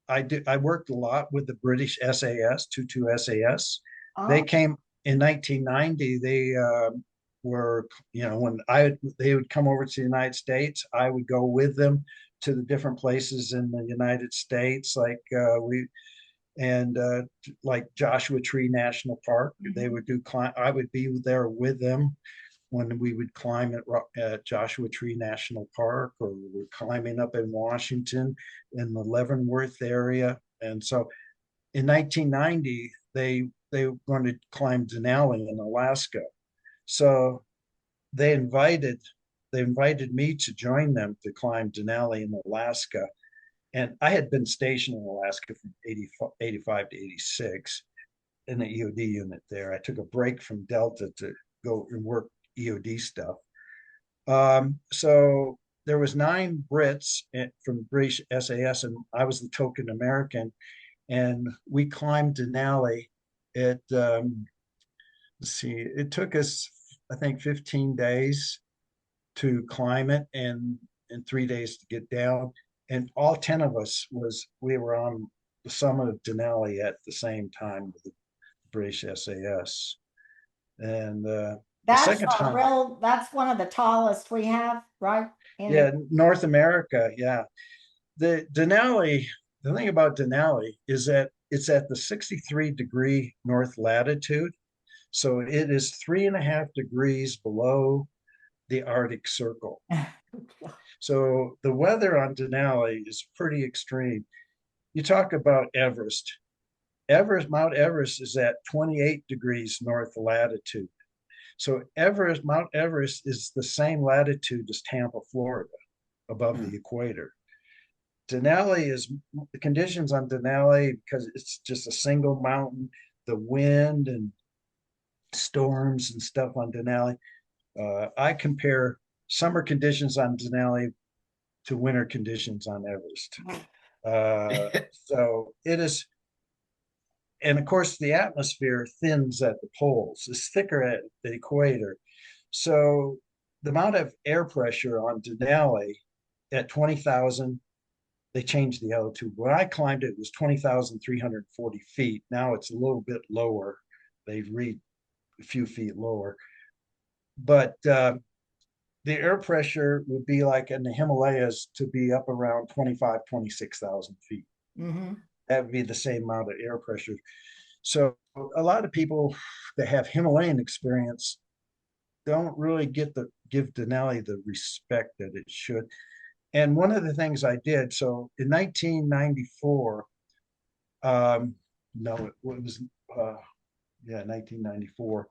I worked a lot with the British SAS, 22 SAS. They oh, came in 1990. They were, when they would come over to the United States, I would go with them to the different places in the United States, like Joshua Tree National Park. They mhm. would I would be there with them when we would climb at Joshua Tree National Park, or we're climbing up in Washington in the Leavenworth area. And so in 1990, they wanted to climb Denali in Alaska. So they invited they invited me to join them to climb Denali in Alaska. And I had been stationed in Alaska from 85 to 86 in the EOD unit there. I took a break from Delta to go and work EOD stuff. So there was nine Brits from British SAS, and I was the token American. And we climbed Denali. Let's see, it took us, I think, 15 days to climb it, and 3 days to get down. And all 10 of us we were on the summit of Denali at the same time with the British SAS. And the That's second time, that's one of the tallest we have, right? In the yeah, North America, yeah. The thing about Denali is that it's at the 63-degree north latitude. So it is 3.5 degrees below the Arctic Circle. So the weather on Denali is pretty extreme. You talk about Everest. Mount Everest is at 28 degrees north latitude. So Mount Everest is the same latitude as Tampa, Florida, above the equator. Denali is the conditions on Denali, because it's just a single mountain. the wind and storms and stuff on Denali. I compare summer conditions on Denali to winter conditions on Everest. So it is, and of course, the atmosphere thins at the poles, it's thicker at the equator. So the amount of air pressure on Denali at 20,000, they changed the altitude. When I climbed it, it was 20,340 feet. Now it's a little bit lower. They've read a few feet lower. But the air pressure would be like in the Himalayas to be up around 25, 26,000 feet. Mm-hmm. That would be the same amount of air pressure. So a lot of people that have Himalayan experience don't really give Denali the respect that it should. And one of the things I did, so in 1994, no, it was, yeah, 1994.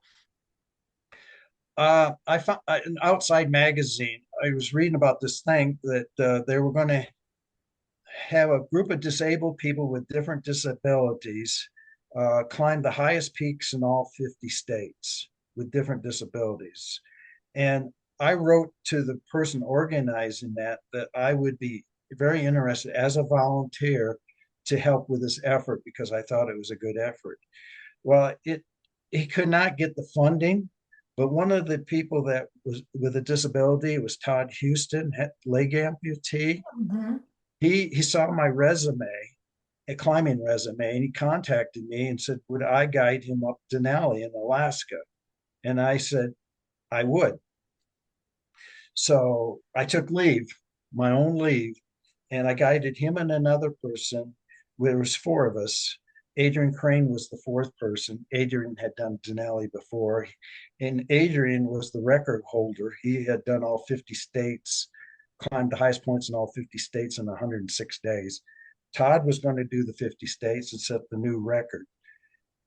I found an Outside magazine. I was reading about this thing that they were going to have a group of disabled people with different disabilities climb the highest peaks in all 50 states with different disabilities. And I wrote to the person organizing that I would be very interested as a volunteer to help with this effort because I thought it was a good effort. Well, he could not get the funding, but one of the people that was with a disability was Todd Houston, leg amputee. Mm-hmm. He saw my resume, a climbing resume, and he contacted me and said, would I guide him up Denali in Alaska? And I said, I would. So I took leave, my own leave, and I guided him and another person. There was four of us. Adrian Crane was the fourth person. Adrian had done Denali before, and Adrian was the record holder. He had done all 50 states, climbed the highest points in all 50 states in 106 days. Todd was going to do the 50 states and set the new record.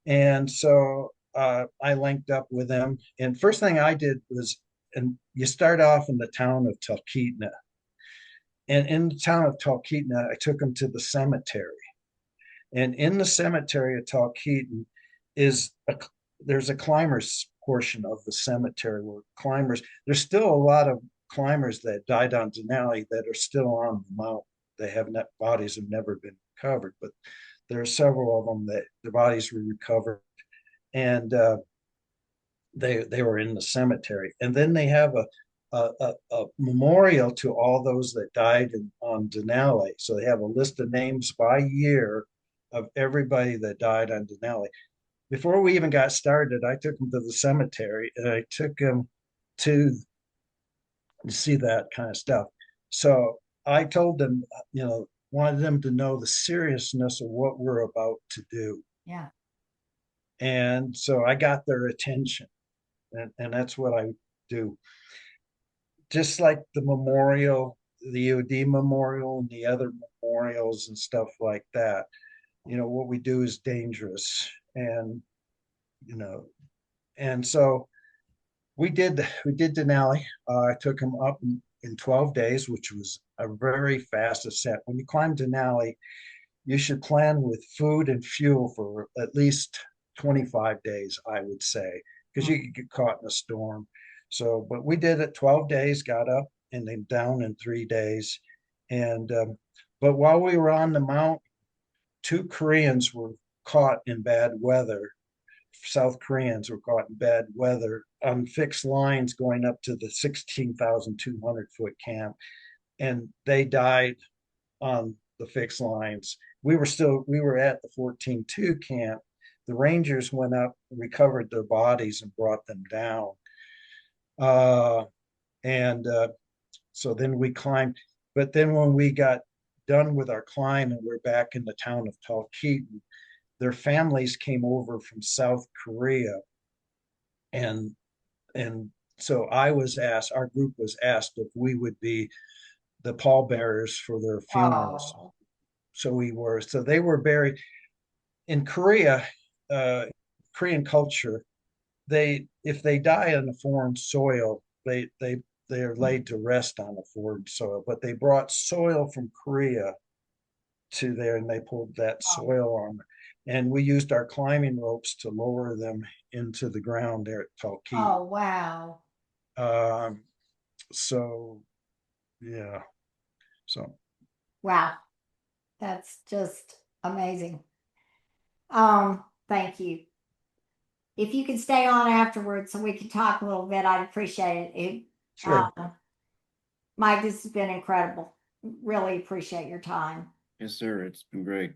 And so I linked up with them. And first thing I did was, and you start off in the town of Talkeetna. And in the town of Talkeetna, I took them to the cemetery. And in the cemetery of Talkeetna there's a climbers portion of the cemetery where climbers, there's still a lot of climbers that died on Denali that are still on the mountain. They have not, bodies have never been recovered, but there are several of them that their bodies were recovered, and they were in the cemetery. And then they have a memorial to all those that died on Denali. So they have a list of names by year of everybody that died on Denali. Before we even got started, I took them to the cemetery and I took them to see that kind of stuff. So I told them, wanted them to know the seriousness of what we're about to do. Yeah. And so I got their attention, and that's what I do. Just like the memorial, the EOD memorial, and the other memorials and stuff like that, what we do is dangerous. And, and so we did Denali. I took him up in 12 days, which was a very fast ascent. When you climb Denali, you should plan with food and fuel for at least 25 days, I would say, because you could get caught in a storm. So, but we did it 12 days, got up and then down in 3 days. And, but while we were on the mountain, two Koreans were caught in bad weather. South Koreans were caught in bad weather on fixed lines going up to the 16,200 foot camp. And they died on the fixed lines. We were at the 14.2 camp. The Rangers went up, recovered their bodies, and brought them down. And so then we climbed. But then when we got done with our climb and we're back in the town of Talkeetna, their families came over from South Korea. And so our group was asked if we would be the pallbearers for their funerals. Oh. So we were. So they were buried in Korea. Korean culture, if they die on a foreign soil, they are laid to rest on a foreign soil. But they brought soil from Korea to there, and they pulled that soil on. and we used our climbing ropes to lower them into the ground there at Talkeet. Oh, wow. So yeah, so Wow. That's just amazing. Thank you. If you could stay on afterwards so we could talk a little bit, I'd appreciate it. sure. Mike, this has been incredible. Really appreciate your time. Yes, sir. It's been great.